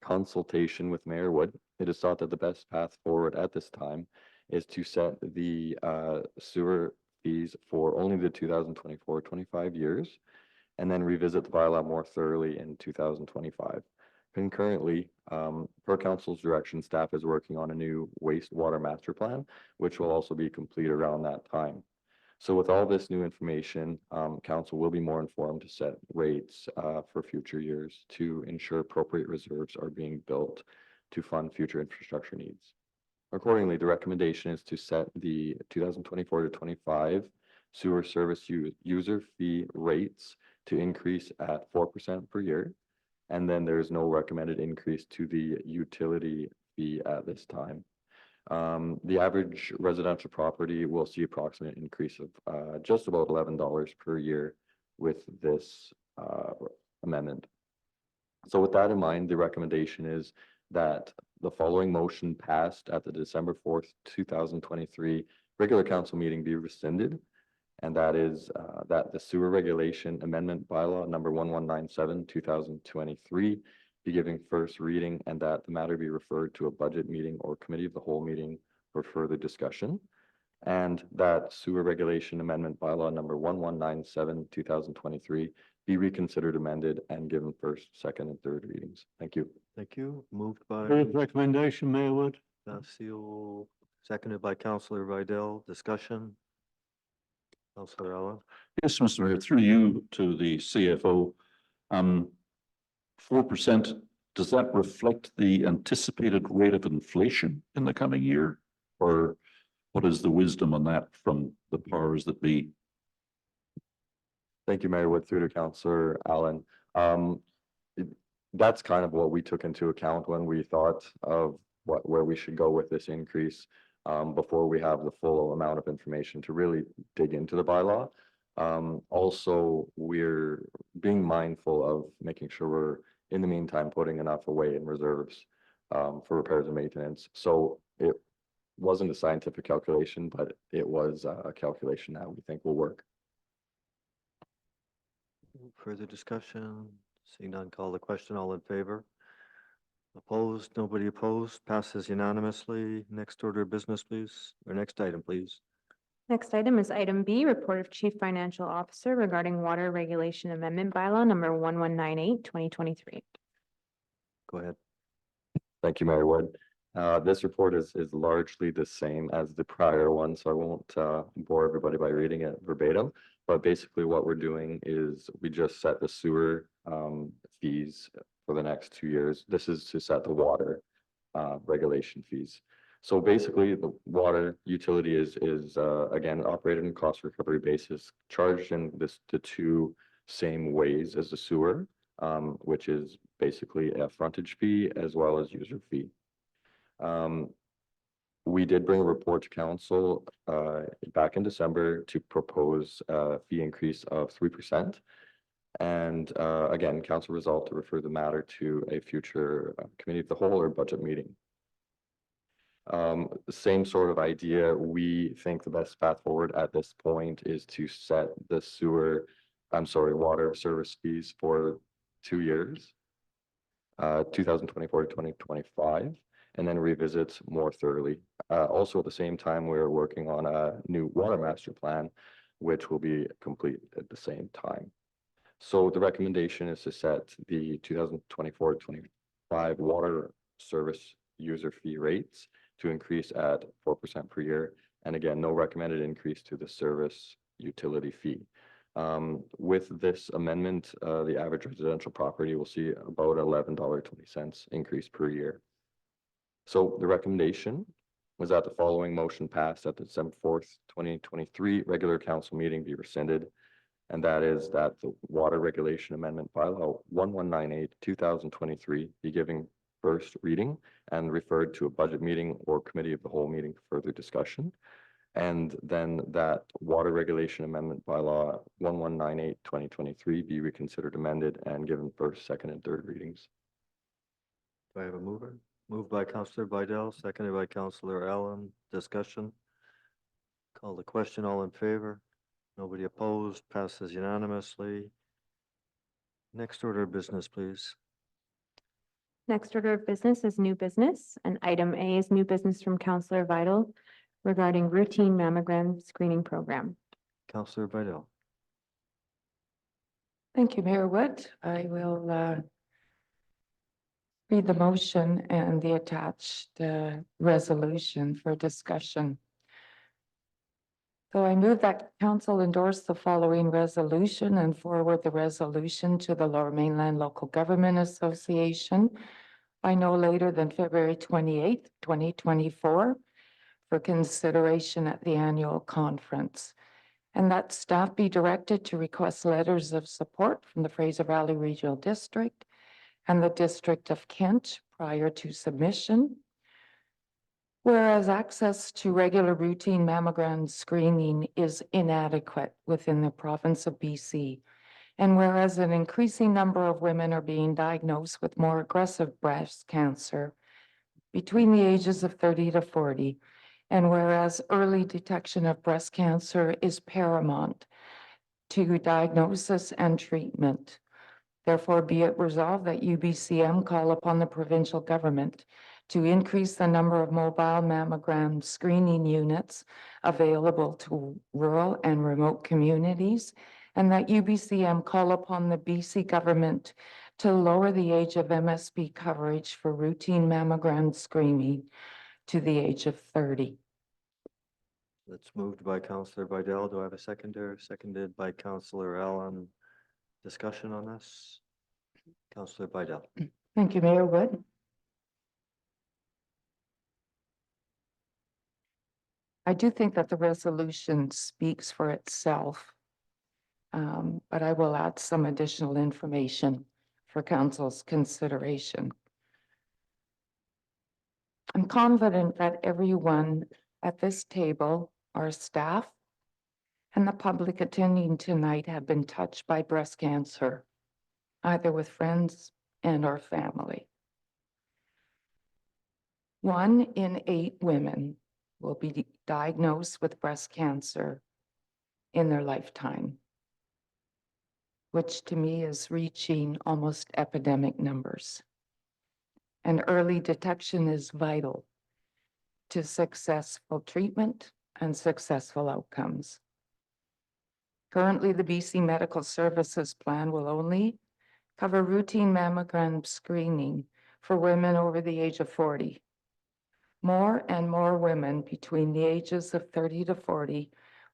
Consultation with Mayor Wood, it is thought that the best path forward at this time is to set the sewer fees for only the 2024-25 years, and then revisit the bylaw more thoroughly in 2025. Concurrently, per council's direction, staff is working on a new wastewater master plan, which will also be complete around that time. So with all this new information, council will be more informed to set rates for future years to ensure appropriate reserves are being built to fund future infrastructure needs. Accordingly, the recommendation is to set the 2024 to 25 sewer service user fee rates to increase at 4% per year. And then there's no recommended increase to the utility fee at this time. The average residential property will see approximate increase of just about $11 per year with this amendment. So with that in mind, the recommendation is that the following motion passed at the December 4th, 2023 regular council meeting be rescinded. And that is that the sewer regulation amendment bylaw number 1197, 2023 be given first reading, and that the matter be referred to a budget meeting or committee of the whole meeting for further discussion. And that sewer regulation amendment bylaw number 1197, 2023 be reconsidered, amended, and given first, second, and third readings. Thank you. Thank you. Moved by Move recommendation, Mayor Wood. Facio, seconded by Councillor Vidal. Discussion. Councillor Allen. Yes, Mr. Mayor, through you to the CFO. 4%, does that reflect the anticipated rate of inflation in the coming year? Or what is the wisdom on that from the powers that be? Thank you, Mayor Wood, through to Councillor Allen. That's kind of what we took into account when we thought of where we should go with this increase before we have the full amount of information to really dig into the bylaw. Also, we're being mindful of making sure we're, in the meantime, putting enough away in reserves for repairs and maintenance. So it wasn't a scientific calculation, but it was a calculation that we think will work. Further discussion? Seeing none, call the question. All in favor? Opposed? Nobody opposed? Passes unanimously. Next order of business, please, or next item, please. Next item is item B, report of Chief Financial Officer regarding Water Regulation Amendment Bylaw number 1198, 2023. Go ahead. Thank you, Mayor Wood. This report is largely the same as the prior one, so I won't bore everybody by reading it verbatim. But basically what we're doing is we just set the sewer fees for the next 2 years. This is to set the water regulation fees. So basically the water utility is again operated in cost recovery basis, charged in the two same ways as the sewer, which is basically a frontage fee as well as user fee. We did bring a report to council back in December to propose a fee increase of 3%. And again, council resolved to refer the matter to a future committee of the whole or budget meeting. The same sort of idea. We think the best path forward at this point is to set the water service fees for 2 years, 2024 to 2025. And then revisit more thoroughly. Also, at the same time, we're working on a new water master plan, which will be complete at the same time. So the recommendation is to set the 2024-25 water service user fee rates to increase at 4% per year. And again, no recommended increase to the service utility fee. With this amendment, the average residential property will see about $11.20 increase per year. So the recommendation was that the following motion passed at the December 4th, 2023 regular council meeting be rescinded. And that is that the Water Regulation Amendment Bylaw 1198, 2023 be given first reading and referred to a budget meeting or committee of the whole meeting for further discussion. And then that Water Regulation Amendment Bylaw 1198, 2023 be reconsidered, amended, and given first, second, and third readings. Do I have a mover? Moved by Councillor Vidal, seconded by Councillor Allen. Discussion. Call the question. All in favor? Nobody opposed. Passes unanimously. Next order of business, please. Next order of business is new business, and item A is new business from Counselor Vital regarding routine mammogram screening program. Counselor Vidal. Thank you, Mayor Wood. I will read the motion and the attached resolution for discussion. So I move that council endorse the following resolution and forward the resolution to the Lower Mainland Local Government Association by no later than February 28th, 2024 for consideration at the annual conference. And that staff be directed to request letters of support from the Fraser Valley Regional District and the District of Kent prior to submission. Whereas access to regular routine mammogram screening is inadequate within the province of BC. And whereas an increasing number of women are being diagnosed with more aggressive breast cancer between the ages of 30 to 40, and whereas early detection of breast cancer is paramount to diagnosis and treatment. Therefore, be it resolved that UBCM call upon the provincial government to increase the number of mobile mammogram screening units available to rural and remote communities, and that UBCM call upon the BC government to lower the age of MSP coverage for routine mammogram screening to the age of 30. That's moved by Counselor Vidal. Do I have a seconder? Seconded by Counselor Allen. Discussion on this? Counselor Vidal. Thank you, Mayor Wood. I do think that the resolution speaks for itself, but I will add some additional information for council's consideration. I'm confident that everyone at this table, our staff, and the public attending tonight have been touched by breast cancer, either with friends and or family. 1 in 8 women will be diagnosed with breast cancer in their lifetime, which to me is reaching almost epidemic numbers. And early detection is vital to successful treatment and successful outcomes. Currently, the BC Medical Services Plan will only cover routine mammogram screening for women over the age of 40. More and more women between the ages of 30 to 40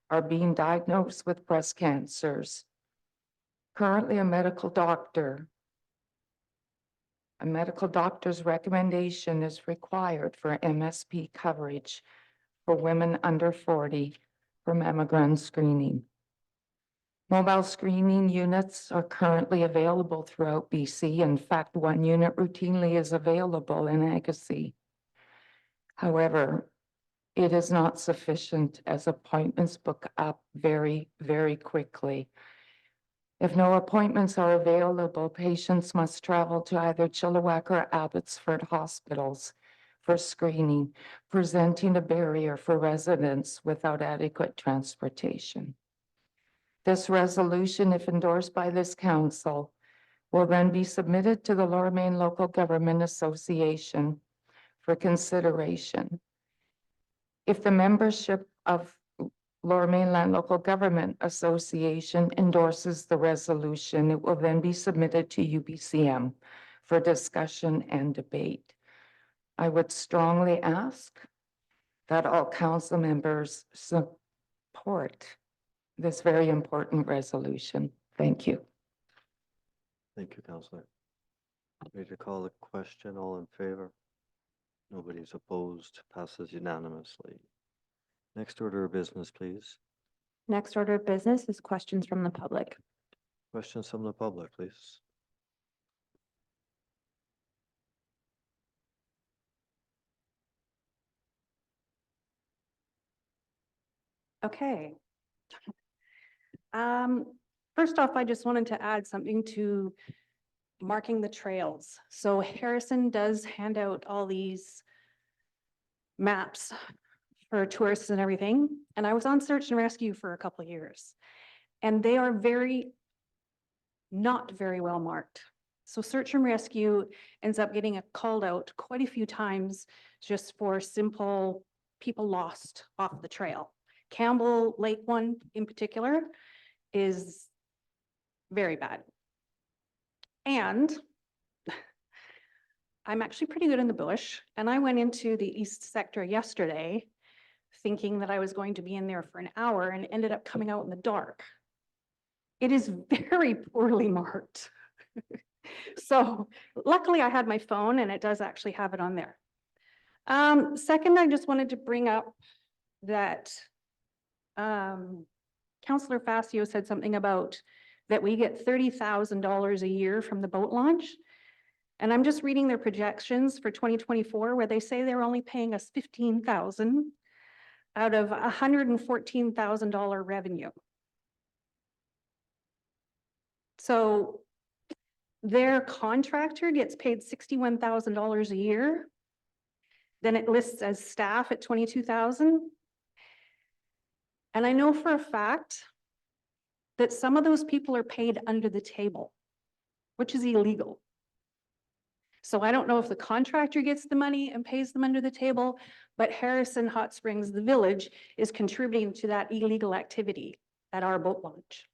are being diagnosed with breast cancers. Currently, a medical doctor's recommendation is required for MSP coverage for women under 40 for mammogram screening. Mobile screening units are currently available throughout BC. In fact, 1 unit routinely is available in Agassiz. However, it is not sufficient as appointments book up very, very quickly. If no appointments are available, patients must travel to either Chilliwack or Abbotsford hospitals for screening, presenting a barrier for residents without adequate transportation. This resolution, if endorsed by this council, will then be submitted to the Lower Main Local Government Association for consideration. If the membership of Lower Mainland Local Government Association endorses the resolution, it will then be submitted to UBCM for discussion and debate. I would strongly ask that all council members support this very important resolution. Thank you. Thank you, Counselor. Ready to call the question? All in favor? Nobody's opposed. Passes unanimously. Next order of business, please. Next order of business is questions from the public. Questions from the public, please. Okay. First off, I just wanted to add something to marking the trails. So Harrison does hand out all these maps for tourists and everything. And I was on search and rescue for a couple of years. And they are not very well marked. So search and rescue ends up getting called out quite a few times just for simple people lost off the trail. Campbell Lake one in particular is very bad. And I'm actually pretty good in the bush, and I went into the east sector yesterday thinking that I was going to be in there for an hour and ended up coming out in the dark. It is very poorly marked. So luckily I had my phone and it does actually have it on there. Second, I just wanted to bring up that Councillor Facio said something about that we get $30,000 a year from the boat launch. And I'm just reading their projections for 2024 where they say they're only paying us $15,000 out of $114,000 revenue. So their contractor gets paid $61,000 a year. Then it lists as staff at $22,000. And I know for a fact that some of those people are paid under the table, which is illegal. So I don't know if the contractor gets the money and pays them under the table, but Harrison Hot Springs, the village, is contributing to that illegal activity at our boat launch.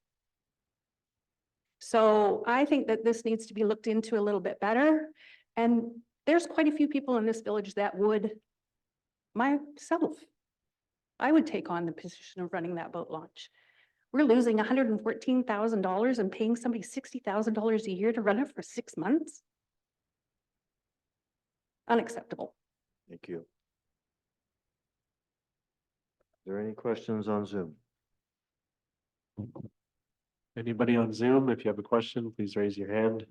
So I think that this needs to be looked into a little bit better. And there's quite a few people in this village that would, myself, I would take on the position of running that boat launch. We're losing $114,000 and paying somebody $60,000 a year to run it for 6 months. Unacceptable. Thank you. Are there any questions on Zoom? Anybody on Zoom, if you have a question, please raise your hand.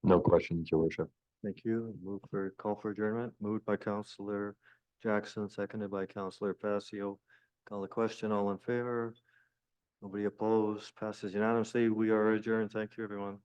No questions, your worship. Thank you. Call for adjournment, moved by Councillor Jackson, seconded by Councillor Facio. Call the question, all in favor? Nobody opposed, passes unanimously. We are adjourned. Thank you, everyone.